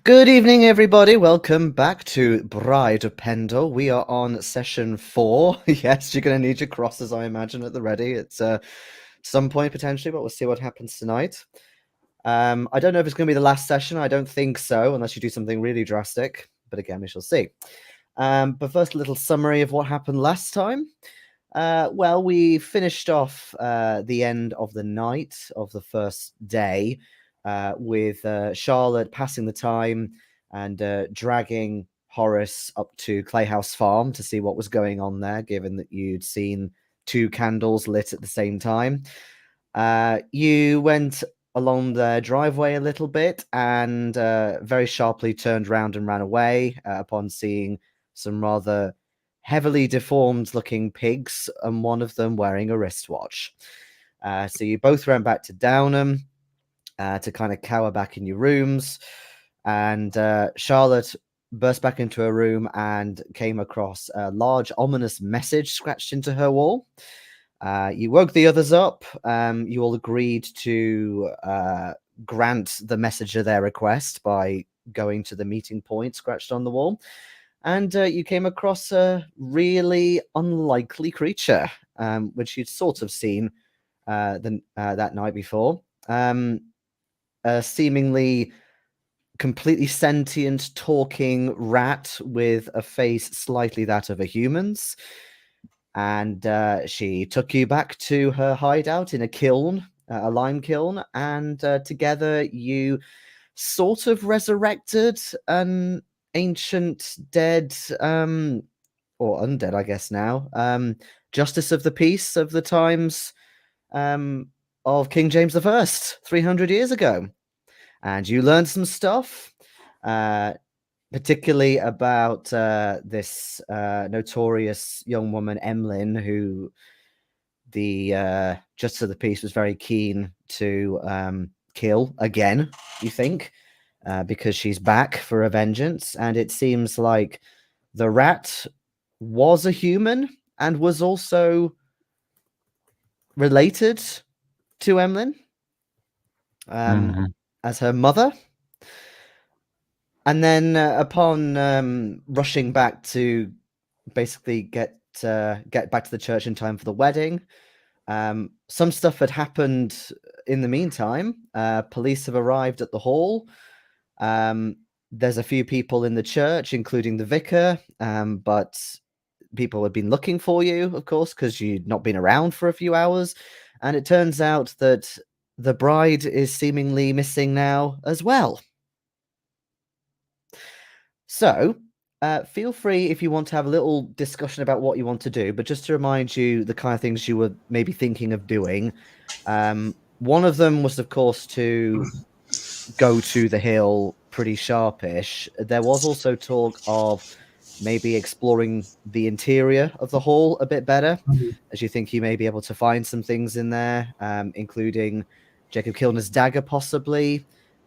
Good evening, everybody. Welcome back to Bride of Pendle. We are on session 4. Yes, you're going to need your crosses, I imagine, at the ready. It's some point potentially, but we'll see what happens tonight. I don't know if it's going to be the last session. I don't think so, unless you do something really drastic. But again, we shall see. But first, a little summary of what happened last time. Well, we finished off the end of the night of the first day with Charlotte passing the time and dragging Horace up to Clayhouse Farm to see what was going on there, given that you'd seen 2 candles lit at the same time. You went along the driveway a little bit and very sharply turned round and ran away upon seeing some rather heavily deformed looking pigs, and one of them wearing a wristwatch. So you both ran back to Downham to kind of cower back in your rooms, and Charlotte burst back into her room and came across a large ominous message scratched into her wall. You woke the others up. You all agreed to grant the messenger their request by going to the meeting point scratched on the wall. And you came across a really unlikely creature, which you'd sort of seen that night before. A seemingly completely sentient, talking rat with a face slightly that of a human's. And she took you back to her hideout in a kiln, a lime kiln, and together you sort of resurrected an ancient dead, or undead, I guess now, justice of the peace of the times of King James I, 300 years ago. And you learned some stuff, particularly about this notorious young woman, Emlyn, who the Justice of the Peace was very keen to kill again, you think, because she's back for a vengeance. And it seems like the rat was a human and was also related to Emlyn as her mother. And then upon rushing back to basically get back to the church in time for the wedding, some stuff had happened in the meantime. Police have arrived at the hall. There's a few people in the church, including the vicar, but people had been looking for you, of course, because you'd not been around for a few hours. And it turns out that the bride is seemingly missing now as well. So, feel free if you want to have a little discussion about what you want to do, but just to remind you the kind of things you were maybe thinking of doing. One of them was, of course, to go to the hill pretty sharpish. There was also talk of maybe exploring the interior of the hall a bit better, as you think you may be able to find some things in there, including Jacob Kilner's dagger, possibly.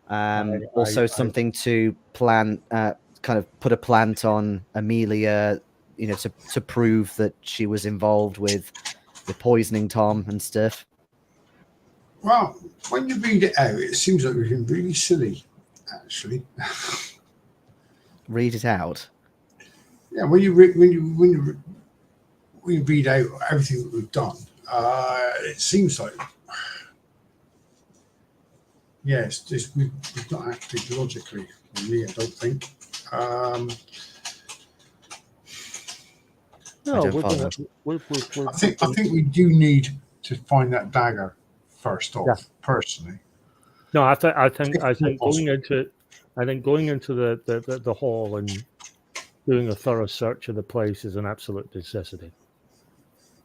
Also, something to plan, kind of put a plant on Amelia, to prove that she was involved with the poisoning Tom and stuff. Well, when you read it out, it seems like we've been really silly, actually. Read it out. Yeah, when you read out everything that we've done, it seems like yes, just we've not acted logically. Me, I don't think. No, I think we do need to find that dagger first off. Personally, no, I think going into the hall and doing a thorough search of the place is an absolute necessity.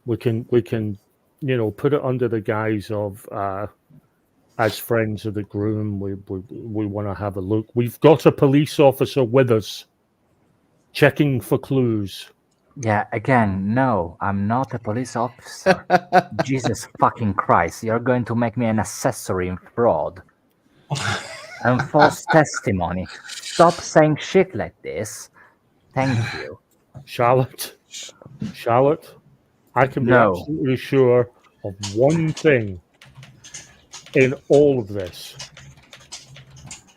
We can put it under the guise of as friends of the groom, we want to have a look. We've got a police officer with us, checking for clues. Yeah, again, no, I'm not a police officer. Jesus fucking Christ, you're going to make me an accessory in fraud and false testimony. Stop saying shit like this. Thank you. Charlotte, I can be absolutely sure of one thing in all of this.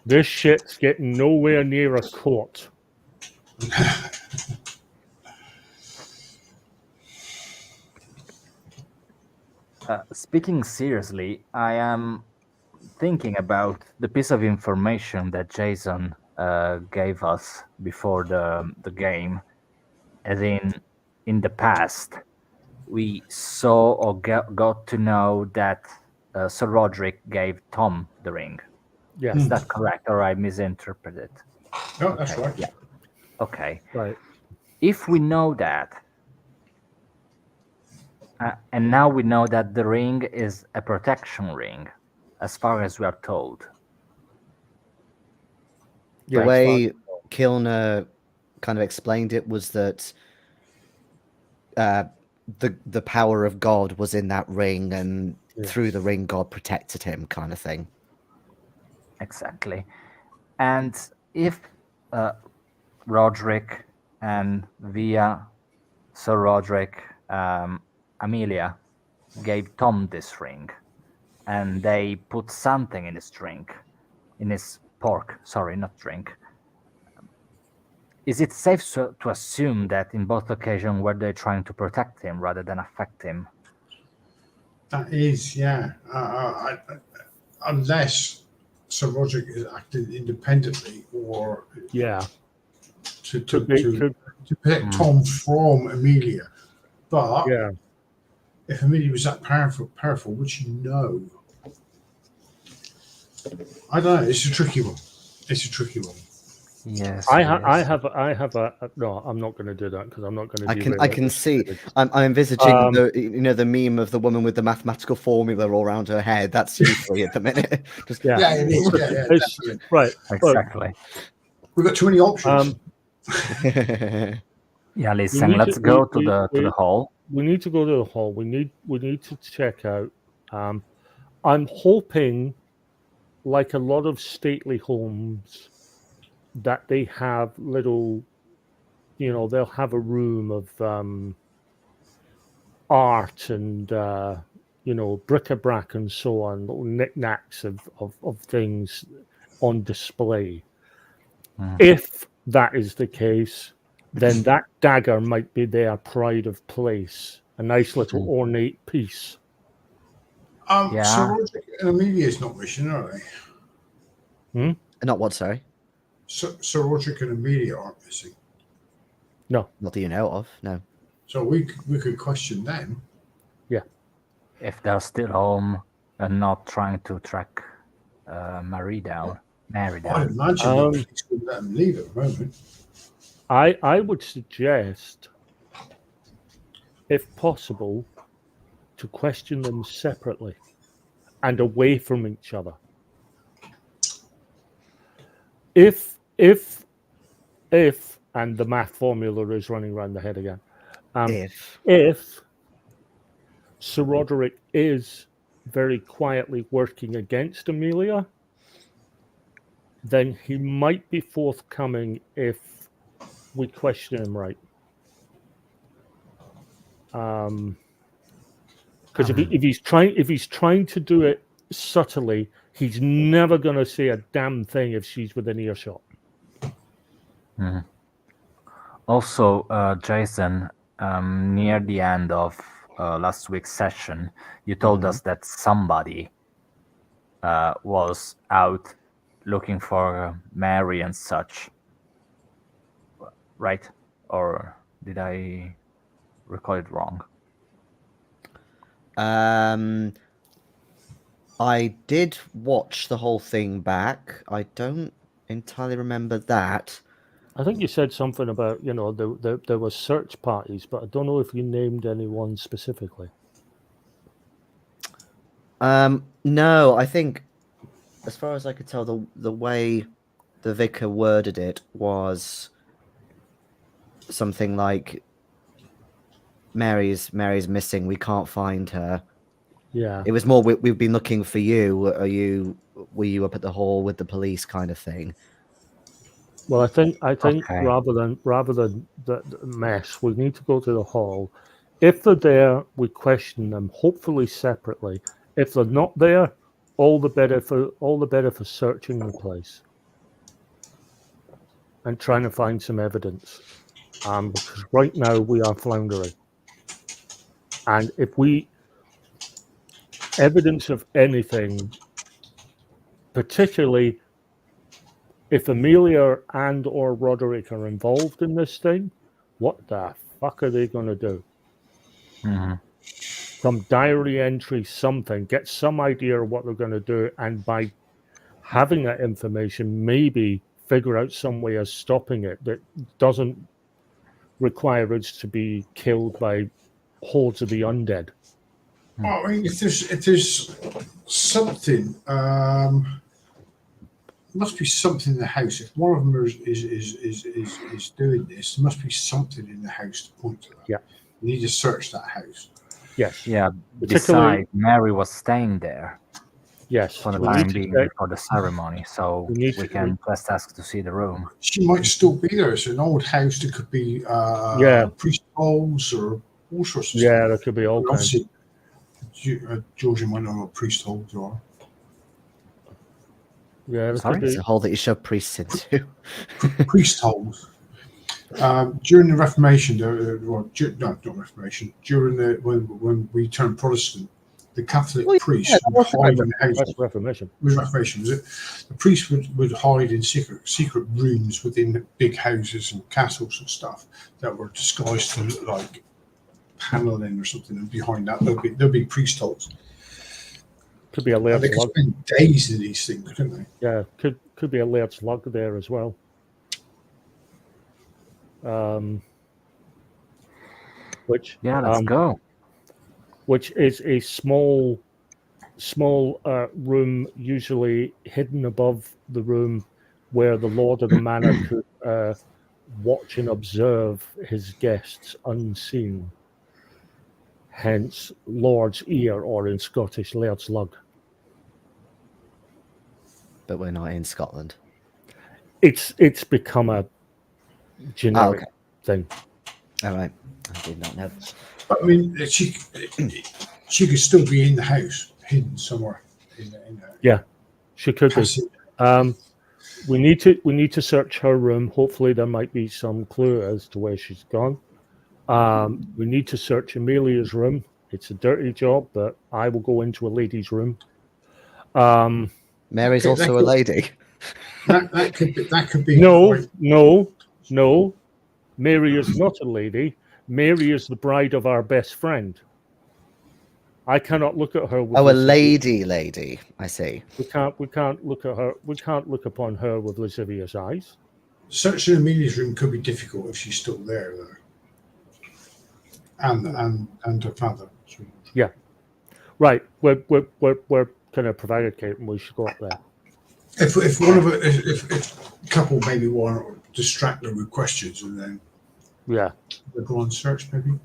This shit's getting nowhere near a court. Speaking seriously, I am thinking about the piece of information that Jason gave us before the game, as in the past, we saw or got to know that Sir Roderick gave Tom the ring. Yeah. Is that correct, or I misinterpreted? No, that's Okay, right. yeah. Okay. Right. If we know that, and now we know that the ring is a protection ring, as far as we are told. The Yeah, way Kilner kind of explained it was that the power of God was in that ring, and through the ring, God protected him, kind of thing. Exactly. And if Roderick and via Sir Roderick, Amelia gave Tom this ring, and they put something in his drink, in his pork, sorry, not drink. Is it safe to assume that in both occasions were they trying to protect him rather than affect him? That is, yeah. Unless Sir Roderick is acting independently or yeah. to Could protect Tom from Amelia. But yeah. if Amelia was that powerful, would she know? I don't know. It's a tricky one. Yes. I have a no. I'm not going to do that because I'm not going to. I can see. I'm envisaging the meme of the woman with the mathematical formula all around her head. That's usually at the minute. Just, yeah, it is. Yeah, right. Exactly. We've got too many options. Yeah, listen. Let's go to the hall. We need to go to the hall. We need to check out. I'm hoping, like a lot of stately homes, that they have little, they'll have a room of art and bric-a-brac and so on, little knickknacks of things on display. If that is the case, then that dagger might be their pride of place, a nice little ornate piece. Sir Roderick and Amelia is not missing, are they? Not what, sorry? Sir Roderick and Amelia aren't missing. No. Not that you know of, no. So we could question them. Yeah. If they're still home and not trying to track Mary down. I'd imagine the police wouldn't let them leave at the moment. I would suggest, if possible, to question them separately and away from each other. If and the math formula is running around the head again. If Sir Roderick is very quietly working against Amelia, then he might be forthcoming if we question him right. Because if he's trying to do it subtly, he's never going to say a damn thing if she's within earshot. Also, Jason, near the end of last week's session, you told us that somebody was out looking for Mary and such, right? Or did I recall it wrong? I did watch the whole thing back. I don't entirely remember that. I think you said something about, there were search parties, but I don't know if you named anyone specifically. No, I think, as far as I could tell, the way the vicar worded it was something like, Mary's missing, we can't find her. Yeah. It was more, we've been looking for you. Were you up at the hall with the police, kind of thing? Well, I think Okay. rather than the mess, we need to go to the hall. If they're there, we question them, hopefully separately. If they're not there, all the better for searching the place. and trying to find some evidence. Because right now we are floundering. And if evidence of anything, particularly if Amelia and or Roderick are involved in this thing, what the fuck are they going to do? Mm-hmm. Some diary entry, something, get some idea of what they're going to do, and by having that information, maybe figure out some way of stopping it that doesn't require us to be killed by hordes of the undead. I mean, if there's something, there must be something in the house. If one of them is doing this, there must be something in the house to point to that. Yeah. You need to search that house. Yes. Yeah. Besides, Mary was staying there. Yes. For the time being, for the ceremony, so we can just ask to see the room. She might still be there. It's an old house. There could be priest holes or all sorts of stuff. Yeah, there could be all kinds. Giorgio might know what priest holes are. Yeah, it's a hole that you shove priests into. Priest holes. During the Reformation, not Reformation. During when we turned Protestant, the Catholic priests would hide in the house. Reformation. It was Reformation, was it? The priests would hide in secret rooms within big houses and castles and stuff that were disguised to look like paneling or something, and behind that there'll be priest holes. Could be a layered slug. They could spend days in these things, couldn't they? Yeah, could be a layered slug there as well. Let's go. Which is a small room, usually hidden above the room where the Lord of the Manor could watch and observe his guests unseen. Hence, Lord's Ear, or in Scottish, Laird's Lug. But we're not in Scotland. It's become a generic thing. All right, I did not know. But I mean, she could still be in the house, hidden somewhere. Yeah, she could be. We need to search her room. Hopefully, there might be some clue as to where she's gone. We need to search Amelia's room. It's a dirty job, but I will go into a lady's room. Mary's also a lady. That could be. No. Mary is not a lady. Mary is the bride of our best friend. I cannot look at her. With a lady. I see. We can't look at her. We can't look upon her with lascivious eyes. Searching Amelia's room could be difficult if she's still there, though. And her father. Yeah, right. We're kind of prevaricating. We should go up there. If one of if a couple maybe want to distract her with questions, and then they go on search maybe.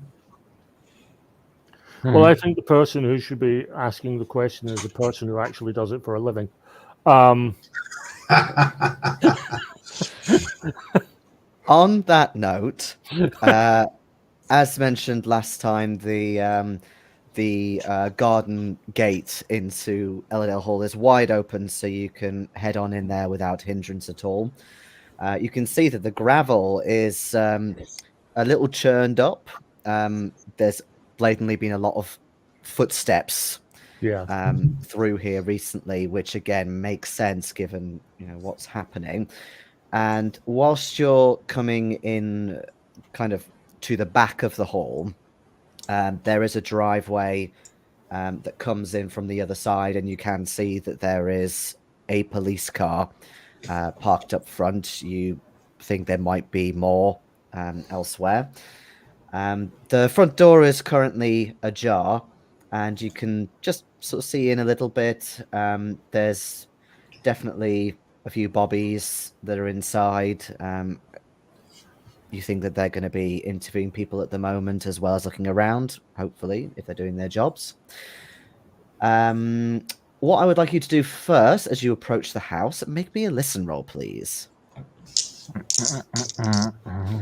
Well, I think the person who should be asking the question is the person who actually does it for a living. On that note, as mentioned last time, the garden gate into Ellendale Hall is wide open, so you can head on in there without hindrance at all. You can see that the gravel is a little churned up. There's blatantly been a lot of footsteps through here recently, which again makes sense given what's happening. And whilst you're coming in kind of to the back of the hall, there is a driveway that comes in from the other side, and you can see that there is a police car parked up front. You think there might be more elsewhere. The front door is currently ajar, and you can just sort of see in a little bit. There's definitely a few bobbies that are inside. You think that they're going to be interviewing people at the moment, as well as looking around, hopefully, if they're doing their jobs. What I would like you to do first, as you approach the house, make me a listen roll, please.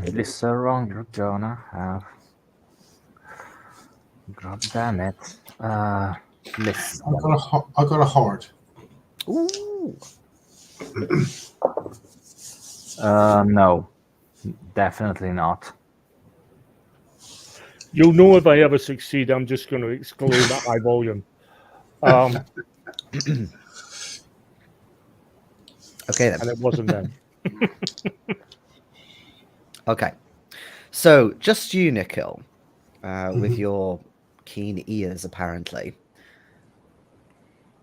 This is wrong, you're gonna have. God damn it. Listen. I got a heart. Ooh. No, definitely not. You'll know if I ever succeed. I'm just going to exclaim at high volume. Okay then. And it wasn't them. Okay. So just you, Nikhil, with Mhm. your keen ears, apparently.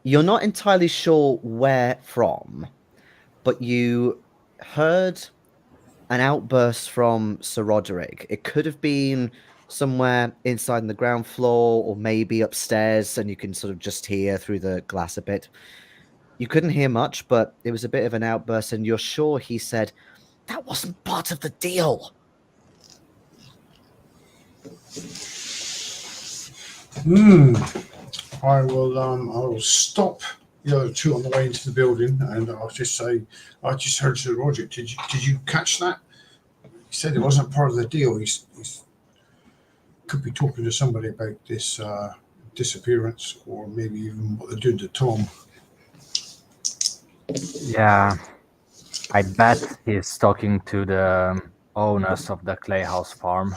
You're not entirely sure where from, but you heard an outburst from Sir Roderick. It could have been somewhere inside on the ground floor or maybe upstairs, and you can sort of just hear through the glass a bit. You couldn't hear much, but it was a bit of an outburst, and you're sure he said, "That wasn't part of the deal." I will stop the other two on the way into the building, and I'll just say, I just heard Sir Roger. Did you catch that? He said it wasn't part of the deal. He's could be talking to somebody about this disappearance, or maybe even what they're doing to Tom. Yeah, I bet he's talking to the owners of the Clayhouse Farm.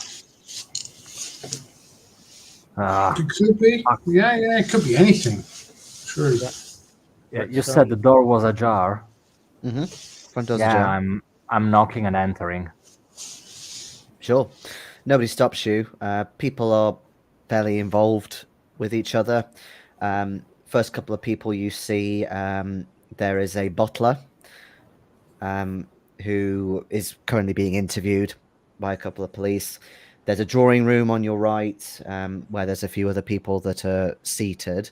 It could be. Yeah, it could be anything. True. Yeah, you said the door was ajar. Mm-hmm. Front door's Yeah, ajar. I'm knocking and entering. Sure. Nobody stops you. People are fairly involved with each other. First couple of people you see, there is a butler who is currently being interviewed by a couple of police. There's a drawing room on your right where there's a few other people that are seated.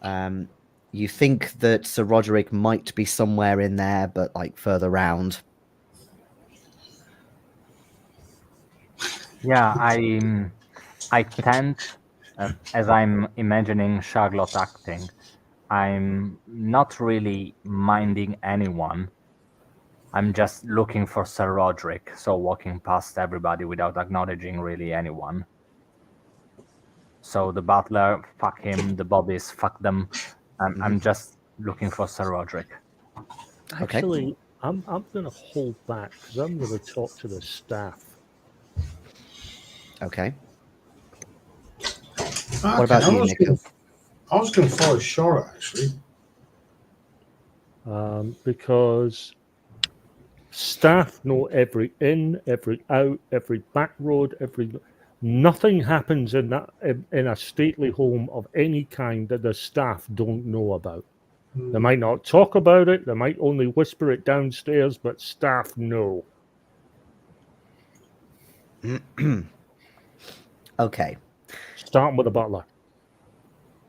You think that Sir Roderick might be somewhere in there, but like further round. Yeah, I tend, as I'm imagining Charlotte acting, I'm not really minding anyone. I'm just looking for Sir Roderick, so walking past everybody without acknowledging really anyone. So the butler, fuck him, the bobbies, fuck them. I'm just looking for Sir Roderick. Actually, I'm going to hold back because I'm going to talk to the staff. Okay. Okay, What about you, Nikhil? I was going to follow Charlotte, actually. Because staff know every in, every out, every back road, nothing happens in a stately home of any kind that the staff don't know about. They might not talk about it, they might only whisper it downstairs, but staff know. Okay. Starting with the butler.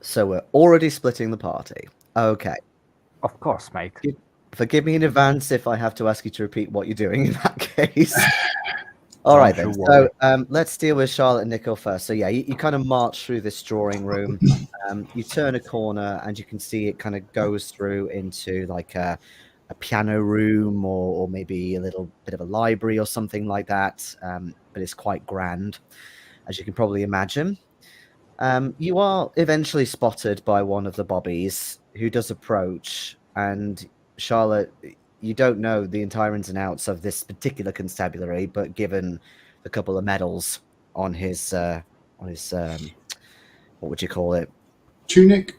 So we're already splitting the party. Okay. Of course, mate. Forgive me in advance if I have to ask you to repeat what you're doing in that case. All right, then. So let's deal with Charlotte and Nikhil first. So yeah, you kind of march through this drawing room. You turn a corner and you can see it kind of goes through into like a piano room or maybe a little bit of a library or something like that. But it's quite grand, as you can probably imagine. You are eventually spotted by one of the bobbies who does approach, and Charlotte, you don't know the entire ins and outs of this particular constabulary, but given the couple of medals on his what would you call it? Tunic?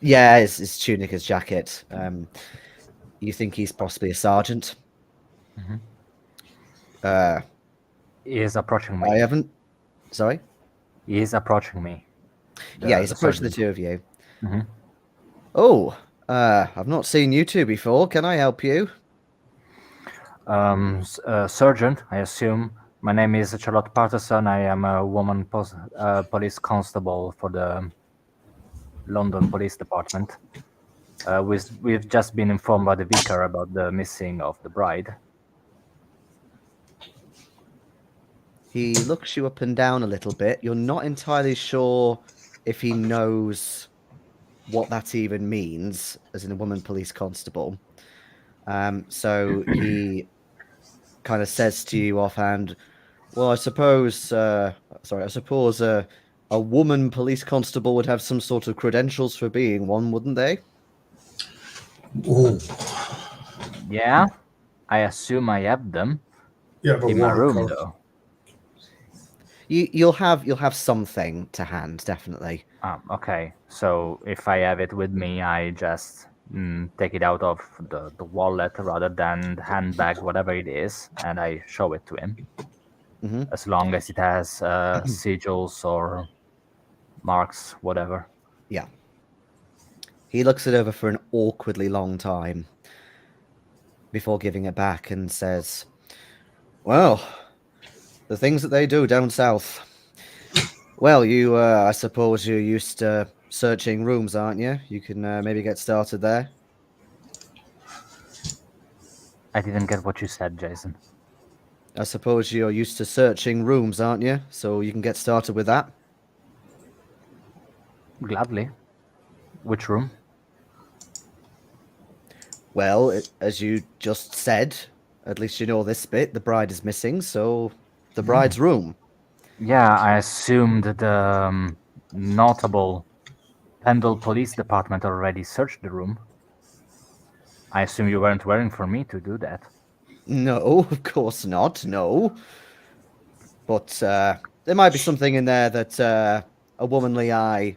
Yeah, his tunic, his jacket. You think he's possibly a sergeant? He is approaching me. I haven't. Sorry? He is approaching me. Yeah, he's approaching the two of you. Mm-hmm. Oh, I've not seen you two before. Can I help you? Sergeant, I assume. My name is Charlotte Patterson. I am a woman police constable for the London Police Department. We've just been informed by the vicar about the missing of the bride. He looks you up and down a little bit. You're not entirely sure if he knows what that even means, as in a woman police constable. So he kind of says to you offhand, well, I suppose a woman police constable would have some sort of credentials for being one, wouldn't they? Oh, Yeah? I assume I have them Yeah, but in my what room, cost? though. You'll have something to hand, definitely. Okay, so if I have it with me, I just take it out of the wallet rather than the handbag, whatever it is, and I show it to him. Hmm. As long as it has sigils or marks, whatever. Yeah. He looks it over for an awkwardly long time before giving it back and says, "Well, the things that they do down south. Well, I suppose you're used to searching rooms, aren't you? You can maybe get started there." I didn't get what you said, Jason. I suppose you're used to searching rooms, aren't you? So you can get started with that. Gladly. Which room? Well, as you just said, at least you know this bit, the bride is missing, so the bride's room. Yeah, I assumed the notable Pendle Police Department already searched the room. I assume you weren't waiting for me to do that. No, of course not, no. But there might be something in there that a womanly eye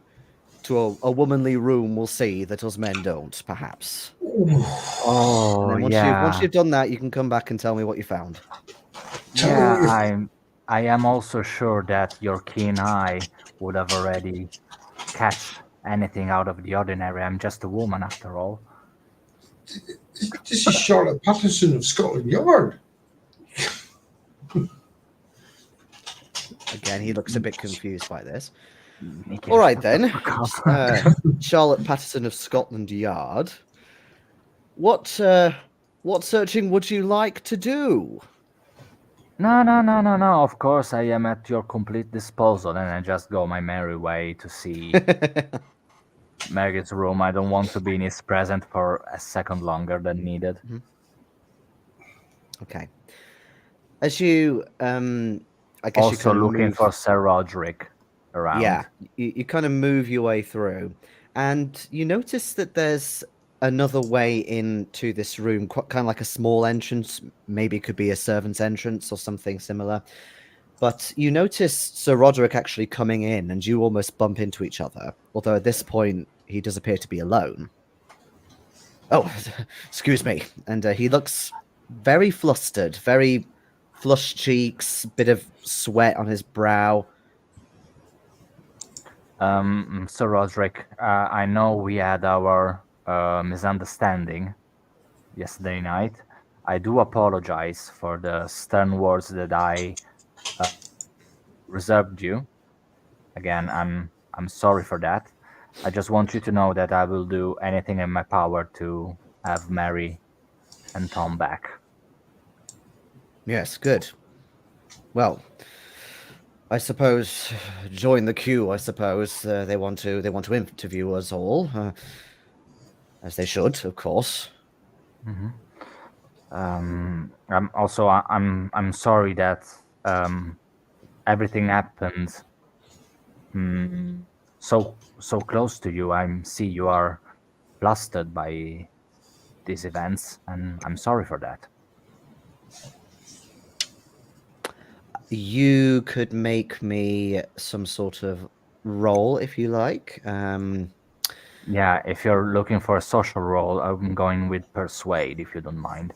to a womanly room will see that us men don't, perhaps. And Oh, then once you've done that, you can come back and tell me what you found. Tell me Yeah, what you I am also sure that your keen eye would have already catch anything out of the ordinary. I'm just a woman after all. This is Charlotte Patterson of Scotland Yard. Again, he looks a bit confused by this. Nikhil, All right shut the then, fuck up. Charlotte Patterson of Scotland Yard. What searching would you like to do? No, no, no, no, no. Of course, I am at your complete disposal, and I just go my merry way to see Maggie's room. I don't want to be in his presence for a second longer than needed. Okay. As you, I guess you Also kind of looking move. for Sir Roderick around. Yeah, you kind of move your way through, and you notice that there's another way into this room, kind of like a small entrance. Maybe it could be a servant's entrance or something similar. But you notice Sir Roderick actually coming in, and you almost bump into each other. Although at this point, he does appear to be alone. Oh, excuse me. And he looks very flustered, very flushed cheeks, bit of sweat on his brow. Sir Roderick, I know we had our misunderstanding yesterday night. I do apologize for the stern words that I reserved you. Again, I'm sorry for that. I just want you to know that I will do anything in my power to have Mary and Tom back. Yes, good. Well, I suppose join the queue. I suppose they want to interview us all, as they should, of course. I'm sorry that everything happened so close to you. I see you are flustered by these events, and I'm sorry for that. You could make me some sort of roll if you like. Yeah, if you're looking for a social role, I'm going with persuade, if you don't mind,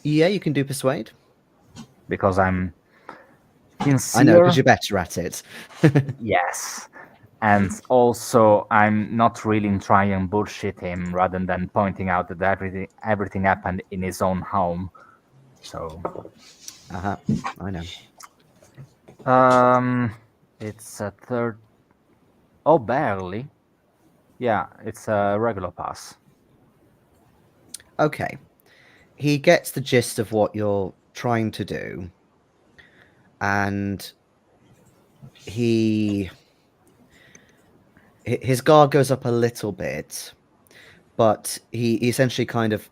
Yeah, you can do persuade. because I'm sincere. I know, because you're better at it. Yes. And also, I'm not really trying and bullshit him rather than pointing out that everything happened in his own home. So, I know. it's a third. Oh, barely. Yeah, it's a regular pass. Okay. He gets the gist of what you're trying to do, and his guard goes up a little bit, but he essentially kind of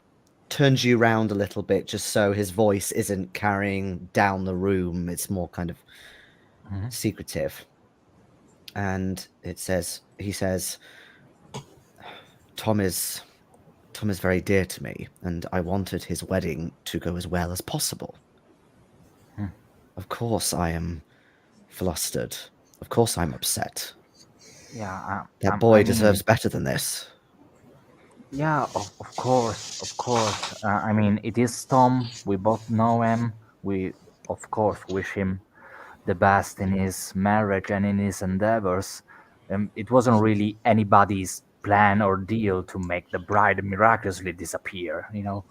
turns you around a little bit just so his voice isn't carrying down the room. It's more kind of secretive. And he says, Tom is Tom is very dear to me, and I wanted his wedding to go as well as possible. Of course I am flustered. Of course I'm upset. Yeah, That I boy mean, deserves better than this. yeah, of course, of course. I mean, it is Tom. We both know him. We, of course, wish him the best in his marriage and in his endeavors. It wasn't really anybody's plan or deal to make the bride miraculously disappear, you know?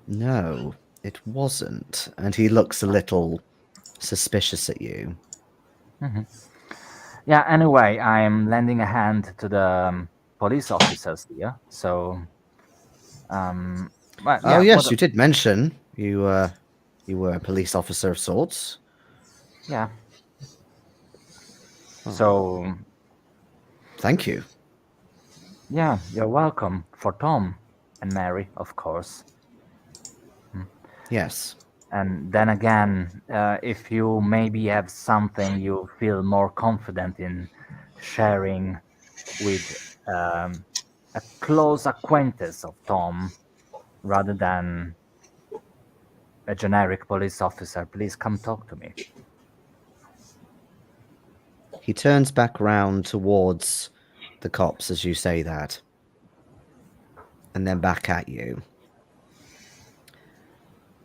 No, it wasn't. And he looks a little suspicious at you. Yeah, anyway, I'm lending a hand to the police officers here. So, but Oh yeah, yes, you did mention you were a police officer of sorts. yeah. Oh. So, Thank you. yeah, you're welcome for Tom and Mary, of course. Yes. And then again, if you maybe have something you feel more confident in sharing with a close acquaintance of Tom rather than a generic police officer, please come talk to me. He turns back round towards the cops as you say that, and then back at you.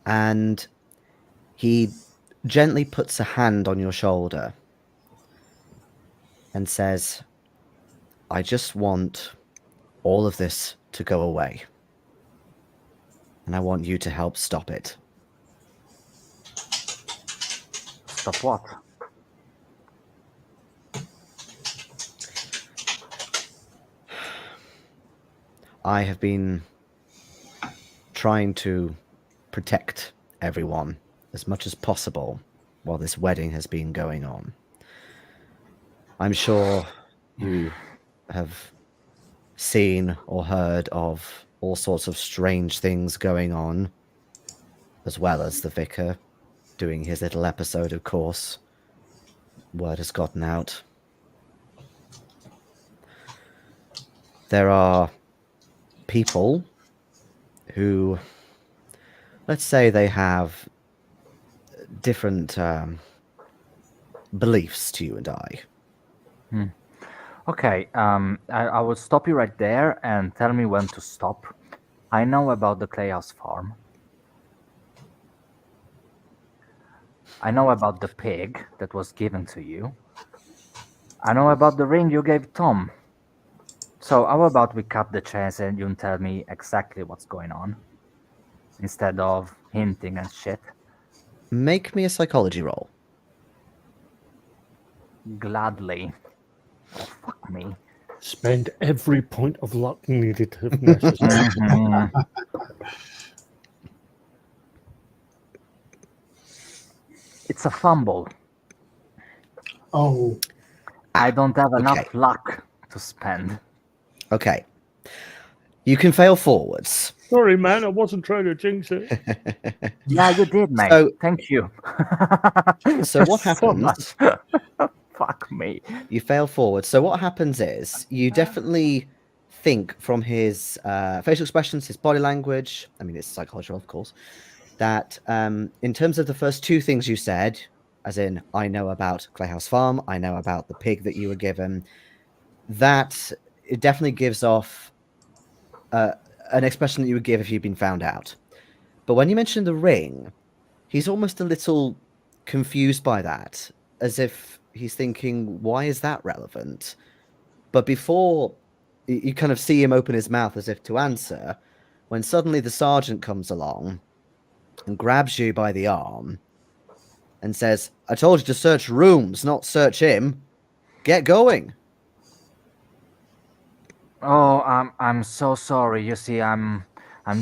And he gently puts a hand on your shoulder and says, I just want all of this to go away. And I want you to help stop it. Stop what? I have been trying to protect everyone as much as possible while this wedding has been going on. I'm sure you have seen or heard of all sorts of strange things going on, as well as the vicar doing his little episode, of course. Word has gotten out. There are people who, let's say they have different beliefs to you and I. Okay, I will stop you right there and tell me when to stop. I know about the Clayhouse Farm. I know about the pig that was given to you. I know about the ring you gave Tom. So how about we cut the chase and you tell me exactly what's going on? Instead of hinting and shit. Make me a psychology roll. Gladly. Oh, fuck me. Spend every point of luck needed if necessary. Mhm. It's a fumble. Oh, I don't have enough okay. luck to spend. Okay. You can fail forwards. Sorry, man, I wasn't trying to jinx it. Yeah, you did, mate. So- Thank you. So what happens? much. Fuck me. You fail forward. So what happens is you definitely think from his facial expressions, his body language, I mean, it's psychological, of course, that in terms of the first two things you said, as in, I know about Clayhouse Farm, I know about the pig that you were given, that it definitely gives off an expression that you would give if you'd been found out. But when you mention the ring, he's almost a little confused by that, as if he's thinking, why is that relevant? But before you kind of see him open his mouth as if to answer, when suddenly the sergeant comes along and grabs you by the arm and says, I told you to search rooms, not search him. Get going. Oh, I'm so sorry. You see, I'm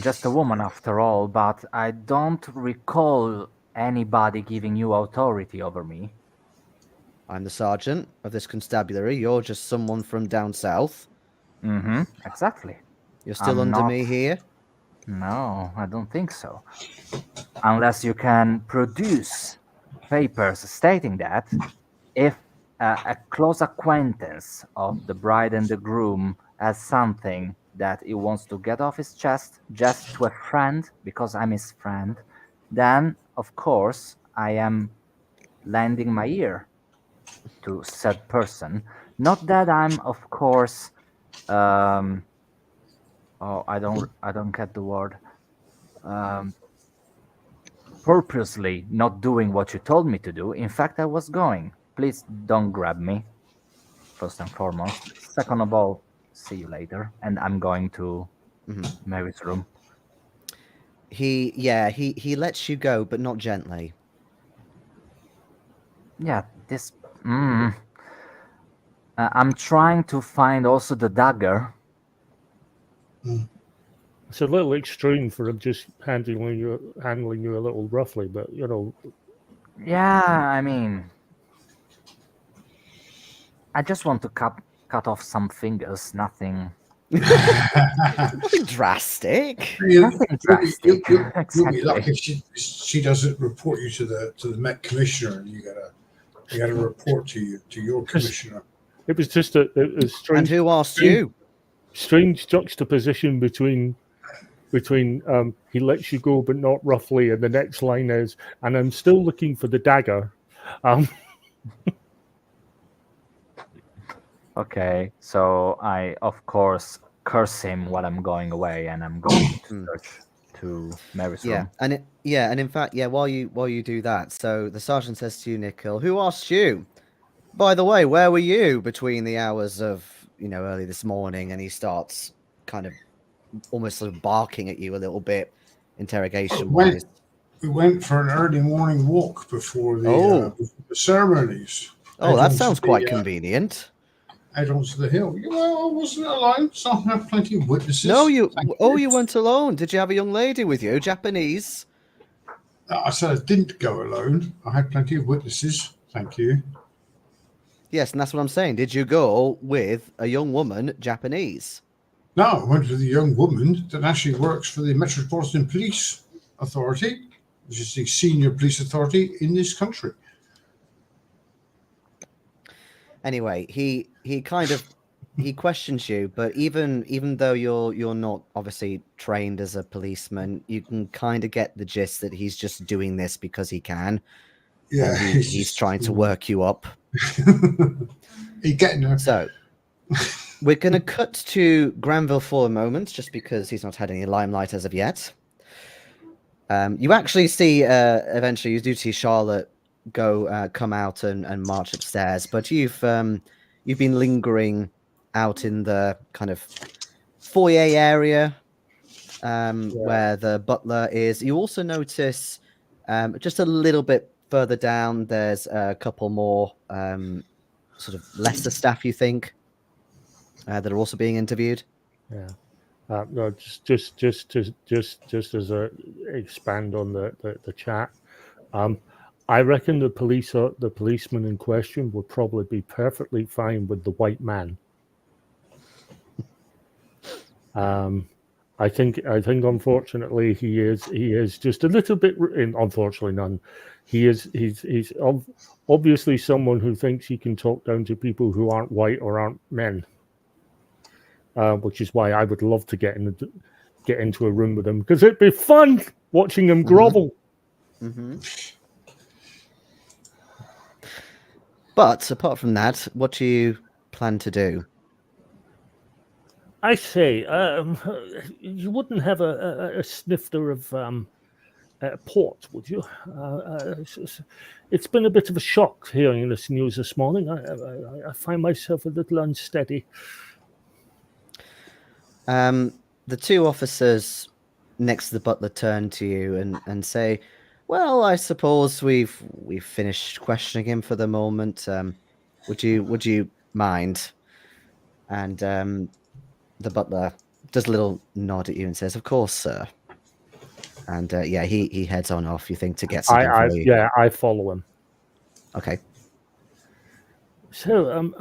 just a woman after all, but I don't recall anybody giving you authority over me. I'm the sergeant of this constabulary. You're just someone from down south. Mm-hmm. Exactly. You're still I'm under not- me here. No, I don't think so. Unless you can produce papers stating that if a close acquaintance of the bride and the groom as something that he wants to get off his chest just to a friend because I'm his friend, then of course I am lending my ear to said person. Not that I'm, of course, um, oh, I don't get the word. Um, Purposely not doing what you told me to do. In fact, I was going. Please don't grab me. First and foremost. Second of all, see you later. And I'm going to Mary's room. He lets you go, but not gently. Yeah, this. I'm trying to find also the dagger. It's a little extreme for him just handling you a little roughly, but you know. Yeah, I mean, I just want to cut off some fingers. Nothing Nothing drastic. Nothing drastic. You'll be Exactly. lucky if she doesn't report you to the Met Commissioner, and you gotta report to your commissioner. It was just a And strange. who asked you? Strange juxtaposition between he lets you go but not roughly, and the next line is, and I'm still looking for the dagger. Okay, so I of course curse him while I'm going away, and I'm going to search to Mary's room. And in fact, while you do that, so the sergeant says to you, Nikhil, who asked you? By the way, where were you between the hours of early this morning? And he starts kind of almost sort of barking at you a little bit, interrogation wise. We went for an early morning walk before the ceremonies. Oh, that sounds quite convenient. Out onto the hill. Well, I wasn't alone, so I have plenty of witnesses. No, you weren't alone. Did you have a young lady with you, Japanese? I said I didn't go alone. I had plenty of witnesses. Thank you. Yes, and that's what I'm saying. Did you go with a young woman, Japanese? No, I went with a young woman that actually works for the Metropolitan Police Authority, which is the senior police authority in this country. Anyway, he questions you, but even though you're not obviously trained as a policeman, you can kind of get the gist that he's just doing this because he can. Yeah, he's trying to work you up. He's getting there. So we're going to cut to Granville for a moment, just because he's not had any limelight as of yet. You actually see, eventually, you do see Charlotte come out and march upstairs, but you've been lingering out in the kind of foyer area where the butler is. You also notice just a little bit further down, there's a couple more sort of lesser staff, you think, that are also being interviewed. Yeah. No, just as a expand on the chat. I reckon the policeman in question would probably be perfectly fine with the white man. I think unfortunately he is just a little bit. Unfortunately, none. He's obviously someone who thinks he can talk down to people who aren't white or aren't men. Which is why I would love to get into a room with him, because it'd be fun watching him grovel. Mm-hmm. But apart from that, what do you plan to do? I say, you wouldn't have a snifter of port, would you? It's been a bit of a shock hearing this news this morning. I find myself a little unsteady. The two officers next to the butler turn to you and say, "Well, I suppose we've finished questioning him for the moment. Would you mind?" And the butler does a little nod at you and says, "Of course, sir." And he heads on off. You think to get something for you? Yeah, I follow him. Okay. So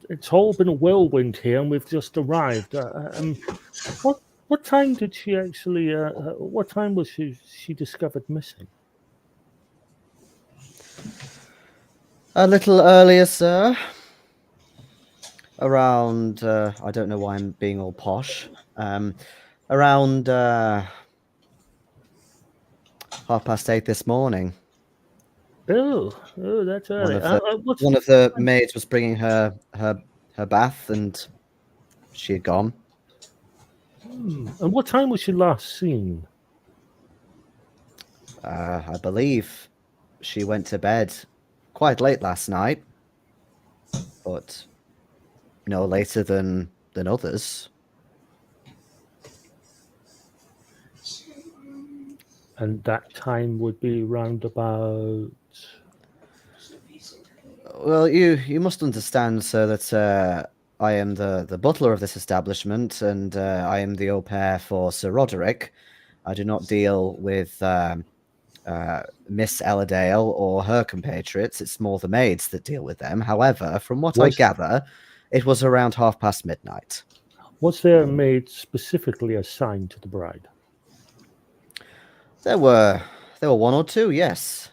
it's all been a whirlwind here, and we've just arrived. What time did she actually? What time was she discovered missing? A little earlier, sir. Around, I don't know why I'm being all posh. Around 8:30 this morning. Oh, that's early. One of the maids was bringing her bath, and she had gone. And what time was she last seen? I believe she went to bed quite late last night, but no later than others. And that time would be round about. Well, you must understand, sir, that I am the butler of this establishment, and I am the au pair for Sir Roderick. I do not deal with Miss Elladale or her compatriots. It's more the maids that deal with them. However, from what I gather, it was around midnight. Was there a maid specifically assigned to the bride? There were one or two, yes.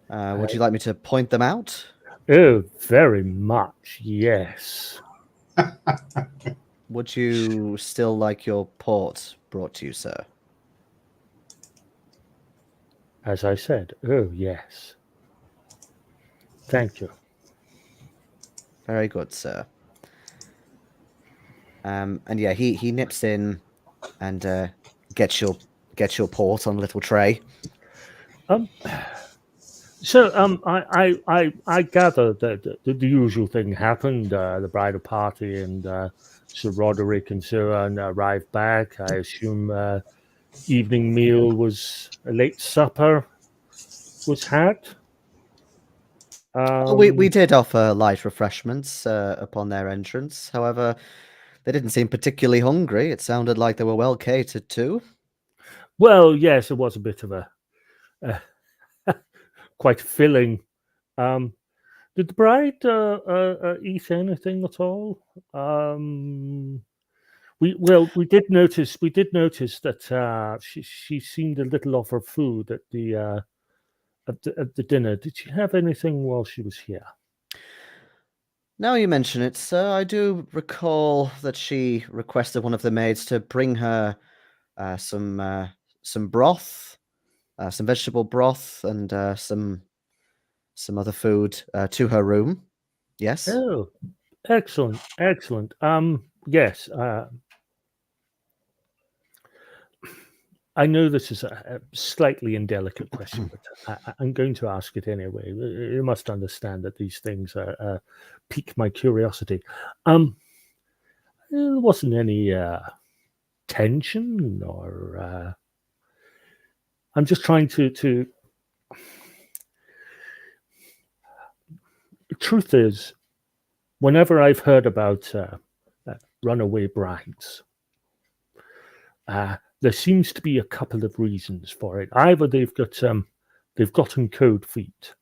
Would you like me to point them out? Oh, very much, yes. Would you still like your port brought to you, sir? As I said, oh, yes. Thank you. Very good, sir. And yeah, he nips in and gets your port on a little tray. So I gather that the usual thing happened. The bridal party and Sir Roderick and Sir Anne arrived back. I assume evening meal was a late supper was had. We did offer light refreshments upon their entrance. However, they didn't seem particularly hungry. It sounded like they were well catered to. Well, yes, it was a bit of a quite filling. Did the bride eat anything at all? We did notice that she seemed a little off her food at the at the dinner. Did she have anything while she was here? Now you mention it, sir, I do recall that she requested one of the maids to bring her some broth, some vegetable broth, and some other food to her room. Yes. Oh, excellent. Yes. I know this is a slightly indelicate question, but I'm going to ask it anyway. You must understand that these things pique my curiosity. There wasn't any tension, or I'm just trying to. The truth is, whenever I've heard about runaway brides, there seems to be a couple of reasons for it. Either they've gotten cold feet,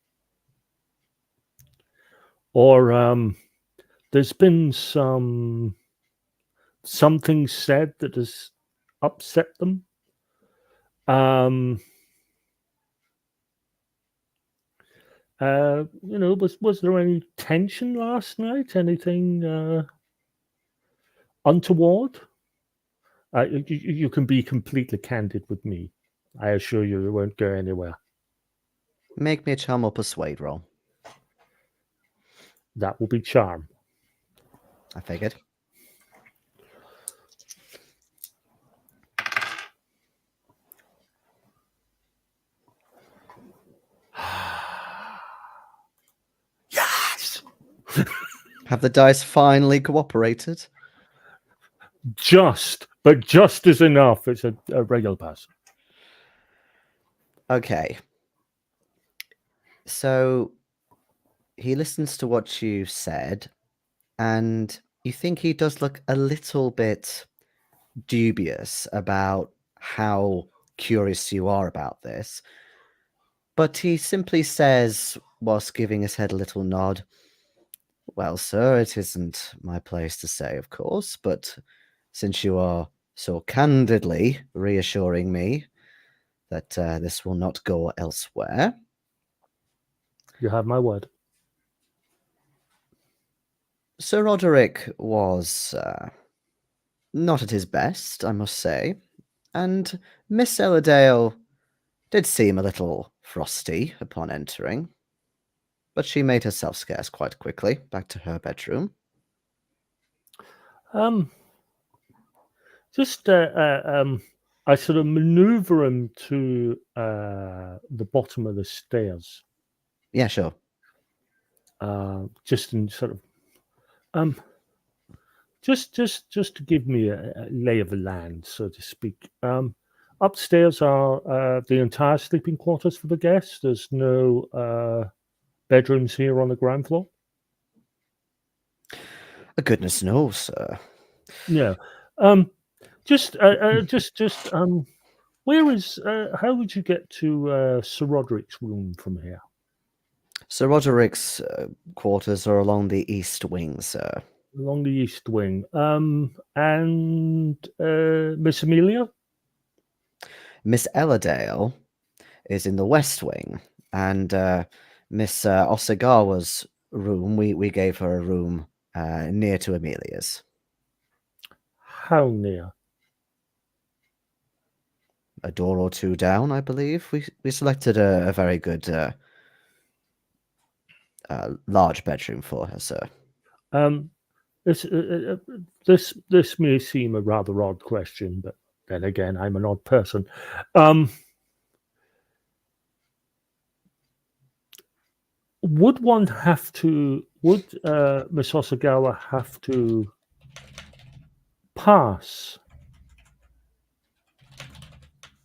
or there's been something said that has upset them. Was there any tension last night? Anything untoward? You can be completely candid with me. I assure you, it won't go anywhere. Make me a charm or persuade roll. That will be charm. I figured. Yes! Have the dice finally cooperated? Just as enough. It's a regular pass. Okay. So he listens to what you said, and you think he does look a little bit dubious about how curious you are about this. But he simply says, whilst giving his head a little nod, "Well, sir, it isn't my place to say, of course, but since you are so candidly reassuring me that this will not go elsewhere." You have my word. Sir Roderick was not at his best, I must say, and Miss Elladale did seem a little frosty upon entering, but she made herself scarce quite quickly back to her bedroom. Just I sort of maneuver him to the bottom of the stairs. Yeah, sure. Just in sort of just to give me a lay of the land, so to speak. Upstairs are the entire sleeping quarters for the guests. There's no bedrooms here on the ground floor. Goodness knows, sir. Yeah. Just where is how would you get to Sir Roderick's room from here? Sir Roderick's quarters are along the east wing, sir. Along the east wing. And Miss Amelia? Miss Elladale is in the west wing, and Miss Osagawa's room, we gave her a room near to Amelia's. How near? A door or two down, I believe. We selected a very good large bedroom for her, sir. This may seem a rather odd question, but then again, I'm an odd person. Would Miss Osagawa have to pass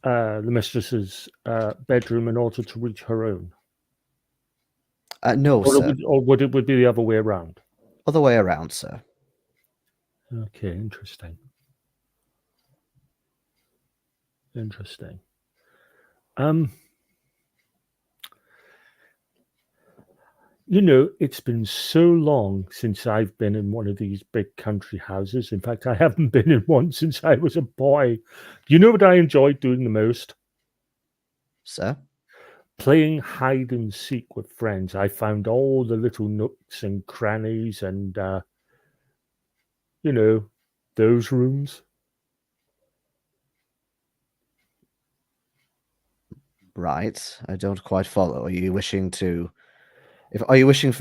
the mistress's bedroom in order to reach her own? No, sir. Or would it be the other way around? Other way around, sir. Okay, interesting. Interesting. You know, it's been so long since I've been in one of these big country houses. In fact, I haven't been in one since I was a boy. Do you know what I enjoyed doing the most? Sir? Playing hide and seek with friends. I found all the little nooks and crannies and, you know, those rooms. Right. I don't quite follow. Are you wishing for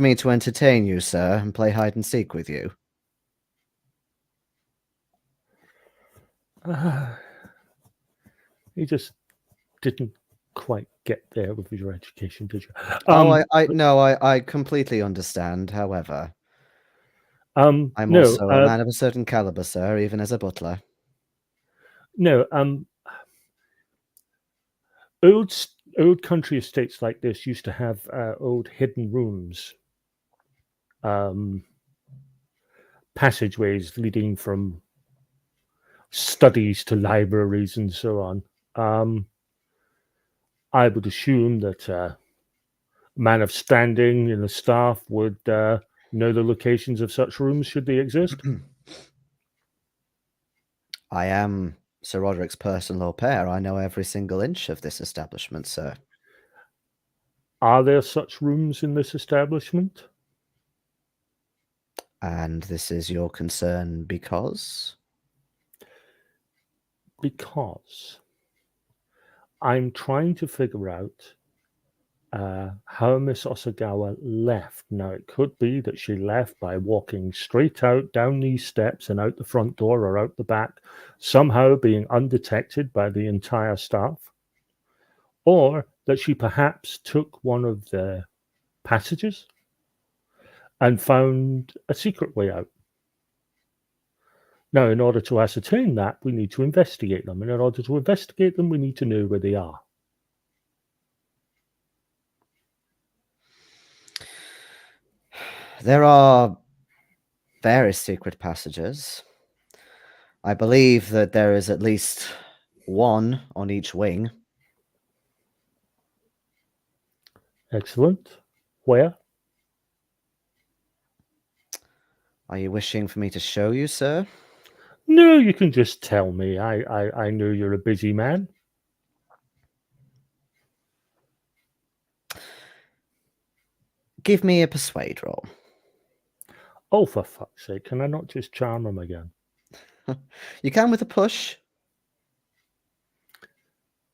me to entertain you, sir, and play hide and seek with you? You just didn't quite get there with your education, did you? I completely understand. However, I'm also a man of a certain caliber, sir, even as a butler. No, old country estates like this used to have old hidden rooms, passageways leading from studies to libraries and so on. I would assume that a man of standing in the staff would know the locations of such rooms should they exist. I am Sir Roderick's personal au pair. I know every single inch of this establishment, sir. Are there such rooms in this establishment? And this is your concern because? Because I'm trying to figure out how Miss Osagawa left. Now, it could be that she left by walking straight out down these steps and out the front door or out the back, somehow being undetected by the entire staff, or that she perhaps took one of the passages and found a secret way out. Now, in order to ascertain that, we need to investigate them. And in order to investigate them, we need to know where they are. There are various secret passages. I believe that there is at least one on each wing. Excellent. Where? Are you wishing for me to show you, sir? No, you can just tell me. I know you're a busy man. Give me a persuade roll. Oh, for fuck's sake! Can I not just charm him again? You can with a push.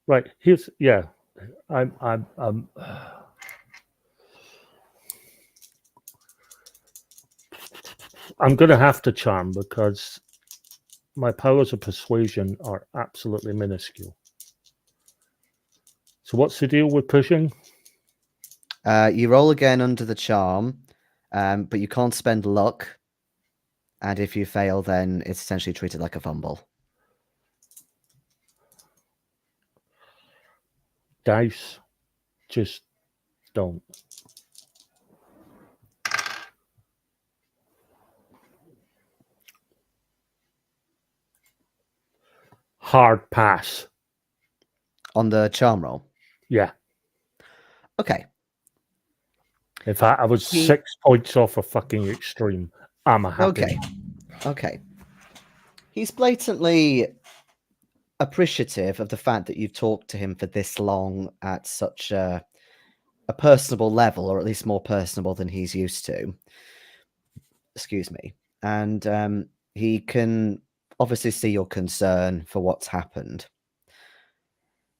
Right. Here's I'm I'm going to have to charm because my powers of persuasion are absolutely minuscule. So what's the deal with pushing? You roll again under the charm, but you can't spend luck. And if you fail, then it's essentially treated like a fumble. Dice just don't. Hard pass. On the charm roll? Yeah. Okay. In fact, I was 6 points off a fucking extreme. I'm a happy. Okay. He's blatantly appreciative of the fact that you've talked to him for this long at such a personable level, or at least more personable than he's used to. Excuse me. And he can obviously see your concern for what's happened.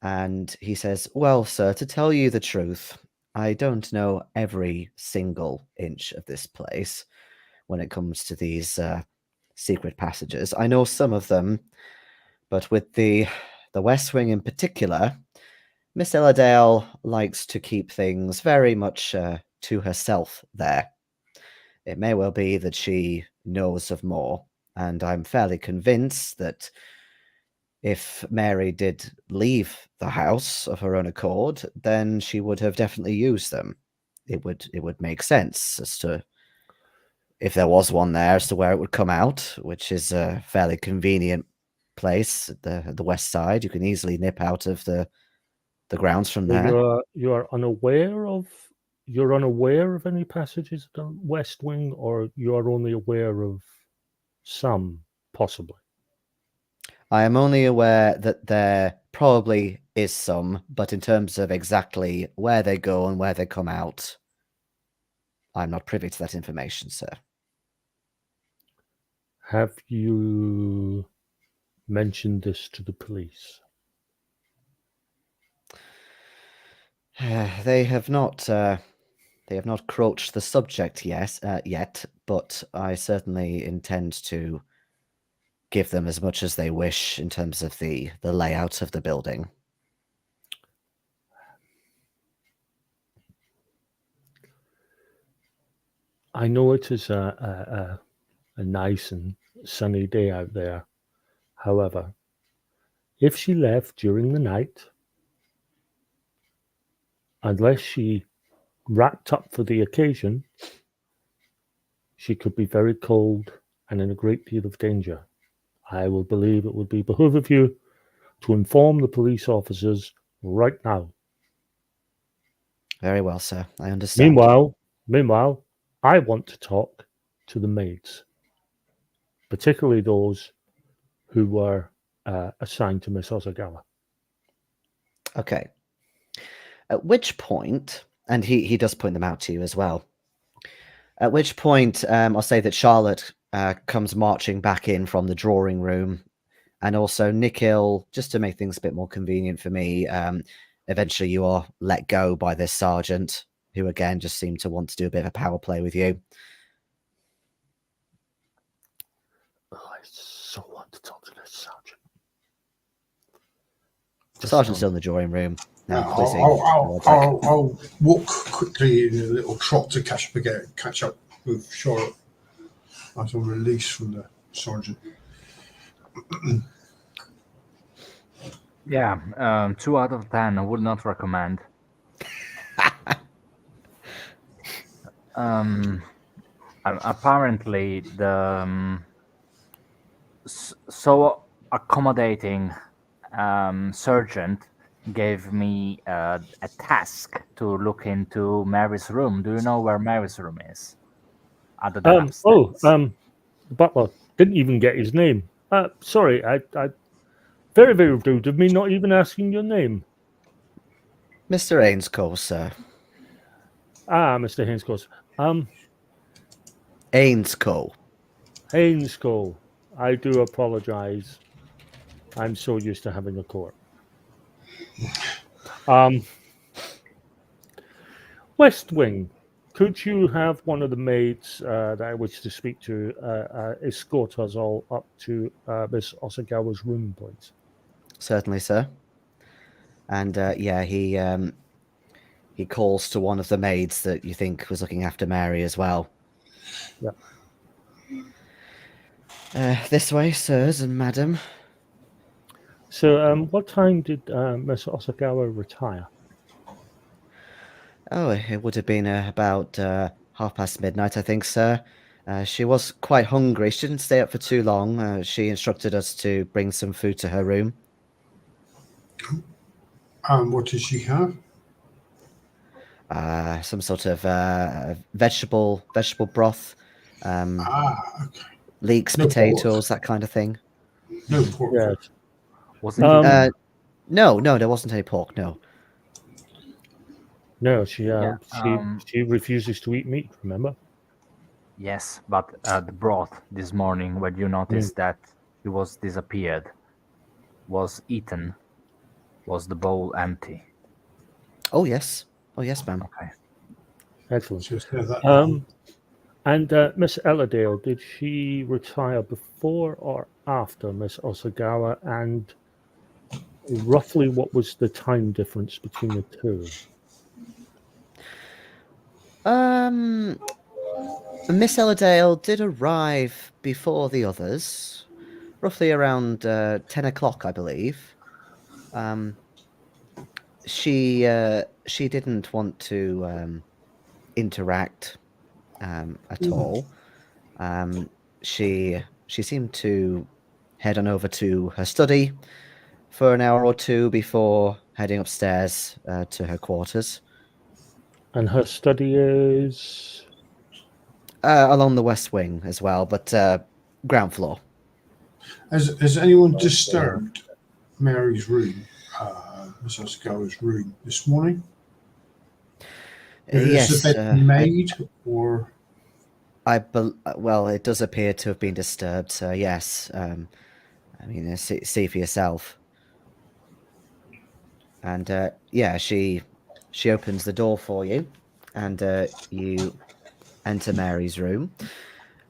And he says, well, sir, to tell you the truth, I don't know every single inch of this place when it comes to these secret passages. I know some of them, but with the West Wing in particular, Miss Elladale likes to keep things very much to herself there. It may well be that she knows of more, and I'm fairly convinced that if Mary did leave the house of her own accord, then she would have definitely used them. It would make sense as to if there was one there as to where it would come out, which is a fairly convenient place at the west side. You can easily nip out of the grounds from there. You're unaware of any passages at the West Wing, or you're only aware of some, possibly? I am only aware that there probably is some, but in terms of exactly where they go and where they come out, I'm not privy to that information, sir. Have you mentioned this to the police? They have not broached the subject yet, but I certainly intend to give them as much as they wish in terms of the layout of the building. I know it is a nice and sunny day out there. However, if she left during the night, unless she wrapped up for the occasion, she could be very cold and in a great deal of danger. I will believe it would be behoove of you to inform the police officers right now. Very well, sir. I understand. Meanwhile, I want to talk to the maids, particularly those who were assigned to Miss Osagawa. Okay. At which point, and he does point them out to you as well. At which point, I'll say that Charlotte comes marching back in from the drawing room, and also Nikhil, just to make things a bit more convenient for me. Eventually, you are let go by this sergeant, who again just seemed to want to do a bit of a power play with you. Oh, I so want to talk to this sergeant. The sergeant's still in the drawing room. I'll walk quickly in a little trot to catch up with Charlotte as I'm released from the sergeant. Yeah, 2 out of 10. I would not recommend. Apparently, the so accommodating sergeant gave me a task to look into Mary's room. Do you know where Mary's room is? Other than upstairs. The butler didn't even get his name. Sorry, I very, very rude of me not even asking your name. Mr. Ainscough, sir. Mr. Hainscourt. Ainscoe. Ainscoe. I do apologize. I'm so used to having a court. West Wing. Could you have one of the maids that I wish to speak to escort us all up to Miss Osagawa's room, please? Certainly, sir. And he calls to one of the maids that you think was looking after Mary as well. Yeah. This way, sirs and madam. So, what time did Miss Osagawa retire? Oh, it would have been about midnight, I think, sir. She was quite hungry. She didn't stay up for too long. She instructed us to bring some food to her room. What did she have? Some sort of vegetable broth, Okay. leeks, No potatoes, that kind of thing. No pork. Yes. Was it? No, there wasn't any pork. No. No, she refuses to eat meat. Remember? Yes, but the broth this morning, when you noticed that he was disappeared, was eaten. Was the bowl empty? Oh yes, ma'am. Okay. Excellent. Just have that. And Miss Elladale, did she retire before or after Miss Osagawa? And roughly, what was the time difference between the two? Miss Elladale did arrive before the others, roughly around 10 o'clock, I believe. She didn't want to interact at all. She seemed to head on over to her study for an hour or two before heading upstairs to her quarters. And her study is along the west wing as well, but ground floor. Has anyone disturbed Mary's room, Miss Osagawa's room this morning? Yes. Is the bed made or? Well, it does appear to have been disturbed, so yes. I mean, see for yourself. And she opens the door for you, and you enter Mary's room.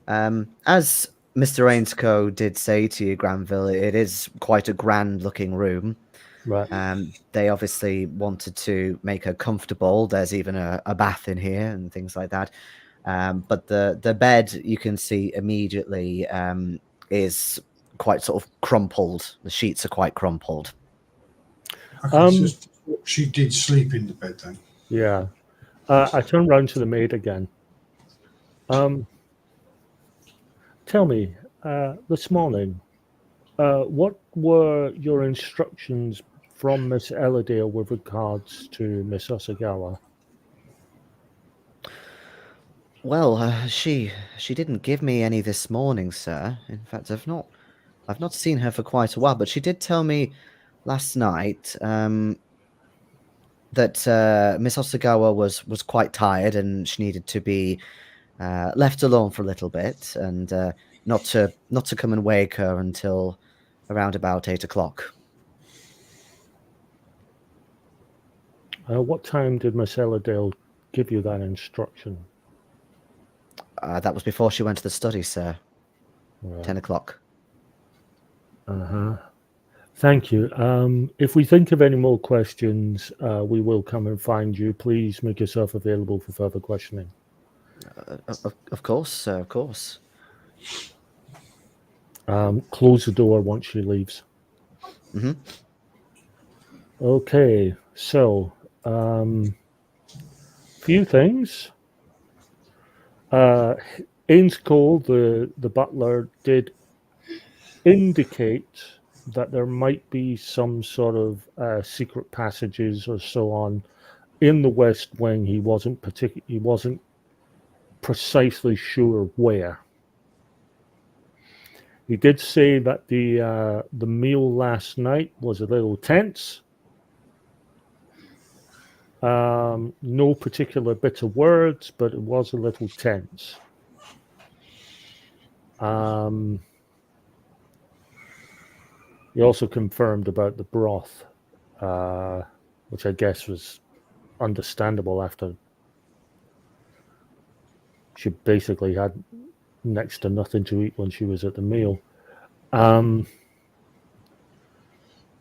As Mr. Ainscoe did say to you, Granville, it is quite a grand-looking room. right. They obviously wanted to make her comfortable. There's even a bath in here and things like that. But the bed, you can see immediately, is quite sort of crumpled. The sheets are quite crumpled. Okay, so she did sleep in the bed then. Yeah. I turn round to the maid again. Tell me, this morning, what were your instructions from Miss Elladale with regards to Miss Osagawa? Well, she didn't give me any this morning, sir. In fact, I've not seen her for quite a while. But she did tell me last night that Miss Osagawa was quite tired and she needed to be left alone for a little bit, and not to come and wake her until around about 8 o'clock. What time did Miss Elladale give you that instruction? That was before she went to the study, sir. Right. 10 o'clock. Thank you. If we think of any more questions, we will come and find you. Please make yourself available for further questioning. Of course, sir, of course. Close the door once she leaves. Mm-hmm. Okay, so few things. Ainscoe, the butler, did indicate that there might be some sort of secret passages or so on in the West Wing. He wasn't precisely sure where. He did say that the meal last night was a little tense. No particular bitter words, but it was a little tense. He also confirmed about the broth, which I guess was understandable after she basically had next to nothing to eat when she was at the meal.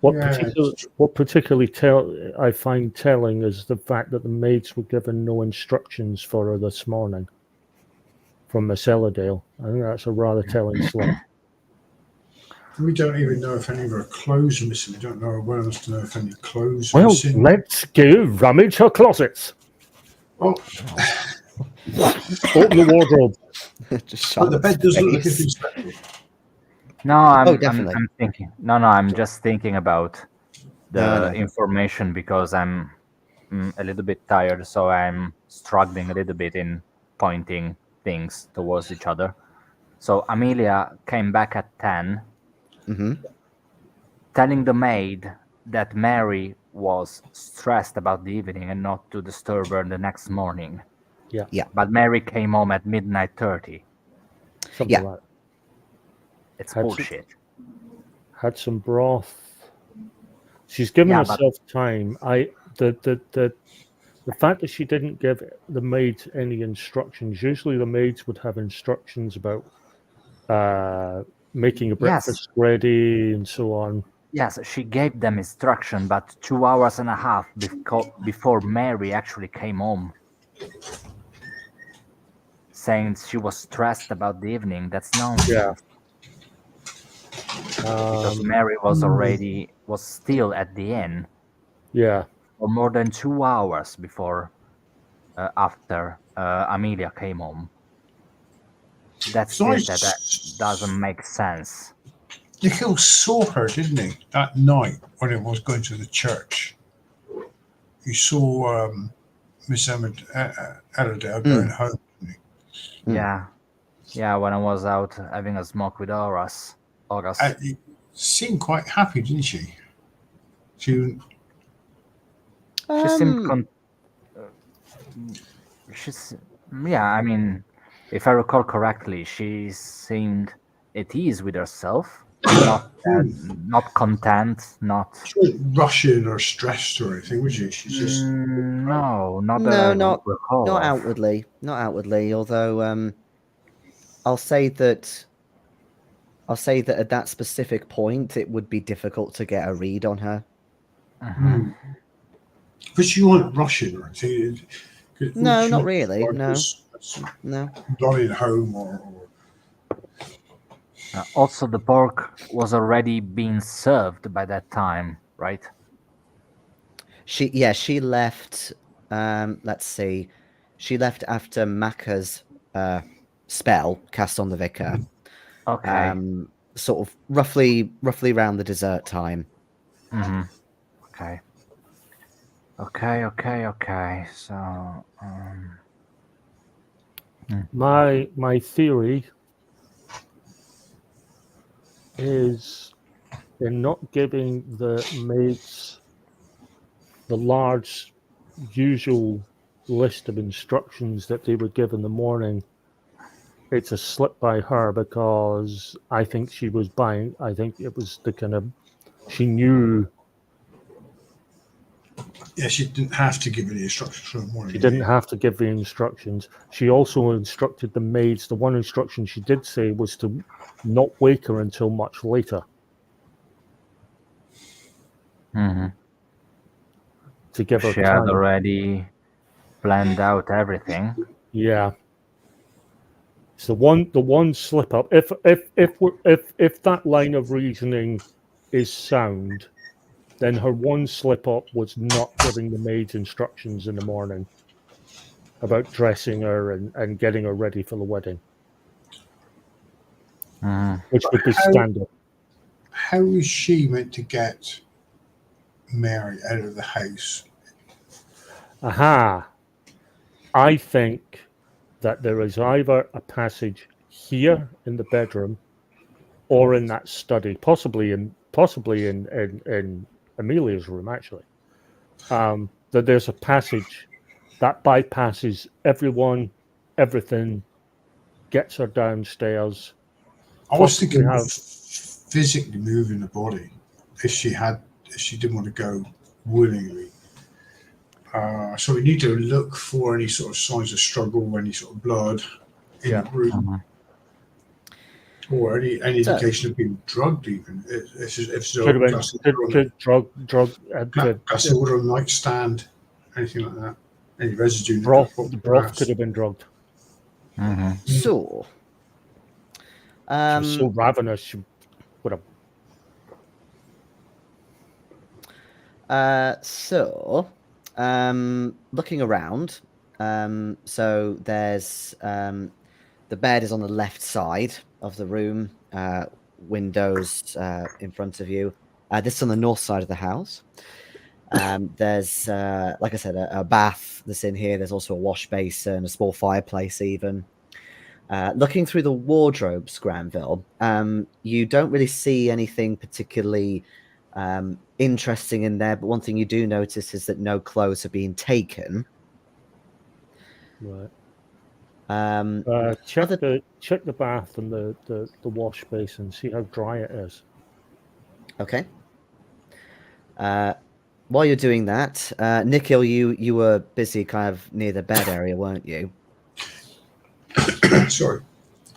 What particularly I find telling is the fact that the maids were given no instructions for her this morning from Miss Elladale. I think that's a rather telling slip. We don't even know if any of her clothes are missing. We don't know well enough to know if any clothes are Well, missing. let's go rummage her closets. Oh, Open the wardrobe. Just but the bed doesn't look face. as inspected. No, definitely. I'm thinking. No, I'm just thinking about the No. information because I'm a little bit tired, so I'm struggling a little bit in pointing things towards each other. So Amelia came back at 10, telling the maid that Mary was stressed about the evening and not to disturb her the next morning. Yeah. Yeah. But Mary came home at midnight 30. Something Yeah. like that. It's Had some- bullshit. Had some broth. She's given Yeah, herself time. The fact that she didn't give the maids any instructions. Usually the maids would have instructions about making a breakfast ready and so on. Yes, she gave them instruction, but 2 hours and a half before Mary actually came home, saying she was stressed about the evening. That's nonsense. Yeah. Because Mary was still at the inn. Yeah. For more than 2 hours after Amelia came home. That doesn't make sense. Nikhil saw her, didn't he, that night when it was going to the church? He saw Miss Elladale going home, didn't he? Yeah, when I was out having a smoke with Horace. She seemed quite happy, didn't she? She seemed I mean, if I recall correctly, she seemed at ease with herself, not content, not. She wasn't rushing or stressed or anything, was she? She's just not outwardly, not outwardly. Although I'll say that at that specific point, it would be difficult to get a read on her. But she wasn't rushing or anything. No, not really. No. Running home or. Also, the pork was already being served by that time, right? She left. Let's see. She left after Macca's spell cast on the vicar. Okay. Sort of roughly around the dessert time. Okay. Okay. So, my theory is in not giving the maids the large usual list of instructions that they would give in the morning. It's a slip by her because I think she was buying. I think it was the kind of she knew. Yeah, she didn't have to give any instructions for the morning. She didn't have to give the instructions. She also instructed the maids. The one instruction she did say was to not wake her until much later. To give her she time. had already planned out everything. Yeah. It's the one slip up. If that line of reasoning is sound, then her one slip up was not giving the maids instructions in the morning about dressing her and getting her ready for the wedding, which would be standard. How is she meant to get Mary out of the house? Aha. I think that there is either a passage here in the bedroom or in that study, possibly in Amelia's room, actually. That there's a passage that bypasses everything, gets her downstairs, I was Possibly thinking have- of physically moving the body if she didn't want to go willingly. So we need to look for any sort of signs of struggle, any sort of blood in Yeah. the room, or any indication of being drugged. Even if it's a Could have glass been drug glass of water on the nightstand, anything like that. Any residue in the broth. pot The broth glass. could have been drugged. So, She was so ravenous. She would have. Looking around, so there's the bed is on the left side of the room, windows in front of you. This is on the north side of the house. There's, like I said, a bath that's in here. There's also a wash basin, a small fireplace even. Looking through the wardrobes, Granville, you don't really see anything particularly interesting in there, but one thing you do notice is that no clothes are being taken. Right. Check the bath and the wash basin. See how dry it is. Okay. While you're doing that, Nikhil, you were busy kind of near the bed area, weren't you? Sorry.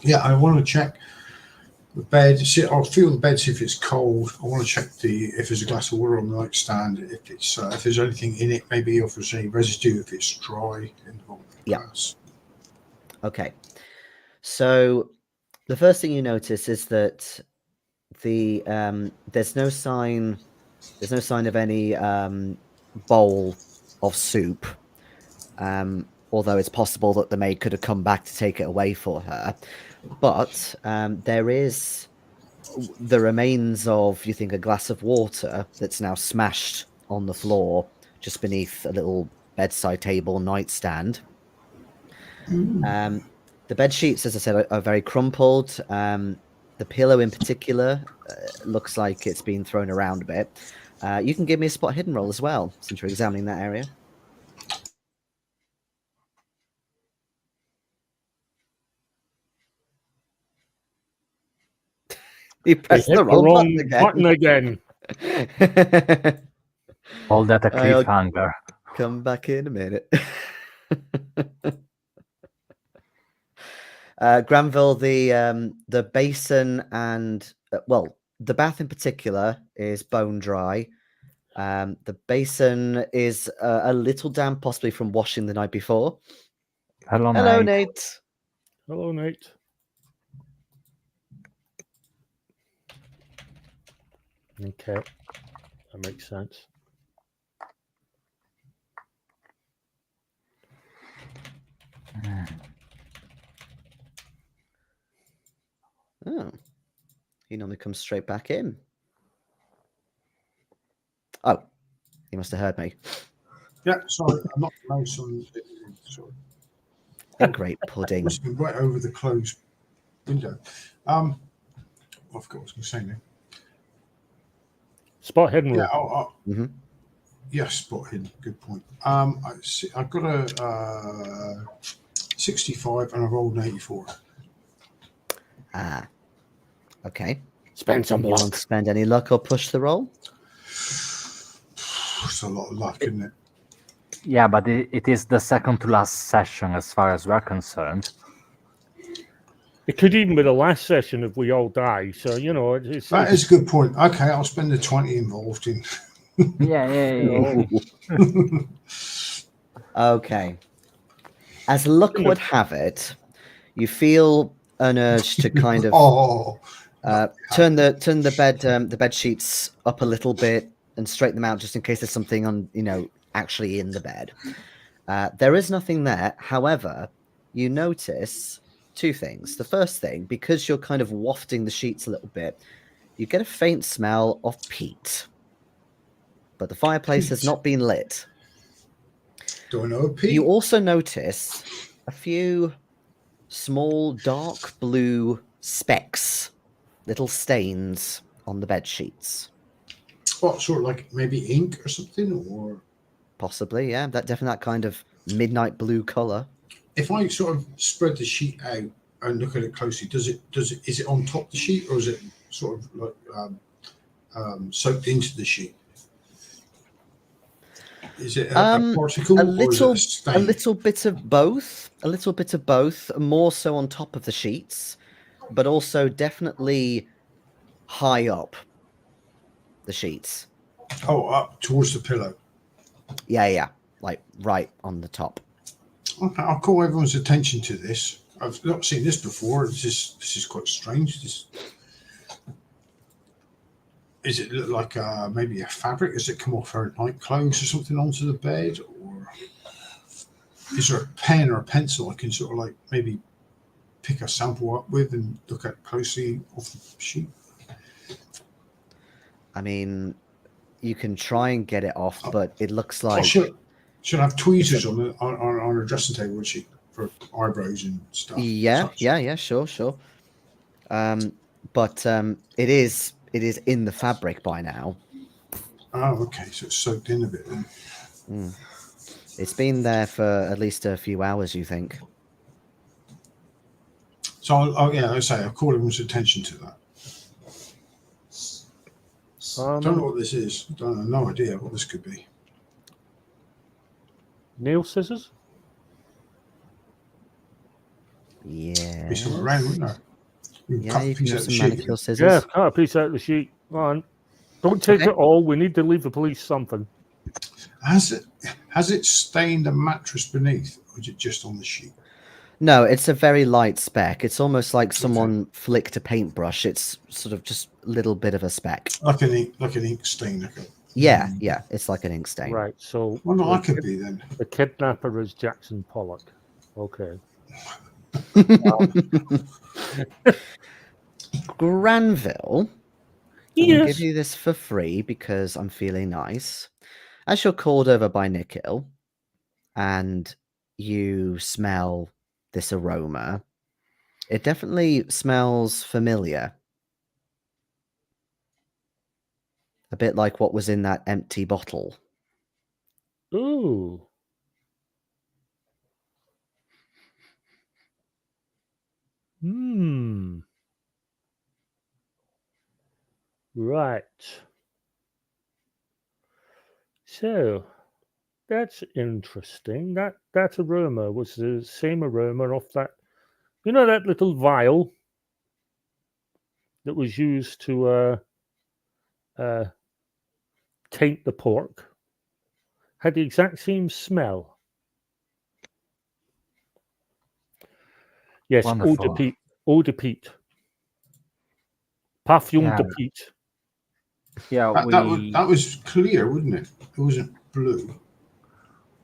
Yeah, I want to check the bed. I'll feel the bed, see if it's cold. I want to check if there's a glass of water on the nightstand, if there's anything in it, maybe if there's any residue, if it's dry in the glass. Okay. So the first thing you notice is that there's no sign of any bowl of soup. Although it's possible that the maid could have come back to take it away for her. But there is the remains of, you think, a glass of water that's now smashed on the floor just beneath a little bedside table nightstand. The bed sheets, as I said, are very crumpled. The pillow in particular looks like it's been thrown around a bit. You can give me a spot hidden roll as well, since you're examining that area. You pressed the wrong button again. All that a cliffhanger. Come back in a minute. Granville, the basin and the bath in particular is bone dry. The basin is a little damp, possibly from washing the night before. Hello, Nate. Hello, Nate. Okay, that makes sense. Oh, he normally comes straight back in. Oh, he must have heard me. Yeah, sorry, I'm not close on. Sorry. A great pudding. Must be right over the closed window. I forgot what I was going to say now. Spot hidden. Yeah, yes, spot hidden. Good point. I've got a 65 and I rolled an 84. Okay. Spend some luck. Won't spend any luck or push the roll. It's a lot of luck, isn't it? Yeah, but it is the second to last session as far as we're concerned. It could even be the last session if we all die. So, you know, that is a good point. Okay, I'll spend the 20 involved in. Yeah. Okay. As luck would have it, you feel an urge to kind of turn the bed sheets up a little bit and straighten them out just in case there's something actually in the bed. There is nothing there. However, you notice two things. The first thing, because you're kind of wafting the sheets a little bit, you get a faint smell of peat. But the fireplace has not been lit. Don't know peat. You also notice a few small dark blue specks, little stains on the bed sheets. What, sort of like maybe ink or something, or possibly, yeah, definitely that kind of midnight blue color. If I sort of spread the sheet out and look at it closely, is it on top of the sheet, or is it sort of like soaked into the sheet? Is it a particle, or is it a stain? A little bit of both. A little bit of both. More so on top of the sheets, but also definitely high up the sheets. Oh, up towards the pillow. Yeah, like right on the top. Okay, I'll call everyone's attention to this. I've not seen this before. This is quite strange. Is it look like maybe a fabric? Does it come off her night clothes or something onto the bed? Or is there a pen or a pencil I can sort of like maybe pick a sample up with and look at closely off the sheet? I mean, you can try and get it off, but it looks like... She'll have tweezers on her dressing table, would she? For eyebrows and stuff. Yeah, sure. But it is in the fabric by now. Oh, okay. So it's soaked in a bit then. It's been there for at least a few hours, you think? So I'll call everyone's attention to that. Don't know what this is. No idea what this could be. Nail scissors? Yeah. Be something around, wouldn't there? Yeah, you can have some manicure scissors. Yeah, cut a piece out of the sheet. Go on. Don't take it all. We need to leave the police something. Has it stained the mattress beneath, or is it just on the sheet? No, it's a very light speck. It's almost like someone flicked a paintbrush. It's sort of just a little bit of a speck. Like an ink stain. Yeah, it's like an ink stain. Right, so... Well, no, I could be then. The kidnapper is Jackson Pollock. Okay. Granville, Yes. I'll give you this for free because I'm feeling nice. As you're called over by Nikhil, and you smell this aroma, it definitely smells familiar. A bit like what was in that empty bottle. Ooh. Right. So, that's interesting. That aroma was the same aroma off that... You know that little vial that was used to taint the pork? Had the exact same smell. Yes, Wonderful. eau de peat. Parfum Yeah. de peat. Yeah, that was clear, wouldn't it? It wasn't blue.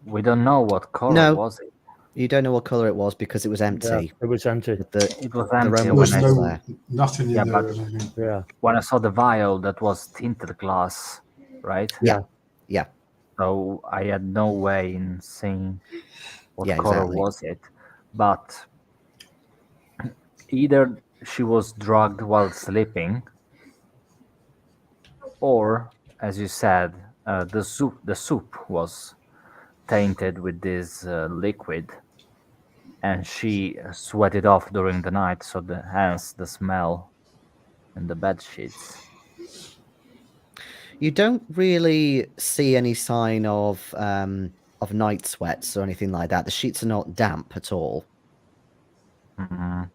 we don't know what color was it. You don't know what color it was because it was empty. Yeah, it was empty. It was the empty aroma There was was when I, still there. nothing in Yeah, there. but- I think. Yeah. when I saw the vial that was tinted glass, right? Yeah. So I had no way in seeing what Yeah, color exactly. was it. But either she was drugged while sleeping, or, as you said, the soup was tainted with this liquid, and she sweated off during the night, so hence the smell in the bed sheets. You don't really see any sign of night sweats or anything like that. The sheets are not damp at all. Mhm.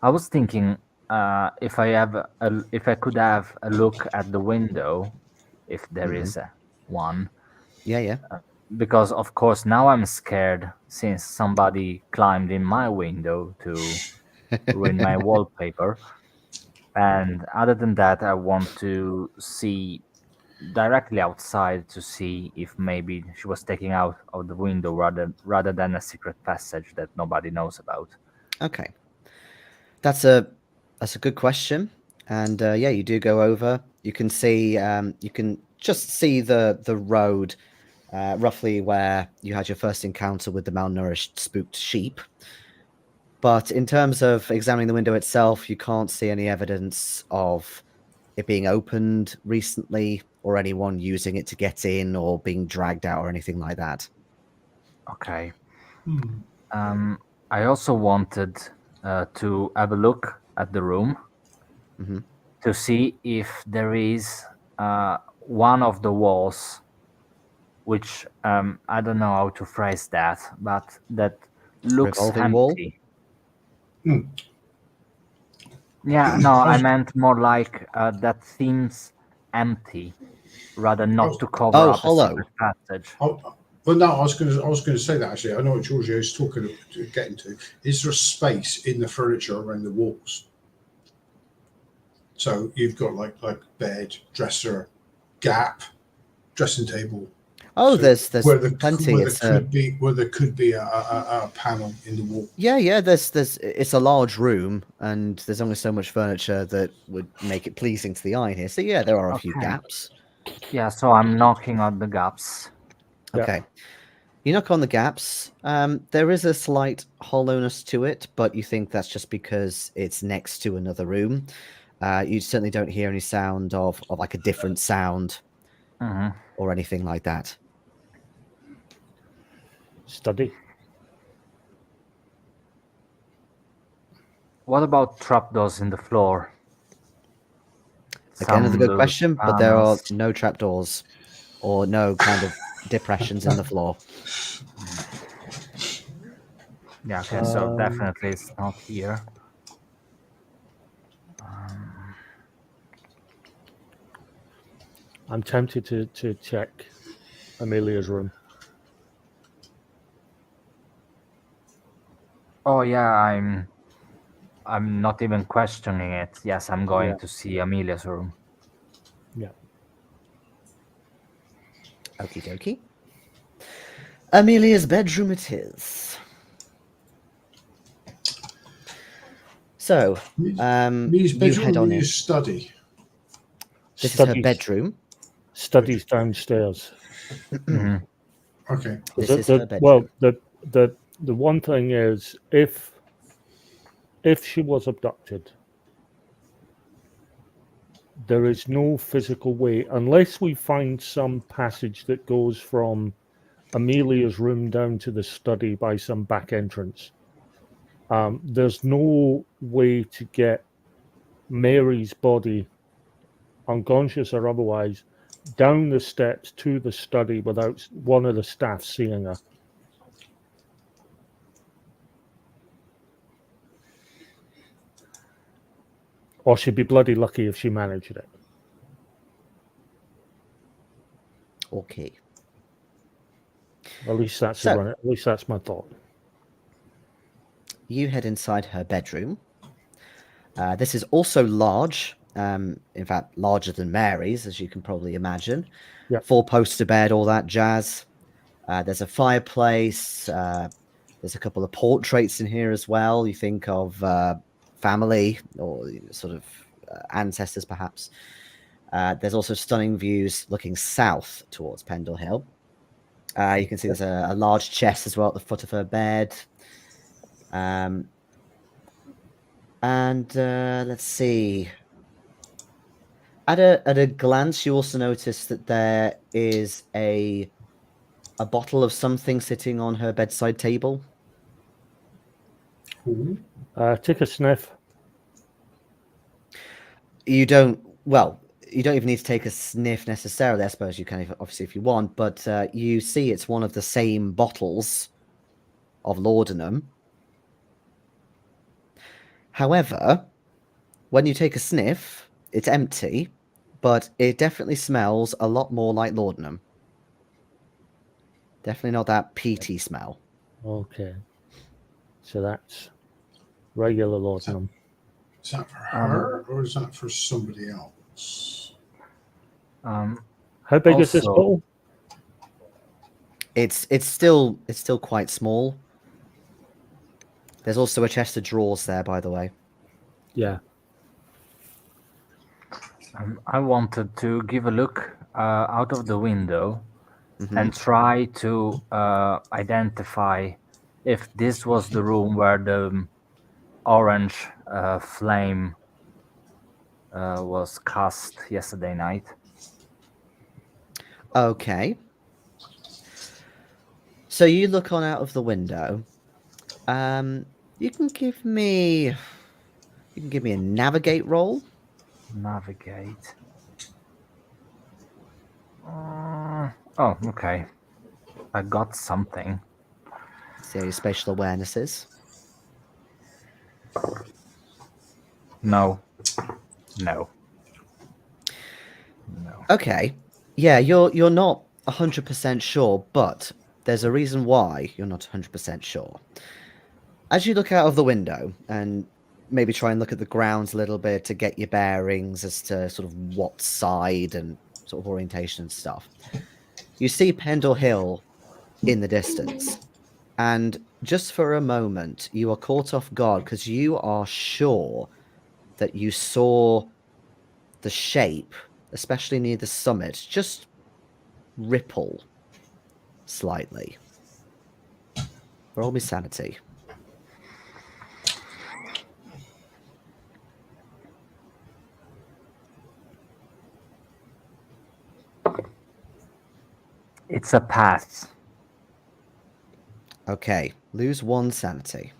I was thinking if I could have a look at the window, if there is one, Yeah. because of course now I'm scared since somebody climbed in my window to ruin my wallpaper. And other than that, I want to see directly outside to see if maybe she was taking out of the window rather than a secret passage that nobody knows about. Okay. That's a good question. And yeah, you do go over. You can see you can just see the road roughly where you had your first encounter with the malnourished spooked sheep. But in terms of examining the window itself, you can't see any evidence of it being opened recently or anyone using it to get in or being dragged out or anything like that. Okay. I also wanted to have a look at the room Mhm. to see if there is one of the walls, which I don't know how to phrase that, but that looks Revolving wall? empty. Hmm. Yeah, no, I I was, meant more like that seems empty, rather I not was, to cover Oh, up a hollow. secret passage. well, no, I was going to say that actually. I know what Giorgio is getting to. Is there space in the furniture around the walls? So you've got like bed, dresser, gap, dressing table. Oh, So there's plenty. where there could be a panel in the wall. Yeah. There's it's a large room, and there's only so much furniture that would make it pleasing to the eye here. So yeah, there are a few Okay. gaps. Yeah, so I'm knocking on the gaps. Yeah. Okay. You knock on the gaps. There is a slight hollowness to it, but you think that's just because it's next to another room. You certainly don't hear any sound of like a different sound hmm or anything like that. Study. What about trapdoors in the floor? Again, another Some good loose question, but there are panels. no trapdoors or no kind of depressions in the floor. Yeah, okay, so Um, definitely it's not here. I'm tempted to check Amelia's room. Oh yeah, I'm not even questioning it. Yes, I'm going Yeah. to see Amelia's room. Yeah. Okie dokie. Amelia's bedroom it is. So, Me's you bedroom head or on in. Me's study? This is her Studies. bedroom. Studies downstairs. Mhm. Okay. This is her Well, bedroom. the one thing is, if she was abducted, there is no physical way, unless we find some passage that goes from Amelia's room down to the study by some back entrance. There's no way to get Mary's body, unconscious or otherwise, down the steps to the study without one of the staff seeing her. Or she'd be bloody lucky if she managed it. Okay. At least that's So- at least that's my thought. You head inside her bedroom. This is also large. In fact, larger than Mary's, as you can probably imagine. Yeah. 4-poster bed, all that jazz. There's a fireplace. There's a couple of portraits in here as well. You think of family or sort of ancestors, perhaps. There's also stunning views looking south towards Pendle Hill. You can see there's a large chest as well at the foot of her bed. And let's see. At a glance, you also notice that there is a bottle of something sitting on her bedside table. Ooh. Take a sniff. You don't. Well, you don't even need to take a sniff necessarily. I suppose you can, obviously, if you want. But you see, it's one of the same bottles of laudanum. However, when you take a sniff, it's empty, but it definitely smells a lot more like laudanum. Definitely not that peaty smell. Okay. So that's regular laudanum. Is that for her or is that for somebody else? How big is this also- bottle? It's still quite small. There's also a chest of drawers there, by the way. Yeah. I wanted to give a look out of the window Mhm. and try to identify if this was the room where the orange flame was cast yesterday night. Okay. So you look on out of the window. You can give me a navigate roll. Navigate. Oh, okay. I got something. See how your spatial awareness is. No. Okay. Yeah, you're not 100% sure, but there's a reason why you're not 100% sure. As you look out of the window and maybe try and look at the grounds a little bit to get your bearings as to sort of what side and sort of orientation and stuff, you see Pendle Hill in the distance. And just for a moment, you are caught off guard because you are sure that you saw the shape, especially near the summit, just ripple slightly. Roll me sanity. It's a pass. Okay, lose 1 sanity.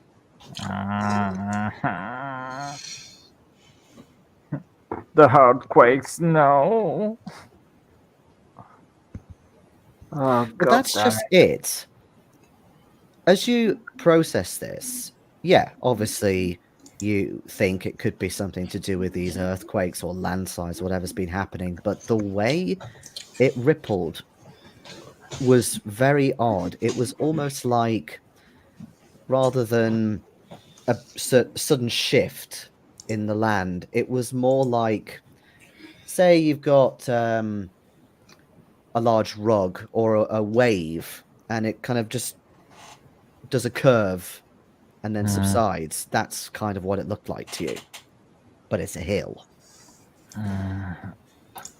The earthquakes, no. Oh, But God that's damn just it. it. As you process this, yeah, obviously you think it could be something to do with these earthquakes or landslides, whatever's been happening, but the way it rippled was very odd. It was almost like, rather than a sudden shift in the land, it was more like, say you've got a large rug or a wave, and it kind of just does a curve and then subsides. That's kind of what it looked like to you, but it's a hill.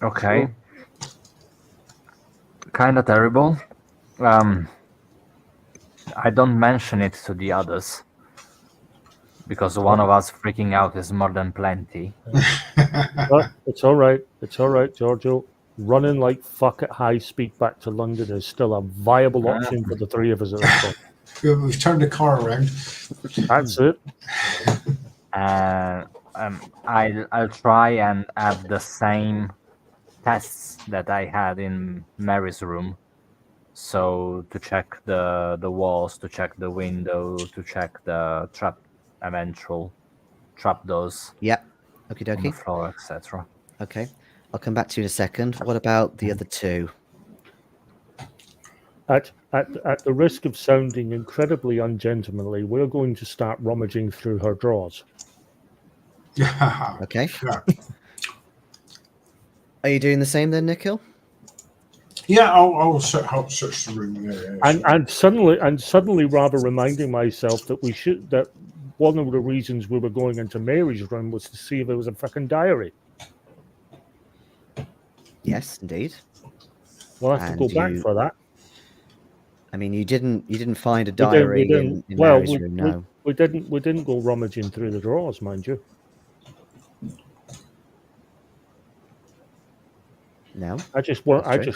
Okay. Kind of terrible. I don't mention it to the others because one of us freaking out is more than plenty. But it's all right. It's all right, Giorgio. Running like fuck at high speed back to London is still a viable option for the three of us at this point. We've turned the car around. That's it. I'll try and have the same tests that I had in Mary's room. So to check the walls, to check the window, to check the eventual trapdoors Yep. Okie on the dokie. floor, etc. Okay. I'll come back to you in a second. What about the other two? At the risk of sounding incredibly ungentlemanly, we're going to start rummaging through her drawers. Yeah. Okay. Yeah. Are you doing the same then, Nikhil? Yeah, I'll help search the room. Yeah. And suddenly rather reminding myself that that one of the reasons we were going into Mary's room was to see if there was a fucking diary. Yes, indeed. We'll have to go back for that. I mean, you didn't find a diary in well, Mary's room, no. we didn't go rummaging through the drawers, mind you. No. I just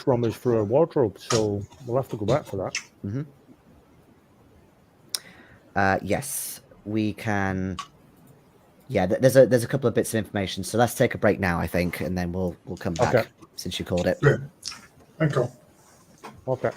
rummaged through her wardrobe, so we'll have to go back for that. Mm-hmm. Yes, we can. Yeah, there's a couple of bits of information, so let's take a break now, I think, and then we'll come back Okay. since you called it. Yeah. Thank you. Okay.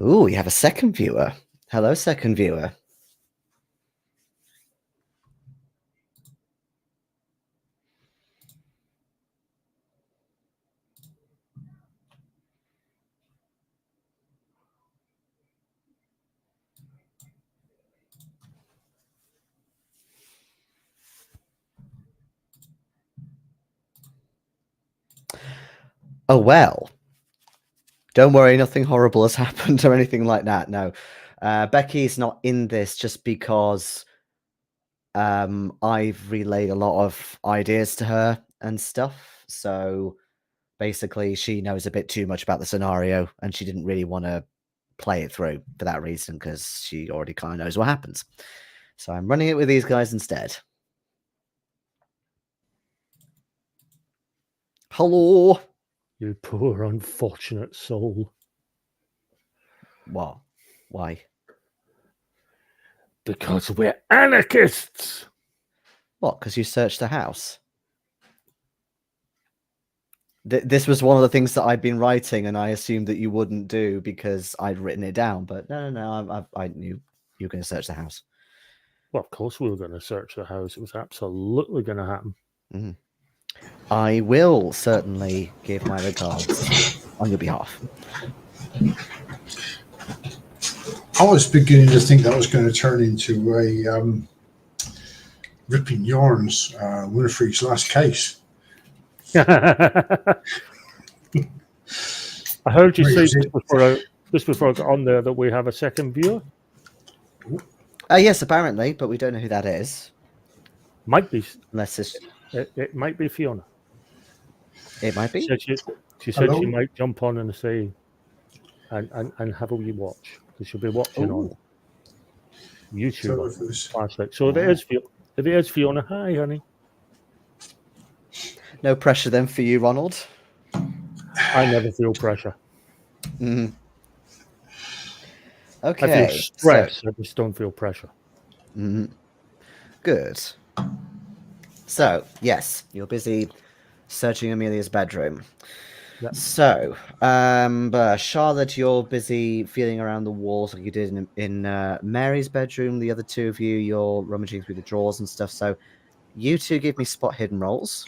Ooh, you have a second viewer. Hello, second viewer. Oh, well. Don't worry, nothing horrible has happened or anything like that. No. Becky's not in this just because I've relayed a lot of ideas to her and stuff. So basically, she knows a bit too much about the scenario and she didn't really want to play it through for that reason because she already kind of knows what happens. So I'm running it with these guys instead. Hello. You poor unfortunate soul. What? Why? Because we're anarchists. What? Because you searched the house? This was one of the things that I'd been writing, and I assumed that you wouldn't do because I'd written it down. But no, I knew you were going to search the house. Well, of course we were going to search the house. It was absolutely going to happen. Mm. I will certainly give my regards on your behalf. I was beginning to think that was going to turn into a ripping yarns, Winifred's last case. I heard you say just before I got on there that we have a second viewer. Yes, apparently, but we don't know who that is. Might be, unless it's. It might be Fiona. It might be. She said she might jump on and say, and have a wee watch because she'll be watching on YouTube. So if it is Fiona, hi honey. No pressure then for you, Ronald. I never feel pressure. Mm-hmm. Okay. I feel stress. I just don't feel pressure. Mm-hmm. Good. So, yes, you're busy searching Amelia's bedroom. Yep. So, Charlotte, you're busy feeling around the walls like you did in Mary's bedroom. The other two of you, you're rummaging through the drawers and stuff. So, you two give me spot hidden rolls.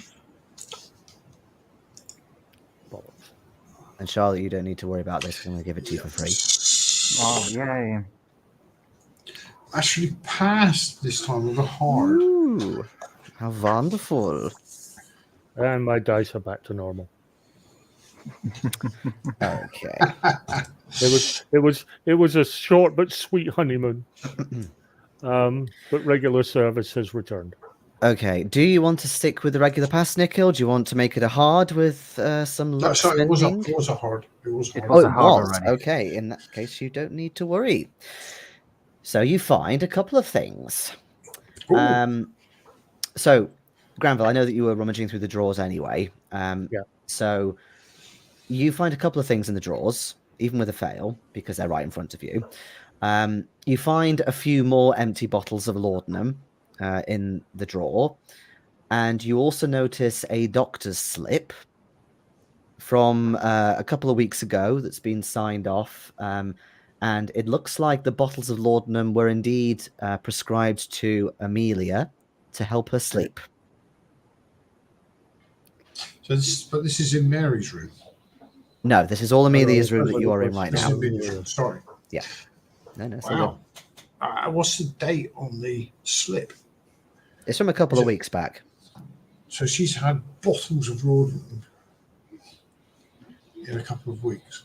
And Charlotte, you don't need to worry about this because I'm going to give it to you for free. Oh, yay. Actually passed this time with a hard. Ooh, how wonderful. And my dice are back to normal. Okay. It was a short but sweet honeymoon. But regular service has returned. Okay. Do you want to stick with the regular pass, Nikhil? Do you want to make it a hard with some luck spending? It was a hard. It was hard. Oh, it was. Okay. In that case, you don't need to worry. So you find a couple of things. So, Granville, I know that you were rummaging through the drawers anyway. Yeah. So you find a couple of things in the drawers, even with a fail, because they're right in front of you. You find a few more empty bottles of laudanum in the drawer. And you also notice a doctor's slip from a couple of weeks ago that's been signed off. And it looks like the bottles of laudanum were indeed prescribed to Amelia to help her sleep. So this is in Mary's room. No, this is all Amelia's room that you are in right now. Sorry. Yeah. No. Wow. What's the date on the slip? It's from a couple of weeks back. So she's had bottles of laudanum in a couple of weeks.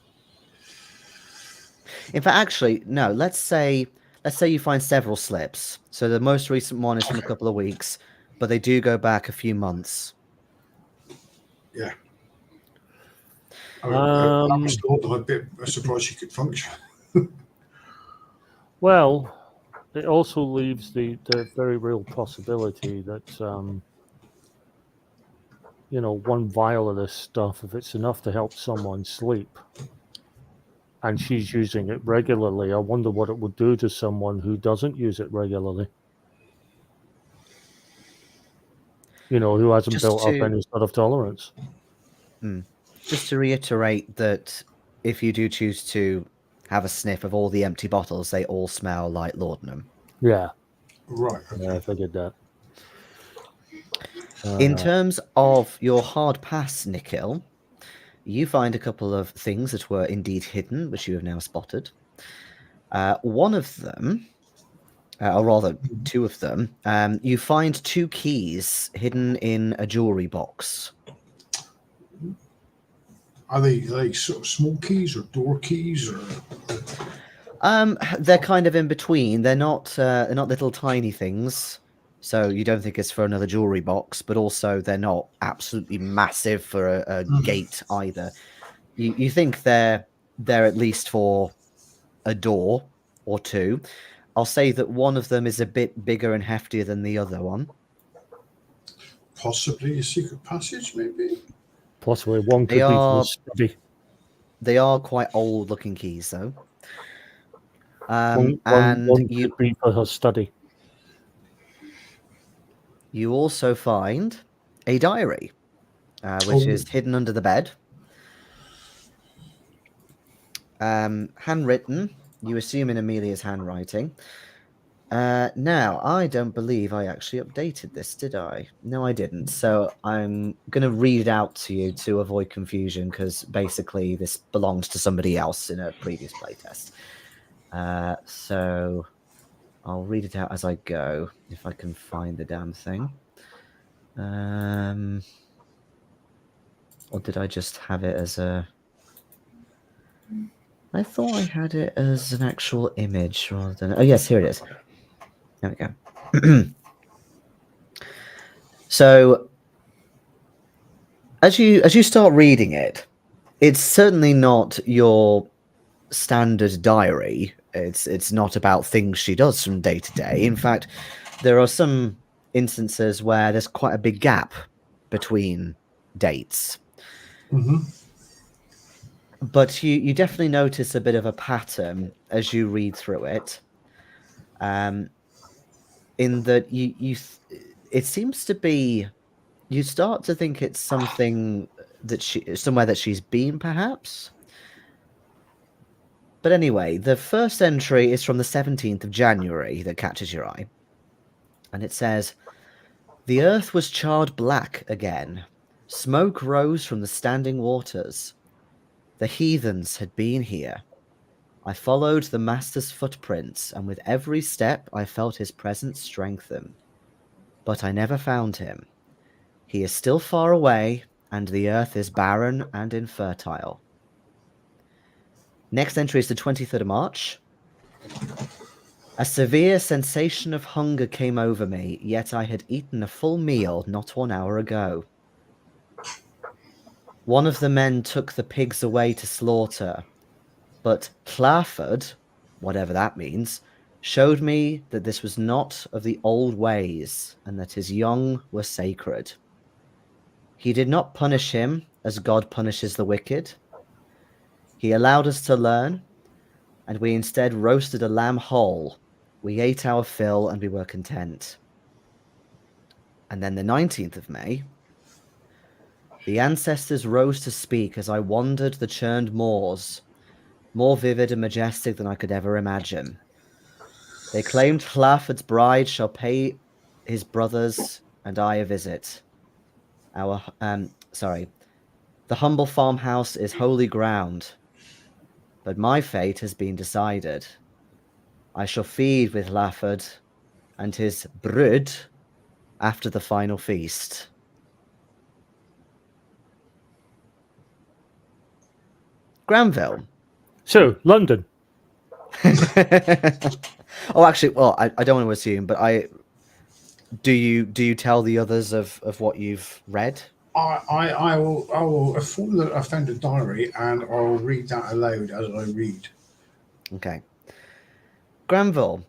In fact, actually, no. Let's say you find several slips. So the most recent one is from a couple of weeks, but they do go back a few months. Yeah. I was a bit surprised she could function. Well, it also leaves the very real possibility that one vial of this stuff, if it's enough to help someone sleep, and she's using it regularly, I wonder what it would do to someone who doesn't use it regularly. Who hasn't built up any sort of tolerance. Just to reiterate that if you do choose to have a sniff of all the empty bottles. They all smell like laudanum. Yeah, Right. Okay. yeah, I figured that. In terms of your hard pass, Nikhil, you find a couple of things that were indeed hidden, which you have now spotted. One of them, or rather, two of them, you find 2 keys hidden in a jewelry box. Are they like sort of small keys or door keys or? They're kind of in between. They're not little tiny things, so you don't think it's for another jewelry box. But also, they're not absolutely massive for a gate either. You think they're at least for a door or two. I'll say that one of them is a bit bigger and heftier than the other one. Possibly a secret passage, maybe. Possibly one could be for study. They are quite old-looking keys, though. One you could be for her study. You also find a diary, which is hidden under the bed. Handwritten, you assume in Amelia's handwriting. Now, I don't believe I actually updated this, did I? No, I didn't. So I'm going to read it out to you to avoid confusion, because basically this belongs to somebody else in a previous playtest. So I'll read it out as I go, if I can find the damn thing. Or did I just have it as a... I thought I had it as an actual image rather than... Oh, yes, here it is. There we go. So, as you start reading it, it's certainly not your standard diary. It's not about things she does from day to day. In fact, there are some instances where there's quite a big gap between dates. But you definitely notice a bit of a pattern as you read through it. In that it seems to be, you start to think it's something that somewhere that she's been, perhaps. But anyway, the first entry is from the 17th of January that catches your eye. And it says, "The earth was charred black again. Smoke rose from the standing waters. The heathens had been here. I followed the master's footprints, and with every step I felt his presence strengthen. But I never found him. He is still far away, and the earth is barren and infertile." Next entry is the 23rd of March. "A severe sensation of hunger came over me, yet I had eaten a full meal not 1 hour ago. One of the men took the pigs away to slaughter, but Clafford, whatever that means, showed me that this was not of the old ways, and that his young were sacred. He did not punish him as God punishes the wicked. He allowed us to learn, and we instead roasted a lamb whole. We ate our fill, and we were content." And then the 19th of May, "The ancestors rose to speak as I wandered the churned moors, more vivid and majestic than I could ever imagine. They claimed Hlaford's bride shall pay his brothers and I a visit. The humble farmhouse is holy ground, but my fate has been decided. I shall feed with Hlaford and his brood after the final feast." Granville. So, London. Oh, actually, well, I don't want to assume, but do you tell the others of what you've read? I will inform that I found a diary, and I'll read that aloud as I read. Okay. Granville,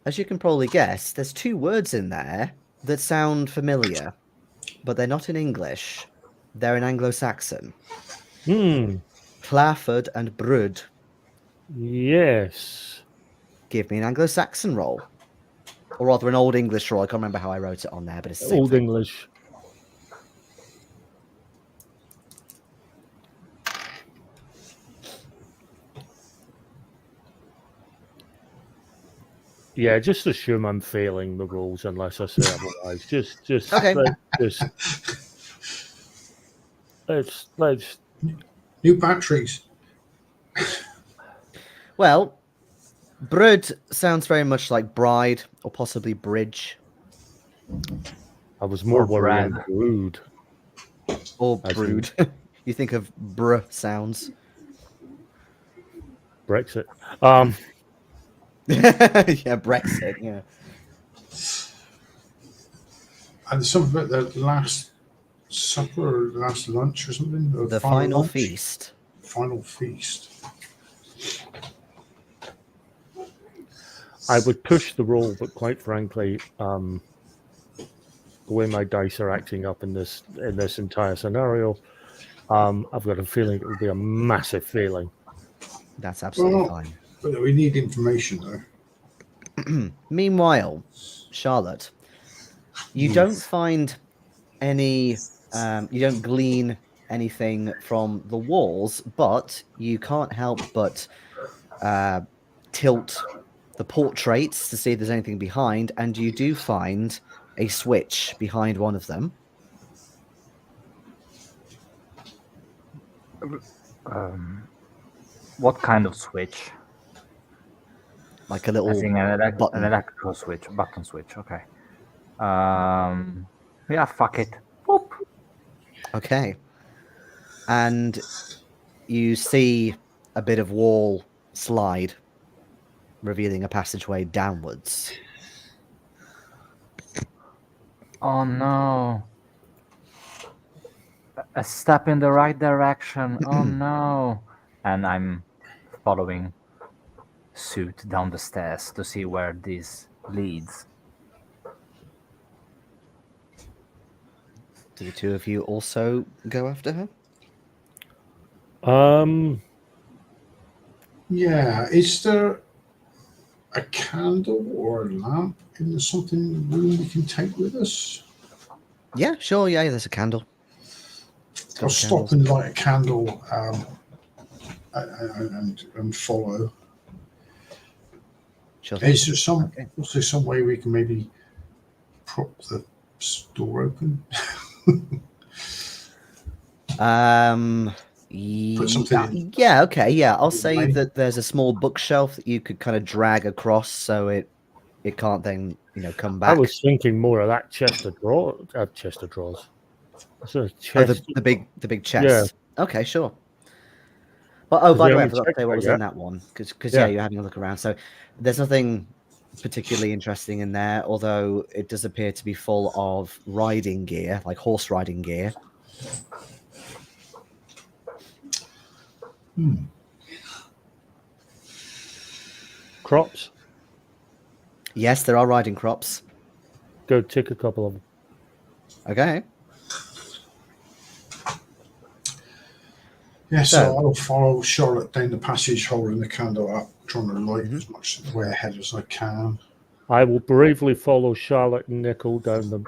as you can probably guess, there's 2 words in there that sound familiar, but they're not in English. They're in Anglo-Saxon. Clafford and Brood. Yes. Give me an Anglo-Saxon roll. Or rather, an Old English roll. I can't remember how I wrote it on there, but it's the same Old thing. English. Yeah, just assume I'm failing the rules unless I say otherwise. Just Okay. let's New batteries. Well, Brud sounds very much like bride or possibly bridge I was more Or worrying bread. brood. or As in- brood. You think of br sounds. Brexit. Yeah, Brexit. Yeah. And something about the last supper or the last lunch or something. Or The final lunch? feast. Final feast. I would push the roll, but quite frankly, the way my dice are acting up in this entire scenario, I've got a feeling it will be a massive failing. That's absolutely Well, fine. but we need information though. Meanwhile, Charlotte, you don't find any, you don't glean anything from the walls, but you can't help but tilt the portraits to see if there's anything behind, and you do find a switch behind one of them. What kind of switch? Like a I little think an button. electrical switch, button switch. Okay. Yeah, fuck it. Boop. Okay. And you see a bit of wall slide, revealing a passageway downwards. Oh no. A step in the right direction. Oh no. And I'm following suit down the stairs to see where this leads. Do the two of you also go after her? Yeah. Is there a candle or a lamp in something room we can take with us? Yeah, sure. Yeah, there's a candle. I'll stop and light a candle and follow. Sure. Is there some? Okay. Was there some way we can maybe prop the door open? Put something in. Yeah, okay, yeah. I'll say Maybe. that there's a small bookshelf that you could kind of drag across so it can't then, come I back. was thinking more of that chest of drawers. So Oh, chest. the big chest. Okay, sure. Well, by the way, I forgot to say what was in that one because Yeah. you're having a look around. So there's nothing particularly interesting in there, although it does appear to be full of riding gear, like horse riding gear. Crops. Yes, there are riding crops. Go take a couple of them. Okay. Yeah, so I'll follow Charlotte down the passage, holding the candle up, trying to light as much way ahead as I can. I will bravely follow Charlotte and Nikhil down them.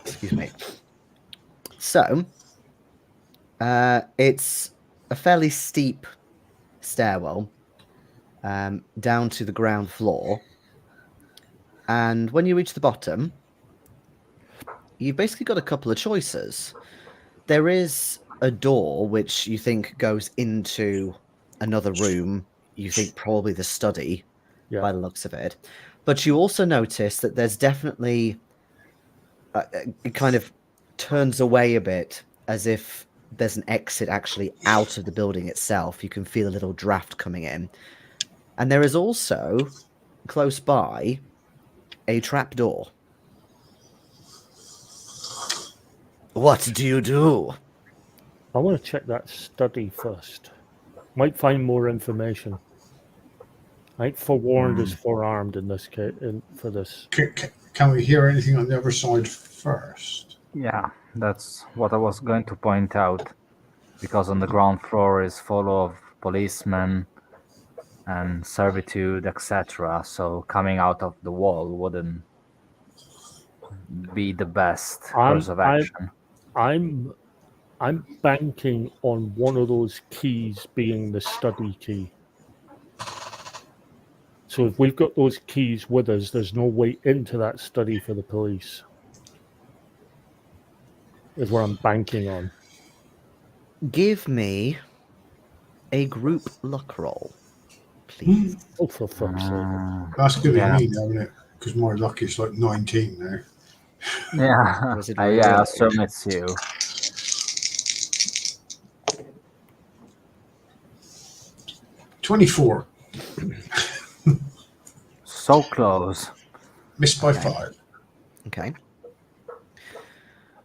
Excuse me. So, it's a fairly steep stairwell down to the ground floor. And when you reach the bottom, you've basically got a couple of choices. There is a door which you think goes into another room. You think probably the study by the looks of it. But you also notice that there's definitely it kind of turns away a bit as if there's an exit actually out of the building itself. You can feel a little draft coming in. And there is also close by a trapdoor. What do you do? I want to check that study first. Might find more information. I think forewarned is forearmed in this case. For this, Can we hear anything on the other side first? Yeah, that's what I was going to point out. Because on the ground floor is full of policemen and servitude, etc. So coming out of the wall wouldn't be the best course of action. I'm banking on one of those keys being the study key. So if we've got those keys with us, there's no way into that study for the police. Is what I'm banking on. Give me a group luck roll, please. Oh, for fuck's sake. That's good Yeah. at me now, isn't it? Because my luck is like 19 now. Yeah, Was it I really? assume it's you. $24. So close. Missed by 5. Okay.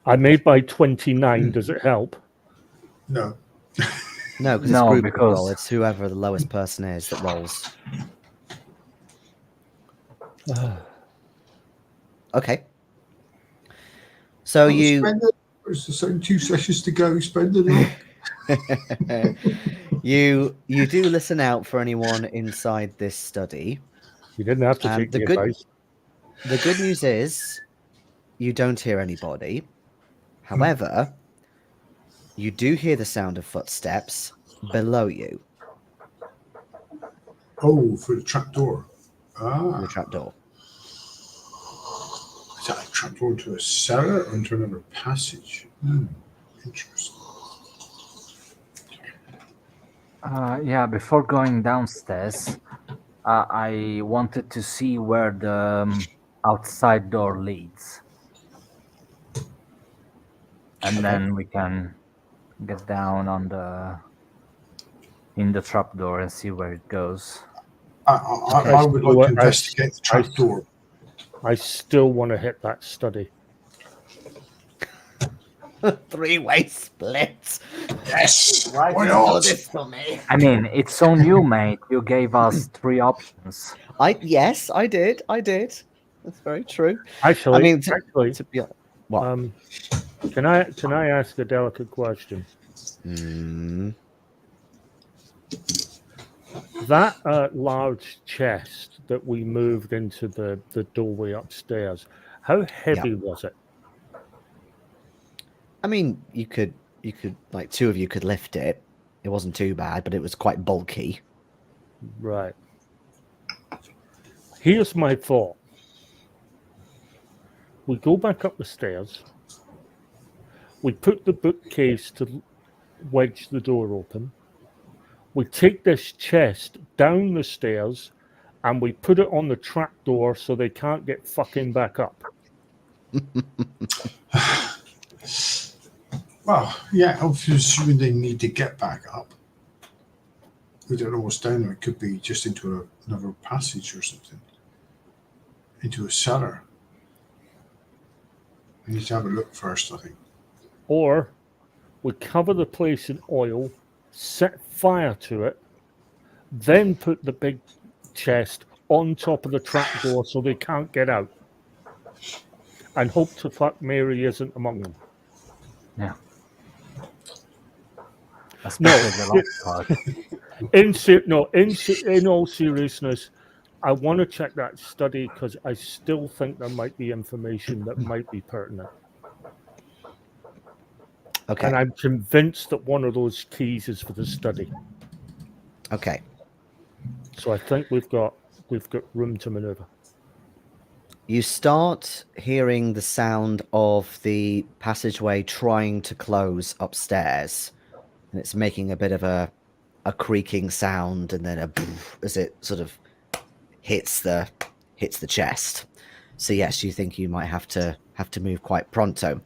I made by 29. Does it help? No. No, because No, it's group because- roll. It's whoever the lowest person is that rolls. Okay. So you Spend it. There's only 2 sessions to go. Spend it. you do listen out for anyone inside this study. You didn't have to take the the good advice. the good news is you don't hear anybody. However, you do hear the sound of footsteps below you, Oh, for the trapdoor. the trapdoor. Is that a trapdoor into a cellar or into another passage? Interesting. Yeah, before going downstairs, I wanted to see where the outside door leads. And then we can get down on in the trapdoor and see where it goes. I would like to investigate the trapdoor. I still want to hit that study. 3-way split. Yes. Why Why did you do not? this for me? I mean, it's on you, mate. You gave us 3 options. Yes, I did. That's very true. Actually, I mean, what? Can I ask a delicate question? That large chest that we moved into the doorway upstairs, how heavy was it? I mean, you could like 2 of you could lift it. It wasn't too bad, but it was quite bulky. Right. Here's my thought. We go back up the stairs. We put the bookcase to wedge the door open. We take this chest down the stairs and we put it on the trapdoor so they can't get fucking back up. Well, yeah, obviously assuming they need to get back up. We don't know what's down there. It could be just into another passage or something. Into a cellar. We need to have a look first, I think. Or we cover the place in oil, set fire to it, then put the big chest on top of the trapdoor so they can't get out. And hope to fuck Mary isn't among them. Yeah. No, Especially the last part. in all seriousness, I want to check that study because I still think there might be information that might be pertinent. Okay. And I'm convinced that one of those keys is for the study. Okay. So I think we've got room to maneuver. You start hearing the sound of the passageway trying to close upstairs, and it's making a bit of a creaking sound, and then a poof as it sort of hits the chest. So yes, you think you might have to move quite pronto.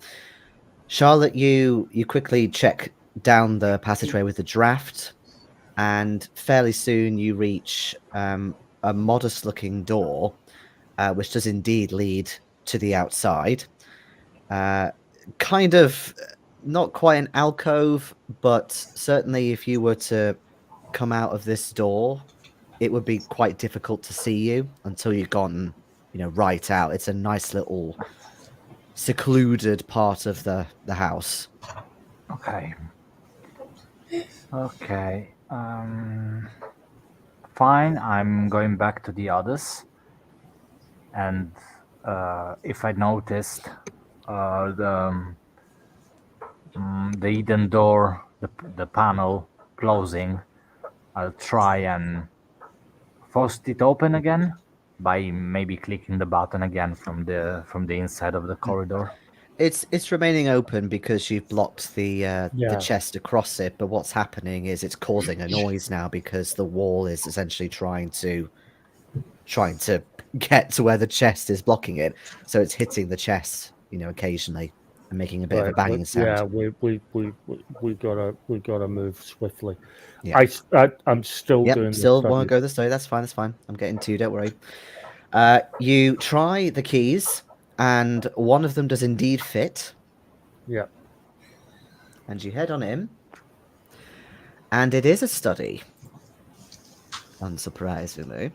Charlotte, you quickly check down the passageway with the draft, and fairly soon you reach a modest-looking door, which does indeed lead to the outside. Kind of not quite an alcove, but certainly if you were to come out of this door, it would be quite difficult to see you until you've gone, right out. It's a nice little secluded part of the house. Okay. Fine, I'm going back to the others. And if I noticed the hidden door, the panel closing, I'll try and forced it open again by maybe clicking the button again from the inside of the corridor. It's remaining open because you've blocked the Yeah. chest across it, but what's happening is it's causing a noise now because the wall is essentially trying to get to where the chest is blocking it, so it's hitting the chest, occasionally and making a bit of a banging sound. Yeah, we gotta move swiftly. Yeah. I'm still Yep, doing. still the want to study. go this way. That's fine. I'm getting to you, don't worry. You try the keys, and one of them does indeed fit. Yeah. And you head on in. And it is a study. Unsurprisingly.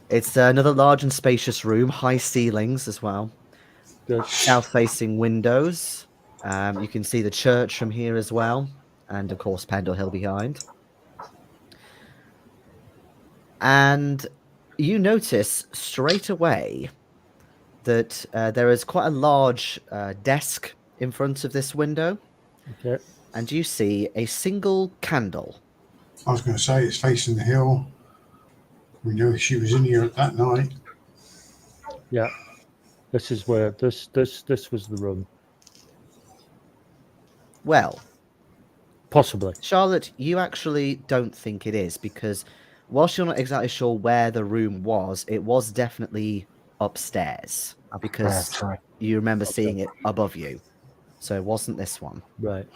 It's another large and spacious room, high ceilings as well. Good. South-facing windows. You can see the church from here as well. And, of course, Pendle Hill behind. And you notice straight away that there is quite a large desk in front of this window. Okay. And you see a single candle. I was going to say it's facing the hill. We know she was in here that night. Yeah. This is where this was the room. Well, Possibly. Charlotte, you actually don't think it is because whilst you're not exactly sure where the room was, it was definitely upstairs because That's right. you remember seeing it above you. So it wasn't this one. Right.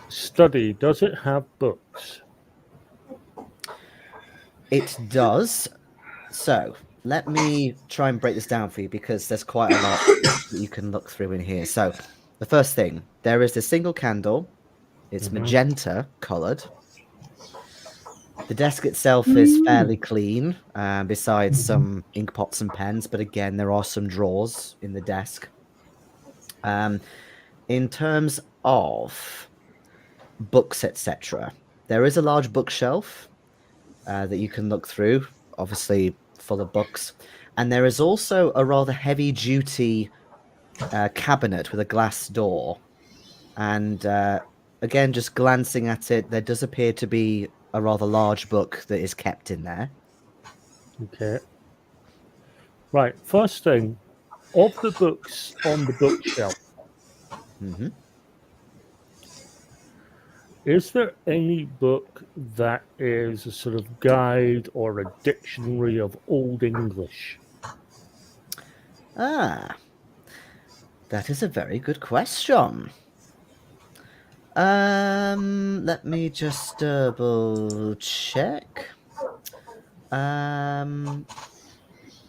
Study. Does it have books? It does. So let me try and break this down for you because there's quite a lot that you can look through in here. So the first thing, there is a single candle. It's magenta coloured. The desk itself is fairly clean, besides some ink pots and pens. But again, there are some drawers in the desk. In terms of books, etc., there is a large bookshelf that you can look through, obviously full of books. And there is also a rather heavy-duty cabinet with a glass door. And again, just glancing at it, there does appear to be a rather large book that is kept in there. Okay. Right. First thing, of the books on the bookshelf, Mm-hmm. is there any book that is a sort of guide or a dictionary of Old English? Ah, that is a very good question. Let me just double check.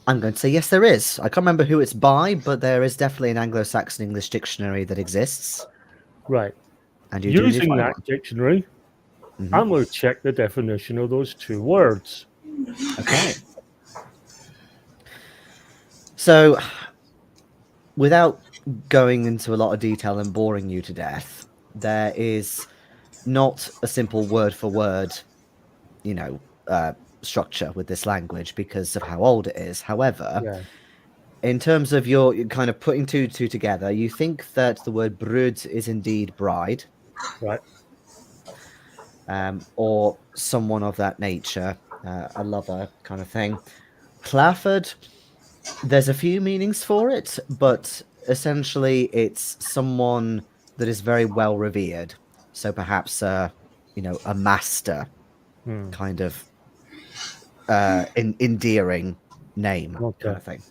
I'm going to say yes, there is. I can't remember who it's by, but there is definitely an Anglo-Saxon English dictionary that exists. Right. And you do Using find that one. dictionary, Mhm. I'm going to check the definition of those two words. Okay. So, without going into a lot of detail and boring you to death, there is not a simple word for word, structure with this language because of how old it is. However, Yeah. in terms of your kind of putting two together, you think that the word brud is indeed bride, Right. or someone of that nature, a lover kind of thing. Clafford, there's a few meanings for it, but essentially it's someone that is very well revered. So perhaps a master kind of endearing name kind of thing.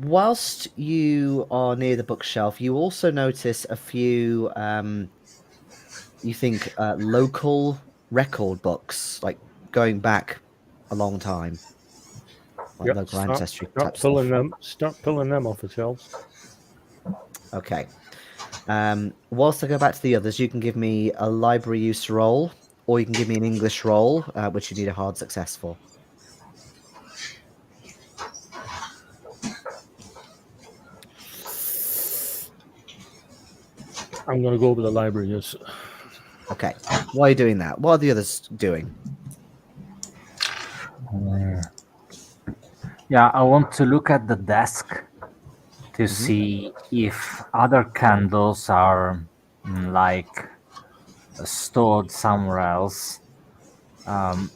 Whilst you are near the bookshelf, you also notice a few, you think, local record books, like going back a long time, like local ancestry type stuff. Start pulling them off the shelves. Okay. Whilst I go back to the others, you can give me a library use roll, or you can give me an English roll, which you need a hard success for. I'm going to go with the library use. Okay. Why are you doing that? What are the others doing? Yeah, I want to look at the desk to see if other candles are like stored somewhere else.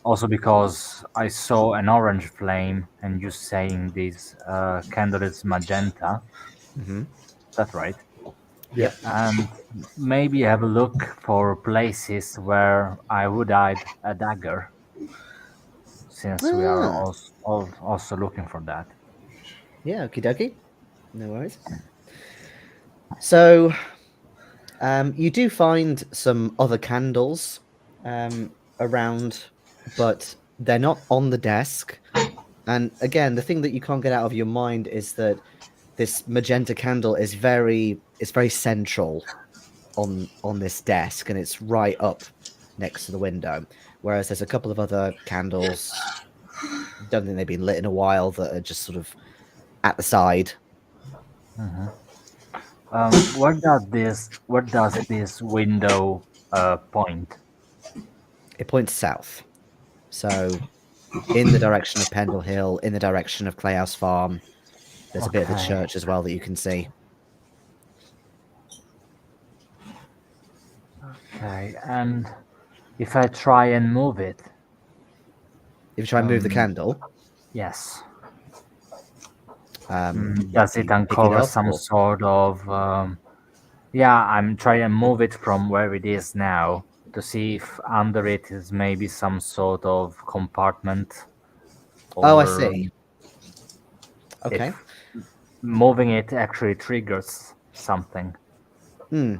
Also because I saw an orange flame and you saying this candle is magenta. Mm-hmm. That's right. Yeah. And maybe have a look for places where I would hide a dagger, since we are Ah, also looking for that. yeah, okie dokie. No worries. So, you do find some other candles around, but they're not on the desk. And again, the thing that you can't get out of your mind is that this magenta candle is very central on this desk, and it's right up next to the window. Whereas there's a couple of other candles, don't think they've been lit in a while, that are just sort of at the side. Mhm. Where does this window point? It points south. So in the direction of Pendle Hill, in the direction of Clayhouse Farm. There's a bit of the Okay. church as well that you can see. Okay, and if I try and move it, If you try and move the Um, candle, yes, do does it you pick it uncover up some or? sort of? Yeah, I'm trying to move it from where it is now to see if under it is maybe some sort of compartment, Oh, I or see. Okay. if moving it actually triggers something.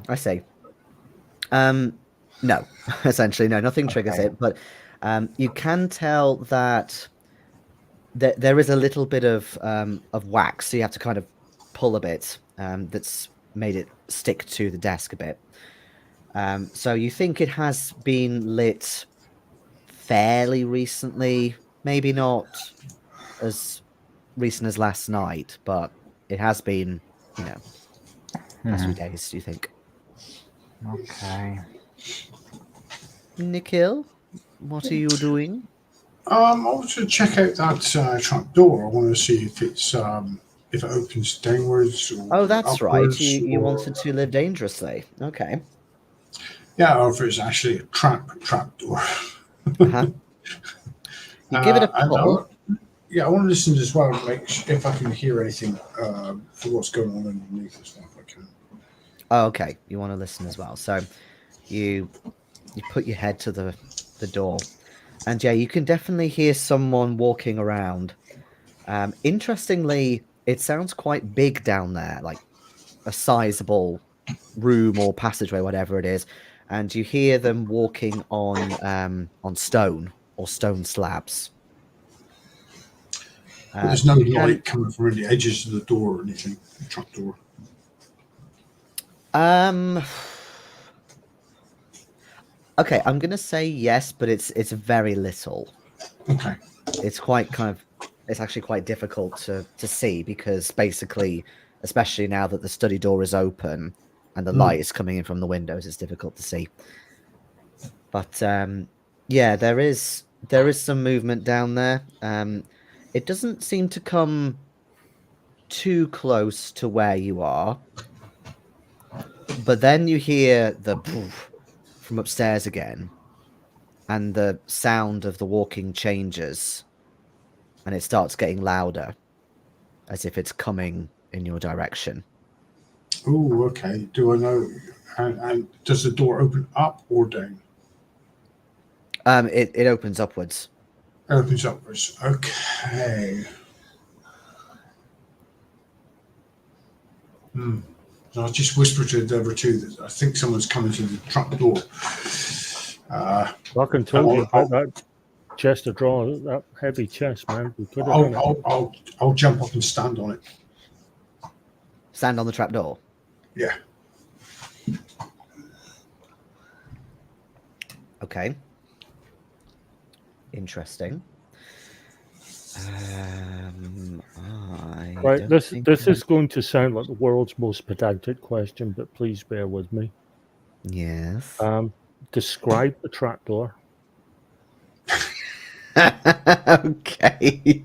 I see. No, essentially, no, nothing triggers Okay. it, but you can tell that there is a little bit of wax, so you have to kind of pull a bit that's made it stick to the desk a bit. So you think it has been lit fairly recently, maybe not as recent as last night, but it has been, past few Mhm. days, do you think? Okay. Nikhil, what are you doing? I want to check out that trap door. I want to see if it opens downwards or Oh, that's right. You upwards, you or wanted to live dangerously. Okay. yeah, or if it's actually a trap door. Uh-huh. You give it a And pull. yeah, I want to listen as well, if I can hear anything for what's going on underneath as well. If I can. Oh, okay. You want to listen as well. So you put your head to the door. And yeah, you can definitely hear someone walking around. Interestingly, it sounds quite big down there, like a sizable room or passageway, whatever it is, and you hear them walking on stone or stone slabs. But there's no You can light coming from the edges of the door or anything. The trap door. um okay, I'm gonna say yes, but it's very little. Okay. It's it's actually quite difficult to see because basically, especially now that the study door is open and the light is coming in from the windows, it's difficult to see. But yeah, there is some movement down there. It doesn't seem to come too close to where you are, but then you hear the poof from upstairs again, and the sound of the walking changes, and it starts getting louder, as if it's coming in your direction. Oh, okay. Do I know? And does the door open up or down? It opens upwards. It opens upwards. Okay. So I just whispered to the other two that I think someone's coming to the trap door. Fucking told you I'll, about that chest of drawers, that heavy chest, man. We could have I'll, done it. I'll jump up and stand on it. Stand on the trapdoor. Yeah. Okay. Interesting. Right, this is going to sound like the world's most pedantic question, but please bear with me. Yes. Describe the trapdoor. Okay.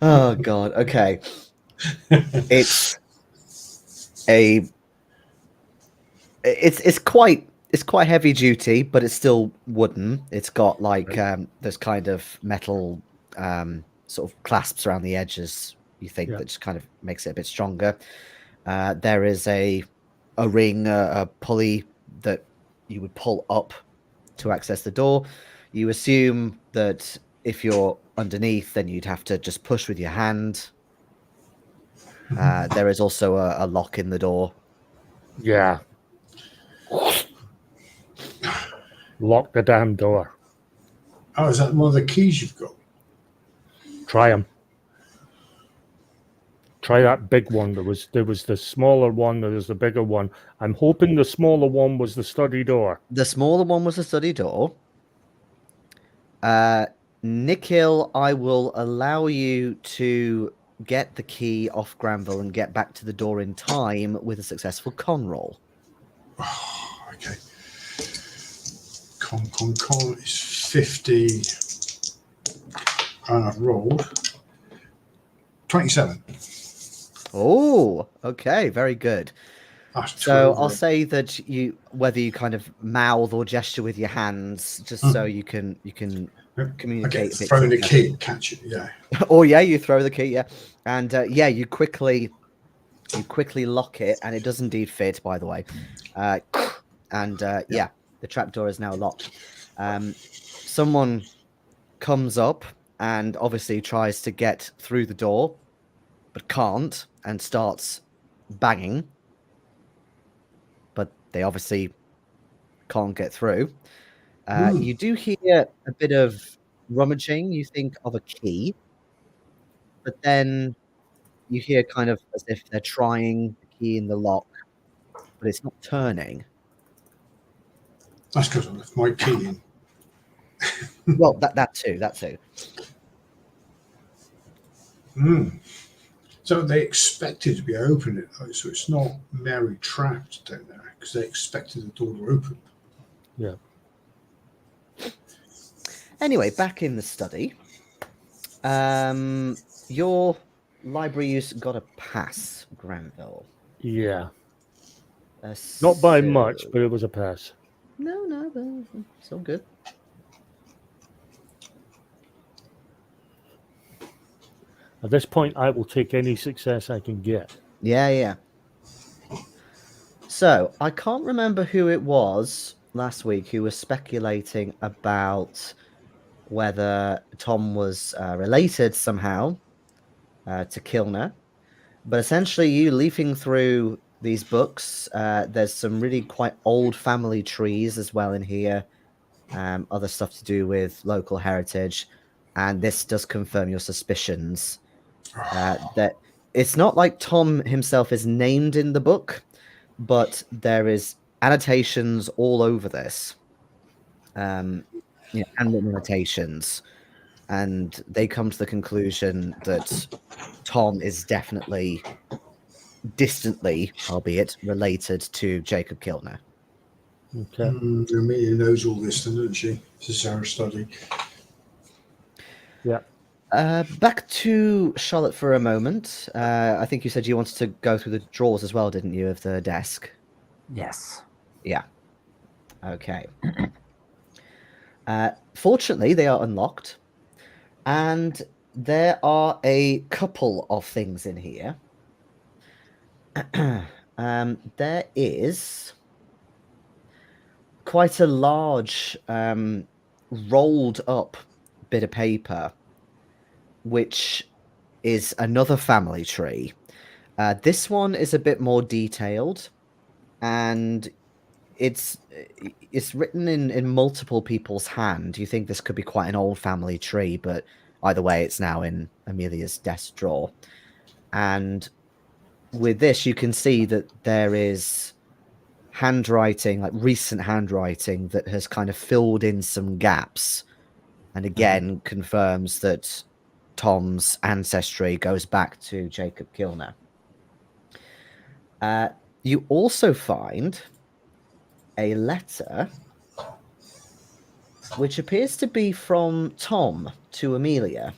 Oh god. Okay. It's a it's quite heavy duty, but it's still wooden. It's got like this kind of metal sort of clasps around the edges. You think Yeah. that just kind of makes it a bit stronger. There is a ring, a pulley that you would pull up to access the door. You assume that if you're underneath, then you'd have to just push with your hand. There is also a lock in the door. Yeah. Lock the damn door. Oh, is that one of the keys you've got? Try them. Try that big one. There was the smaller one. There was the bigger one. I'm hoping the smaller one was the study door. The smaller one was the study door. Nikhil, I will allow you to get the key off Granville and get back to the door in time with a successful con roll. Oh, okay. Con is 50. And I've rolled 27. Oh, okay, very good. That's So 12. I'll say that whether you kind of mouth or gesture with your hands, just so you can communicate. Okay, throwing the key, catch it, yeah. Oh yeah, you throw the key, yeah, and yeah, you quickly lock it, and it does indeed fit, by the way. And yeah, the trapdoor is now locked. Someone comes up and obviously tries to get through the door, but can't, and starts banging. But they obviously can't get through. You do hear a bit of rummaging. You think of a key, but then you hear kind of as if they're trying the key in the lock, but it's not turning. That's because I left my key in. Well, that too. So they expected to be open, so it's not Mary trapped down there because they expected the door to open. Yeah. Anyway, back in the study. Your library use got a pass, Granville. Yeah. Not by much, but it was a pass. No, but it's all good. At this point, I will take any success I can get. Yeah. So, I can't remember who it was last week who was speculating about whether Tom was related somehow to Kilner. But essentially, you leafing through these books, there's some really quite old family trees as well in here. Other stuff to do with local heritage. And this does confirm your suspicions. That it's not like Tom himself is named in the book, but there is annotations all over this. Handwritten annotations. And they come to the conclusion that Tom is definitely, distantly, albeit, related to Jacob Kilner. Okay. Amelia knows all this, doesn't she? This is her study. Yeah. Back to Charlotte for a moment. I think you said you wanted to go through the drawers as well, didn't you, of the desk? Yes. Yeah. Okay. Fortunately, they are unlocked. And there are a couple of things in here. There is quite a large rolled up bit of paper, which is another family tree. This one is a bit more detailed, and it's written in multiple people's hand. You think this could be quite an old family tree, but either way, it's now in Amelia's desk drawer. And with this, you can see that there is handwriting, like recent handwriting, that has kind of filled in some gaps, and again confirms that Tom's ancestry goes back to Jacob Kilner. You also find a letter which appears to be from Tom to Amelia.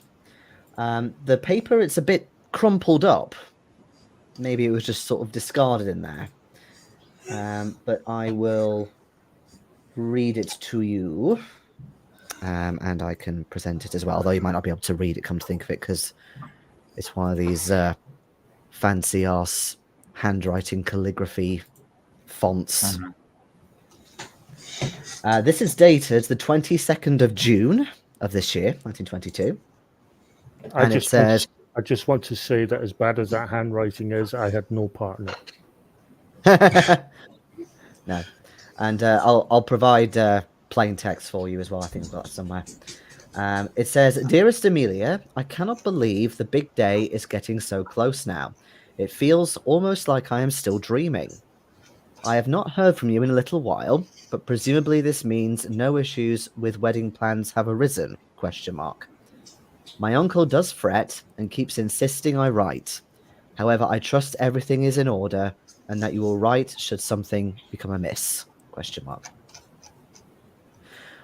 The paper, it's a bit crumpled up, maybe it was just sort of discarded in there. But I will read it to you, and I can present it as well, although you might not be able to read it, come to think of it, because it's one of these fancy-ass handwriting calligraphy fonts. This is dated the 22nd of June of this year, 1922. And it says... I just want to say that as bad as that handwriting is, I had no part in it. No. And I'll provide plain text for you as well. I think I've got it somewhere. It says, "Dearest Amelia, I cannot believe the big day is getting so close now. It feels almost like I am still dreaming. I have not heard from you in a little while, but presumably this means no issues with wedding plans have arisen, ? My uncle does fret and keeps insisting I write. However, I trust everything is in order and that you will write should something become amiss, ?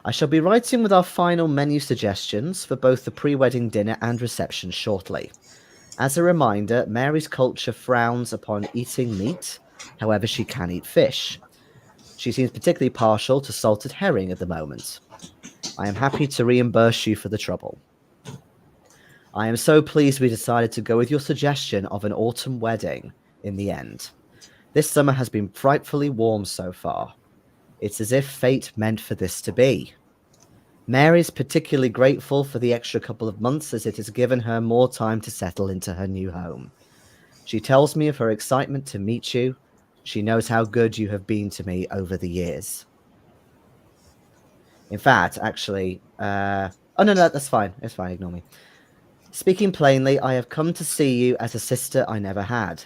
I shall be writing with our final menu suggestions for both the pre-wedding dinner and reception shortly. As a reminder, Mary's culture frowns upon eating meat, however she can eat fish. She seems particularly partial to salted herring at the moment. I am happy to reimburse you for the trouble. I am so pleased we decided to go with your suggestion of an autumn wedding in the end. This summer has been frightfully warm so far. It's as if fate meant for this to be. Mary's particularly grateful for the extra couple of months as it has given her more time to settle into her new home. She tells me of her excitement to meet you. She knows how good you have been to me over the years." In fact, actually... oh, no, that's fine. It's fine, ignore me. "Speaking plainly, I have come to see you as a sister I never had.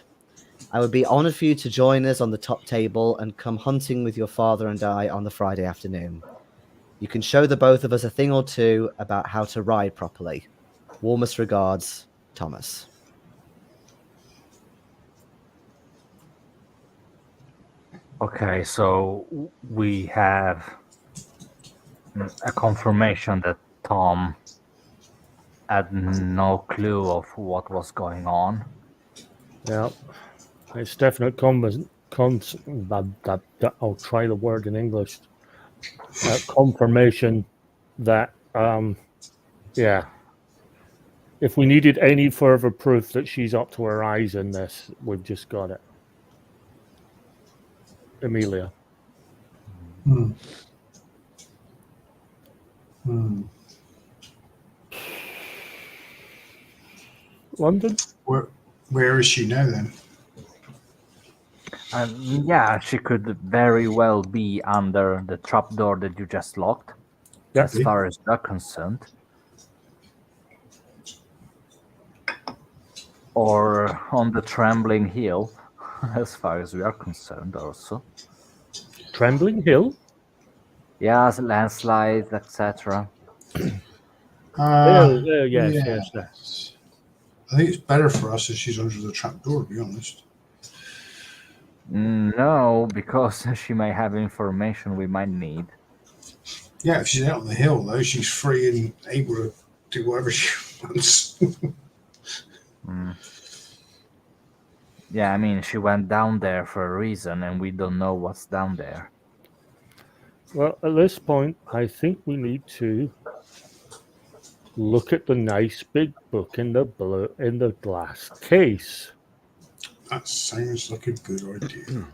I would be honoured for you to join us on the top table and come hunting with your father and I on the Friday afternoon. You can show the both of us a thing or two about how to ride properly. Warmest regards, Thomas." Okay, so we have a confirmation that Tom had no clue of what was going on. Yeah, it's definite I'll try the word in English. Confirmation that, if we needed any further proof that she's up to her eyes in this, we've just got it. Amelia. London? Where is she now then? Yeah, she could very well be under the trapdoor that you just locked, as far as you're concerned. Or on the Trembling Hill, as far as we are concerned also. Trembling Hill? Yeah, landslides, etc. Yes. I think it's better for us if she's under the trapdoor, to be honest. No, because she may have information we might need. Yeah, if she's out on the hill, though, she's free and able to do whatever she wants. Yeah, I mean, she went down there for a reason, and we don't know what's down there. Well, at this point, I think we need to look at the nice big book in the glass case. That sounds like a good idea.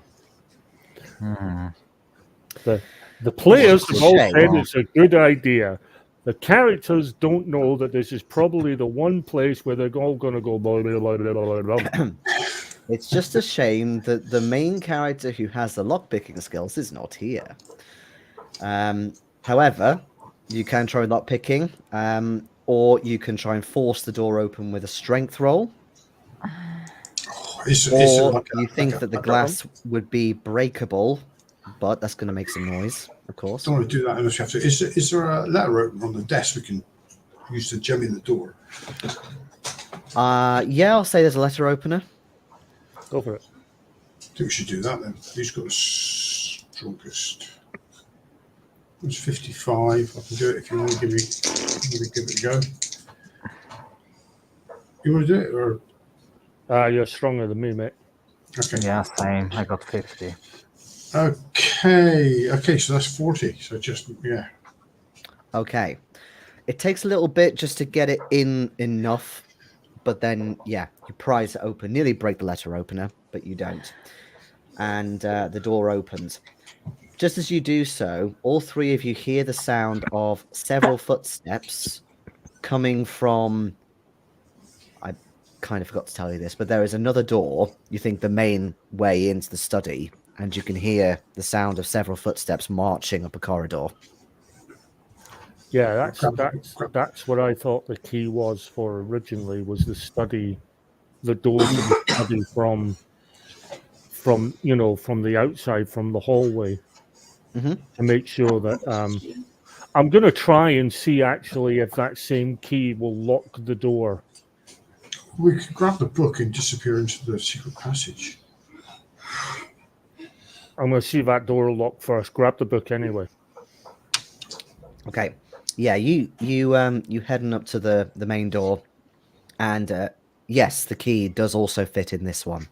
The players have all said it's a good idea. The characters don't know that this is probably the one place where they're all going to go. Blah, blah, blah, blah, blah, blah. It's just a shame that the main character who has the lockpicking skills is not here. However, you can try lockpicking, or you can try and force the door open with a strength roll. You think that the glass would be breakable, but that's going to make some noise, of course. Don't want to do that unless you have to. Is there a letter opener on the desk we can use to jump in the door? Yeah, I'll say there's a letter opener. Go for it. I think we should do that then. Who's got the strongest? It's 55. I can do it if you want to give it a go. You want to do it, or? You're stronger than me, mate. Okay. Yeah, same. I got 50. Okay, so that's 40. So just, yeah. Okay. It takes a little bit just to get it in enough, but then, yeah, you prise it open, nearly break the letter opener, but you don't. And the door opens. Just as you do so, all three of you hear the sound of several footsteps coming from... I kind of forgot to tell you this, but there is another door, you think the main way into the study, and you can hear the sound of several footsteps marching up a corridor. Yeah, that's what I thought the key was for originally, was the study, the door to the study from the outside, from the hallway, Mm-hmm. to make sure that I'm going to try and see actually if that same key will lock the door. We could grab the book and disappear into the secret passage. I'm going to see if that door will lock first. Grab the book anyway. Okay. Yeah, you heading up to the main door, and yes, the key does also fit in this one.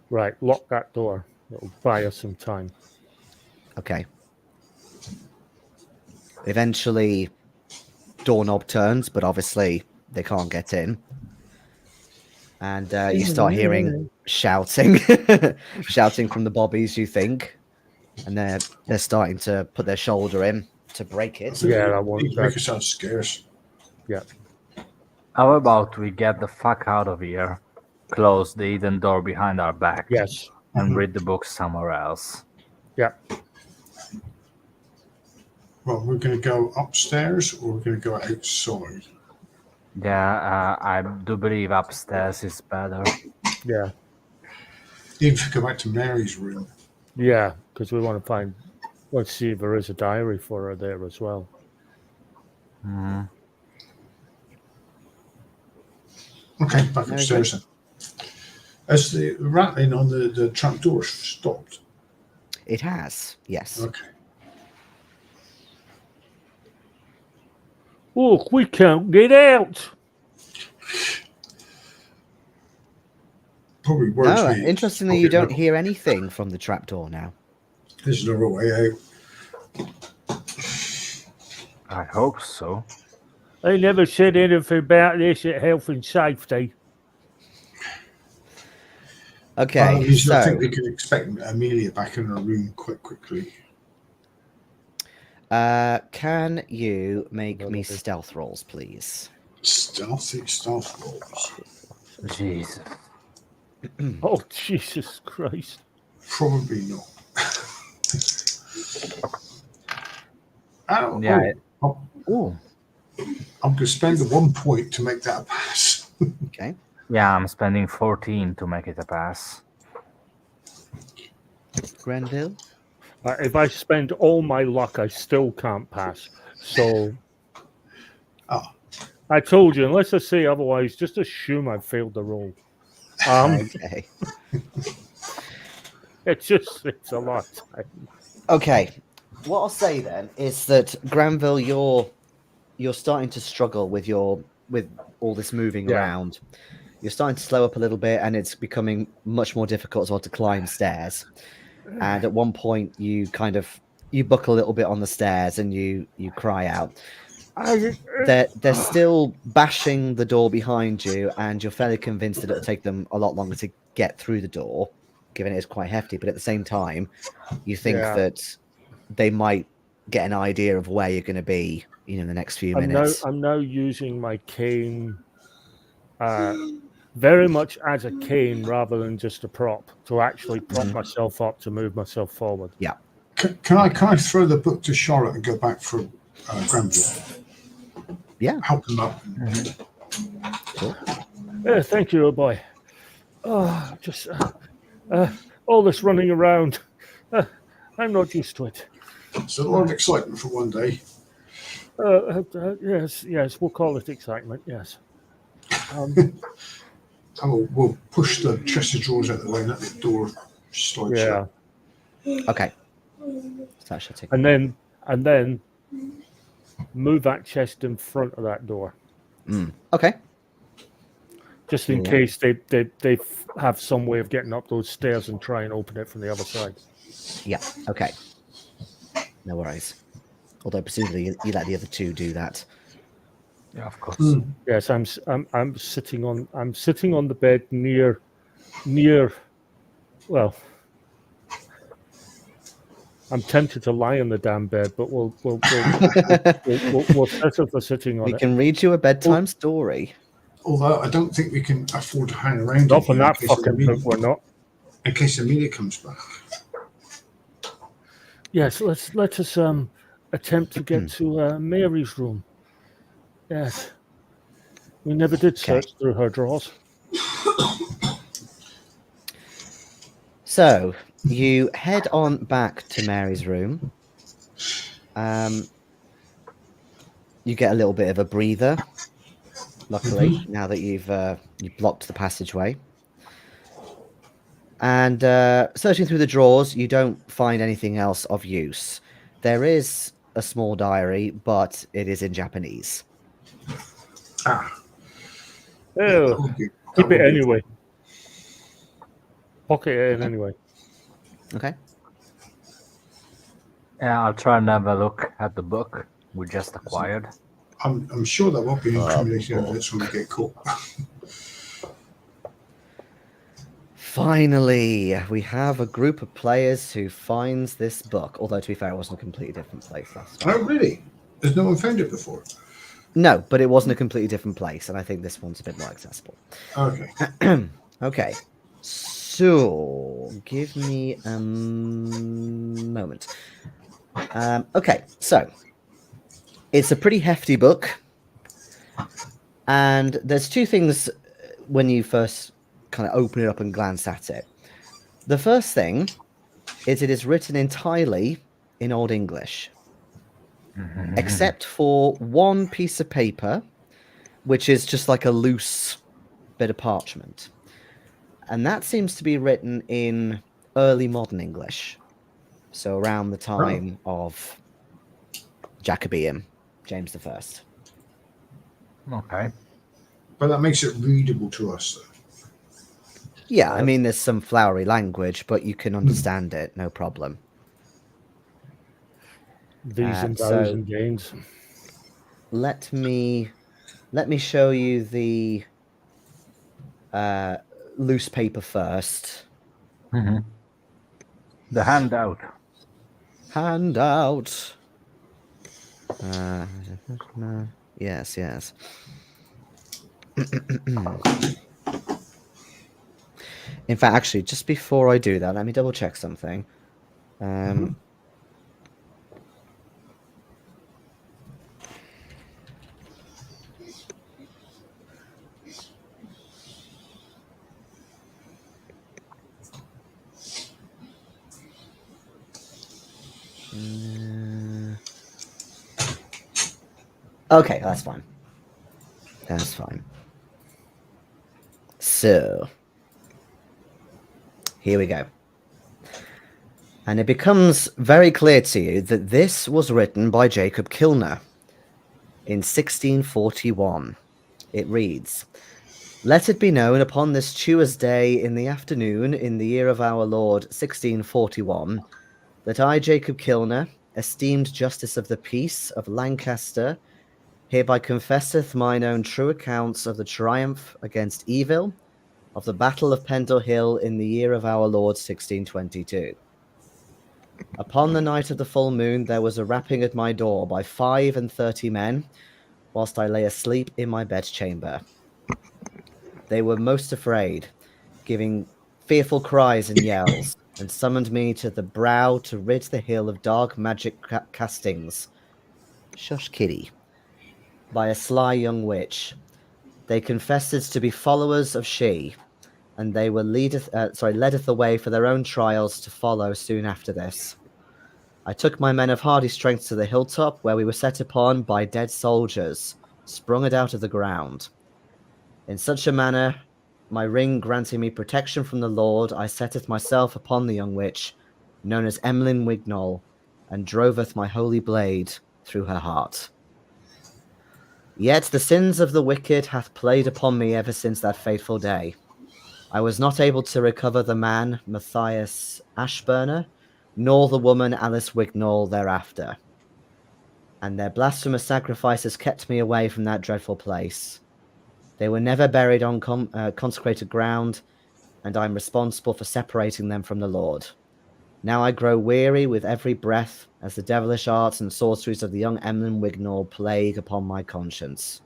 Right, lock that door. It'll buy us some time. Okay. Eventually, doorknob turns, but obviously they can't get in. And you start hearing shouting, shouting from the bobbies, you think, and they're starting to put their shoulder in to break it. Yeah, I want Make that. it sound scarce. Yeah. How about we get the fuck out of here, close the hidden door behind our back, Yes. and read the book somewhere else? Yeah. Well, we're going to go upstairs or we're going to go outside. Yeah, I do believe upstairs is better. Yeah. Even if we go back to Mary's room. Yeah, because we want to let's see if there is a diary for her there as well. Mhm. Okay, back upstairs then. Has the rattling on the trap door stopped? It has, yes. Okay. Look, we can't get out. Probably worries No, me. interestingly, you don't hear anything from the trapdoor now. There's another way out. I hope so. They never said anything about this at health and safety. Okay, I so think we can expect Amelia back in her room quite quickly. can you make me stealth rolls, please? Stealth rolls. Jesus. Oh, Jesus Christ. Probably not. Yeah. I'm going to spend the 1 point to make that a pass. Okay. Yeah, I'm spending 14 to make it a pass. Granville? If I spend all my luck, I still can't pass. So, I told you, unless I say otherwise, just assume I failed the roll. Okay. It's a lot. Okay. What I'll say then is that Granville, you're starting to struggle with all this moving around. You're starting to slow up a little bit, and it's becoming much more difficult as well to climb stairs. And at one point, you buckle a little bit on the stairs, and you cry out. They're still bashing the door behind you, and you're fairly convinced that it'll take them a lot longer to get through the door, given it is quite hefty. But at the same time, you think that they might get an idea of where you're going to be, in the next few minutes. I'm now using my cane very much as a cane rather than just a prop, to actually prop myself up to move myself forward. Yeah. Can I throw the book to Charlotte and go back for Granville? Yeah. Help him up. Cool. Thank you, boy. Oh, just all this running around. I'm not used to it. It's a lot of excitement for one day. Yes, we'll call it excitement. Yes. We'll push the chest of drawers out of the way and let the door slide shut. Okay. Start shutting. And then move that chest in front of that door. Okay. just in Yeah. case they have some way of getting up those stairs and try and open it from the other side. Yeah. Okay. No worries. Although presumably you let the other two do that. Yeah, of course. Yes, I'm sitting on the bed near. Well, I'm tempted to lie on the damn bed, but we'll settle for sitting on We it. can read you a bedtime story. Although I don't think we can afford to hang around. Not in from here that in case fucking book, we're not. In case Amelia comes back. Yes, let us attempt to get to Mary's room. Yes, we never did search through her drawers. So you head on back to Mary's room. You get a little bit of a breather. Luckily, now that you've blocked the passageway. And searching through the drawers, you don't find anything else of use. There is a small diary, but it is in Japanese. Oh, keep it anyway. Pocket it in anyway. Okay. Yeah, I'll try and have a look at the book we just acquired. I'm sure there won't be incriminating evidence when we get caught. Finally, we have a group of players who finds this book. Although, to be fair, it wasn't a completely different place last time. Oh, really? Has no one found it before? No, but it wasn't a completely different place, and I think this one's a bit more accessible. Okay. Okay. So, give me a moment. Okay, so it's a pretty hefty book, and there's two things when you first kind of open it up and glance at it. The first thing is it is written entirely in Old English, except for one piece of paper, which is just like a loose bit of parchment. And that seems to be written in early modern English. So around the time of Jacobean, James I. Okay. But that makes it readable to us. Yeah, I mean, there's some flowery language, but you can understand it, no problem. These and those and gains. Let me show you the loose paper first. The handout. Handout. Yes. In fact, actually, just before I do that, let me double check something. Okay, that's fine. That's fine. So, here we go. And it becomes very clear to you that this was written by Jacob Kilner in 1641. It reads, "Let it be known upon this Tuesday in the afternoon in the year of our Lord 1641, that I, Jacob Kilner, esteemed justice of the peace of Lancaster, hereby confesseth mine own true accounts of the triumph against evil, of the battle of Pendle Hill in the year of our Lord 1622. Upon the night of the full moon there was a rapping at my door by 35 men, whilst I lay asleep in my bedchamber. They were most afraid, giving fearful cries and yells, and summoned me to the brow to rid the hill of dark magic castings. Shush, kiddie. By a sly young witch. They confessed to be followers of she, and they were leadeth the way for their own trials to follow soon after this. I took my men of hardy strength to the hilltop, where we were set upon by dead soldiers, sprung it out of the ground. In such a manner, my ring granting me protection from the Lord, I setteth myself upon the young witch, known as Emlyn Wignall, and droveth my holy blade through her heart." Yet the sins of the wicked hath played upon me ever since that fateful day. I was not able to recover the man, Matthias Ashburner, nor the woman, Alice Wignall, thereafter. And their blasphemous sacrifices kept me away from that dreadful place. They were never buried on consecrated ground, and I'm responsible for separating them from the Lord. Now I grow weary with every breath, as the devilish arts and sorceries of the young Emlyn Wignall plague upon my conscience.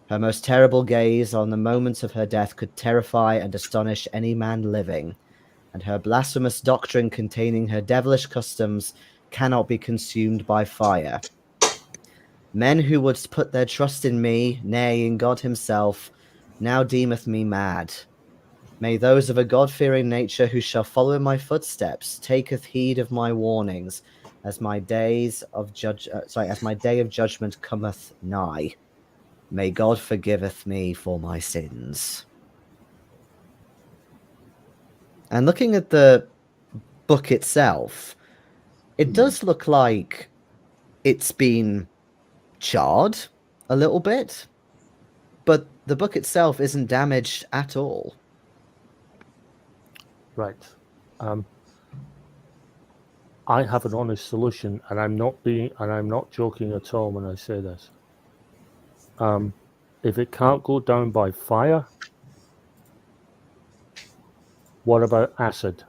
Her most terrible gaze on the moment of her death could terrify and astonish any man living, and her blasphemous doctrine containing her devilish customs cannot be consumed by fire. Men who would put their trust in me, nay, in God himself, now deemeth me mad. May those of a God-fearing nature who shall follow in my footsteps taketh heed of my warnings, as my day of judgment cometh nigh. May God forgiveth me for my sins. And looking at the book itself, it does look like it's been charred a little bit, but the book itself isn't damaged at all. Right. I have an honest solution, and I'm not joking at all when I say this. If it can't go down by fire, what about acid?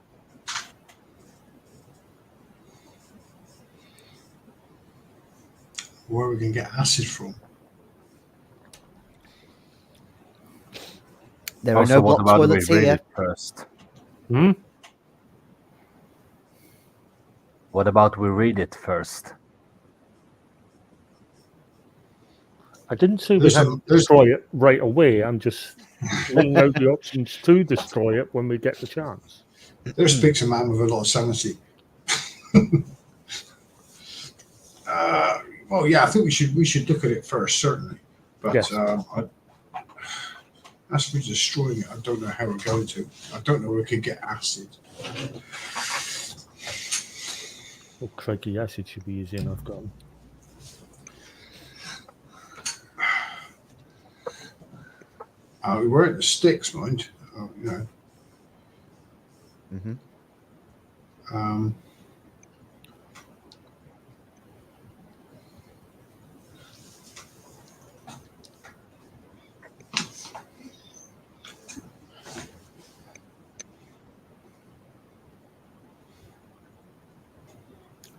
Where we can get acid from? There are Also, no what block about we toilets read here. it first? Hmm? What about we read it first? I didn't say we There's had some- to there's- destroy it right away. I'm just laying out the options to destroy it when we get the chance. There speaks a man with a lot of sanity. Well, yeah, I think we should look at it first, certainly. But Yes. as for destroying it, I don't know how we're going to. I don't know where we could get acid. Oh, crikey, acid should be easy enough, gone. We weren't the sticks, mind. You know. Mm-hmm.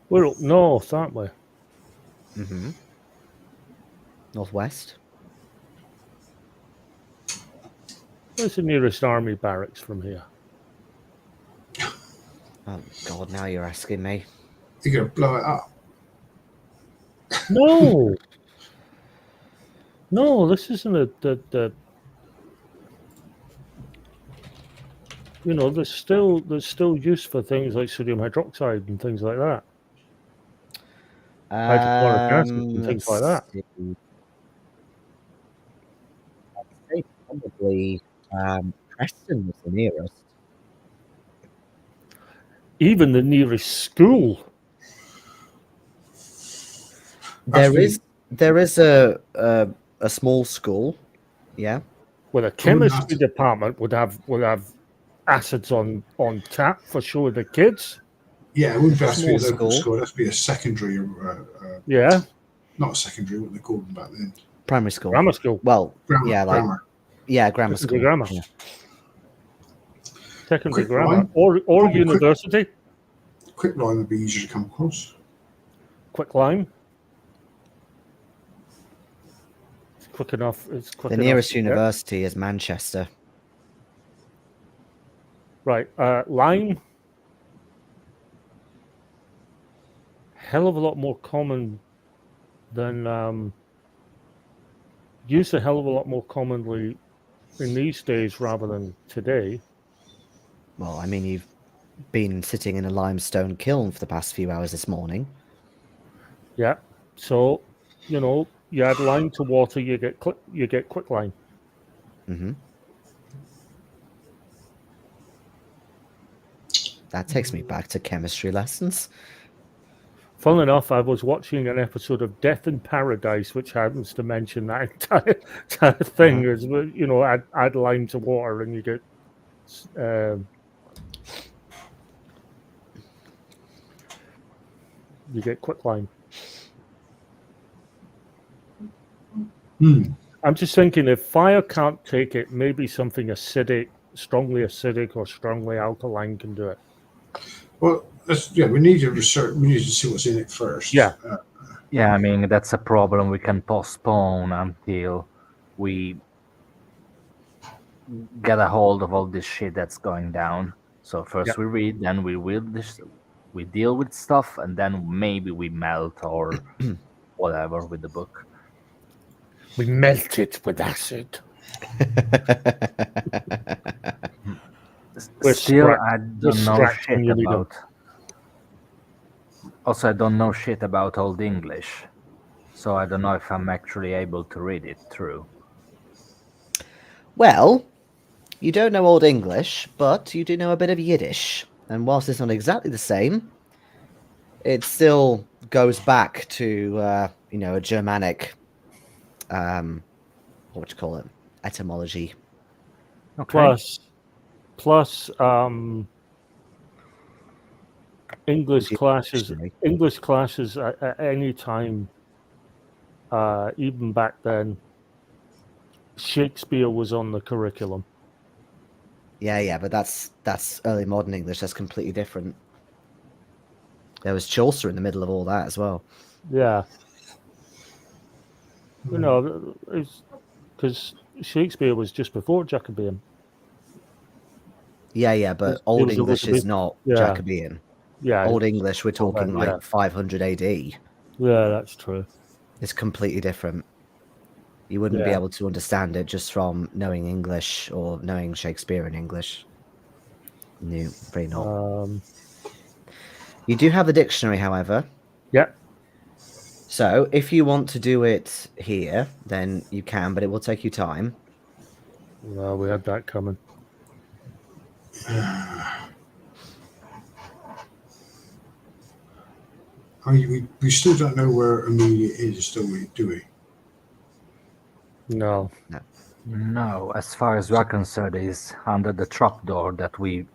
We're up north, aren't we? Mm-hmm. Northwest. Where's the nearest army barracks from here? Oh God! Now you're asking me. You're going to blow it up. No, no, this isn't the. You know, there's still use for things like sodium hydroxide and things like that. Hydrochloric acid and things like that. Let's see. I'd say probably Preston was the nearest. Even the nearest school. There is a small school, yeah. Well, a chemistry department would have acids on tap for sure the kids. Yeah, it wouldn't have to be a Small local school. school. It has to be a secondary. Yeah, Not a secondary. What they called them back then. Primary school. grammar school. Well, Grammar. yeah, like grammar. grammar school. Grammar. Yeah. Secondary Quick grammar line. or Probably university. Quick line would be easier to come across. Quick line. It's quick enough. It's quick The enough nearest to get. university is Manchester. Right, line. Hell of a lot more common than used a hell of a lot more commonly in these days rather than today. Well, I mean, you've been sitting in a limestone kiln for the past few hours this morning. Yeah. So, you know, you add lime to water, you get quick lime. Mm-hmm. That takes me back to chemistry lessons. Funnily enough, I was watching an episode of Death in Paradise, which happens to mention that entire thing. Is, you know, add lime to water and you get quicklime. I'm just thinking, if fire can't take it, maybe something acidic, strongly acidic or strongly alkaline can do it. Well, we need to research. We need to see what's in it first. Yeah. Yeah, I mean, that's a problem we can postpone until we get a hold of all this shit that's going down. So first we read, then we deal with stuff, and then maybe we melt or whatever with the book. We melt it with acid. Still, I don't know shit about. Also, I don't know shit about Old English, so I don't know if I'm actually able to read it through. Well, you don't know Old English, but you do know a bit of Yiddish. And whilst it's not exactly the same, it still goes back to, a Germanic, what would you call it, etymology. Okay. Plus, English classes at any time, even back then, Shakespeare was on the curriculum. Yeah, but that's early modern English. That's completely different. There was Chaucer in the middle of all that as well. Yeah. You know, it's because Shakespeare was just before Jacobean. Yeah, but Old English is not Jacobean. Yeah. Old English, we're talking 500 AD. Yeah, that's true. It's completely different. You wouldn't be able to understand it just from knowing English or knowing Shakespearean English. No, pretty not. You do have the dictionary, however. Yeah. So if you want to do it here, then you can, but it will take you time. Well, we had that coming. We still don't know where Amelia is, do we? No. No, as far as we're concerned, is under the trapdoor that we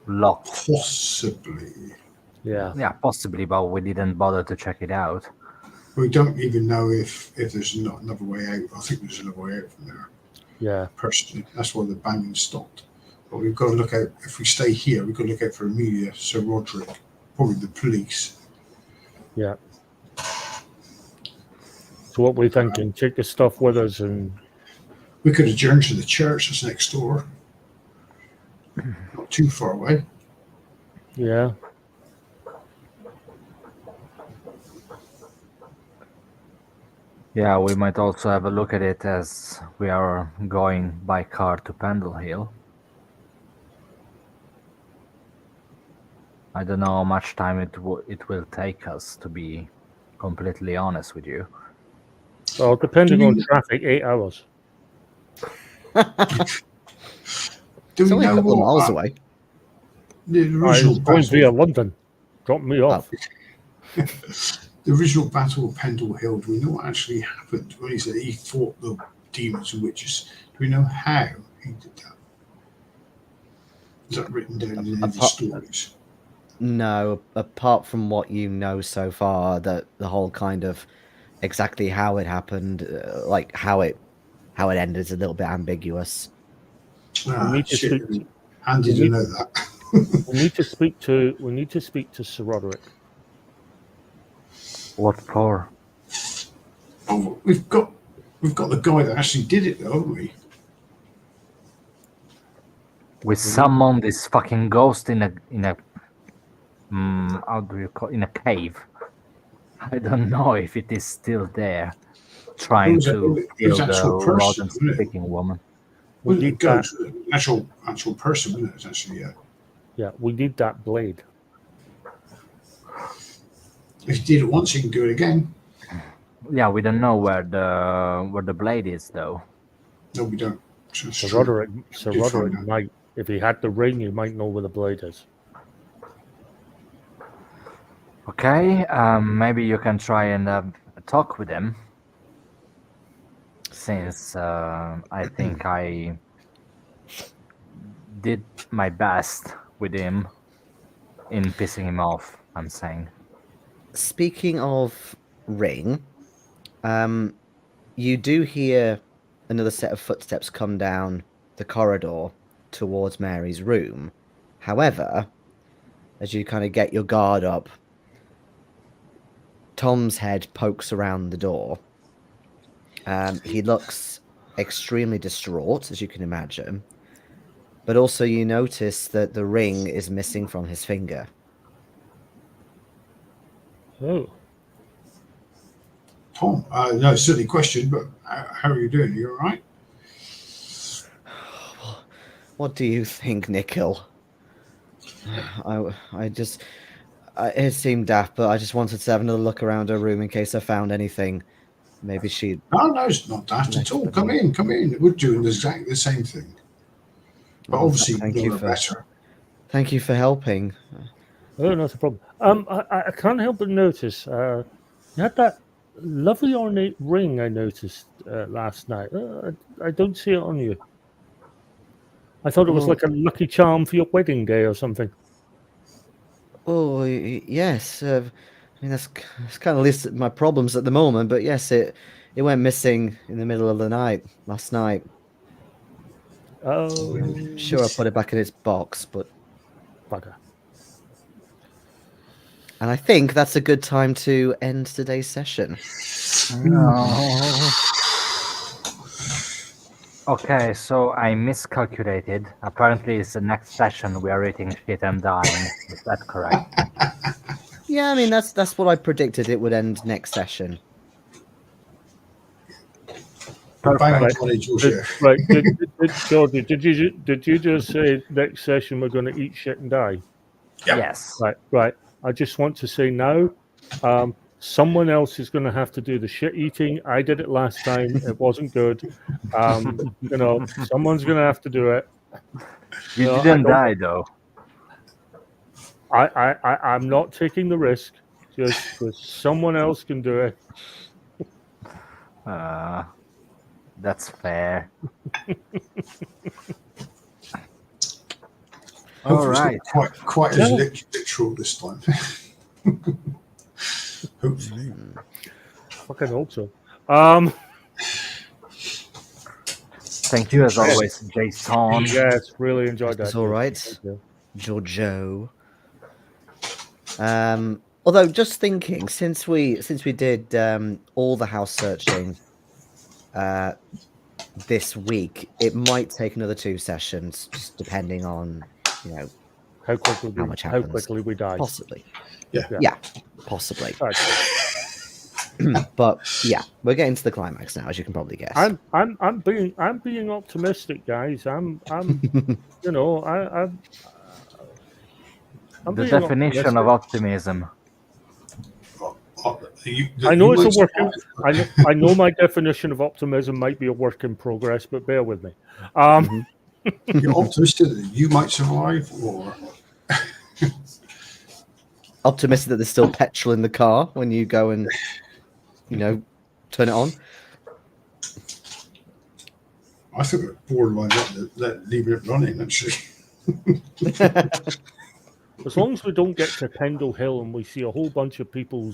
locked. Possibly. Yeah. Yeah, possibly, but we didn't bother to check it out. We don't even know if there's not another way out. I think there's another way out from there. Yeah. Personally, that's why the banging stopped. But we've got to look out. If we stay here, we've got to look out for Amelia, Sir Roderick, probably the police. Yeah. So what we're thinking, take the stuff with us and... We could adjourn to the church that's next door. Not too far away. Yeah. Yeah, we might also have a look at it as we are going by car to Pendle Hill. I don't know how much time it will take us, to be completely honest with you. Well, depending on traffic, 8 hours. It's only a couple of miles away. The original going via London. Drop me off. The original battle of Pendle Hill, do we know what actually happened when he said he fought the demons and witches? Do we know how he did that? Is that written down in any of the stories? No, apart from what you know so far, that the whole kind of exactly how it happened, like how it ended, is a little bit ambiguous. Andy didn't know that. we need to speak to Sir Roderick. What for? Oh, we've got the guy that actually did it, though, haven't we? We summoned this fucking ghost in a how do you call it? In a cave. I don't know if it is still there, trying to kill the rodent-speaking woman. We need that actual person, wasn't it? Actually, yeah. Yeah, we need that blade. If he did it once, he can do it again. Yeah, we don't know where the blade is, though. No, we don't. Sir Roderick might, if he had the ring, he might know where the blade is. Okay, maybe you can try and talk with him. Since I think I did my best with him in pissing him off, I'm saying. Speaking of ring, you do hear another set of footsteps come down the corridor towards Mary's room. However, as you kind of get your guard up, Tom's head pokes around the door. He looks extremely distraught, as you can imagine. But also you notice that the ring is missing from his finger. Oh, Tom, no, silly question, but how are you doing? Are you all right? What do you think, Nikhil? It seemed daft, but I just wanted to have another look around her room in case I found anything. Maybe she'd... No, it's not that at all. Come in. We're doing exactly the same thing. But obviously, you're better. Thank you for helping. oh, not a problem. I can't help but notice you had that lovely ornate ring I noticed last night. I don't see it on you. I thought it was like a lucky charm for your wedding day or something. Oh, yes. I mean, that's kind of listed my problems at the moment, but yes, it went missing in the middle of the night last night. Oh, I'm sure I put it back in its box, but... bugger. And I think that's a good time to end today's session. No. Okay, so I miscalculated. Apparently, it's the next session we are eating shit and dying. Is that correct? Yeah, I mean, that's what I predicted it would end next session. Perfect. Right, Georgie, did you just say next session we're going to eat shit and die? Yep. Yes. Right. I just want to say now, someone else is going to have to do the shit eating. I did it last time; it wasn't good. Someone's going to have to do it. You didn't die though. I'm not taking the risk. Just someone else can do it. That's fair. All right. Quite as literal this time. Hopefully. Fucking hope so. Thank you as always, Jason. Yes, really enjoyed that. It's all right, Giorgio. Although, just thinking, since we did all the house searching this week, it might take another 2 sessions, just depending on how quickly we die. Possibly. Yeah. Possibly. Right. But yeah, we're getting to the climax now, as you can probably guess. I'm being optimistic, guys. I'm the definition of optimism. I know it's a work. I know my definition of optimism might be a work in progress, but bear with me. You're optimistic that you might survive, or optimistic that there's still petrol in the car when you go and turn it on. I think we're borderline leaving it running. Actually, as long as we don't get to Pendle Hill and we see a whole bunch of people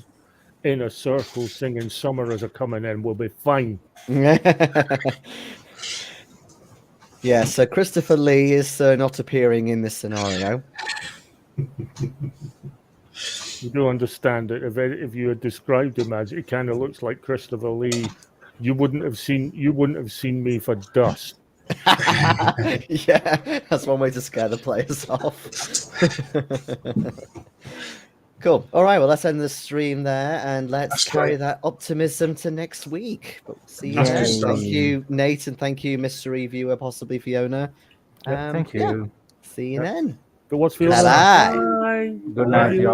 in a circle singing "Summer as a Coming In," we'll be fine. Yeah, so Christopher Lee is not appearing in this scenario. You do understand that if you had described him as it kind of looks like Christopher Lee, you wouldn't have seen me for dust. Yeah, that's one way to scare the players off. Cool. All right, well, let's end the stream there, and let's carry that optimism to next week. But see you then. Thank you, Nate, and thank you, Mystery Viewer, possibly Fiona. Thank you. See you then. But what's Fiona? Bye. Good night, y'all.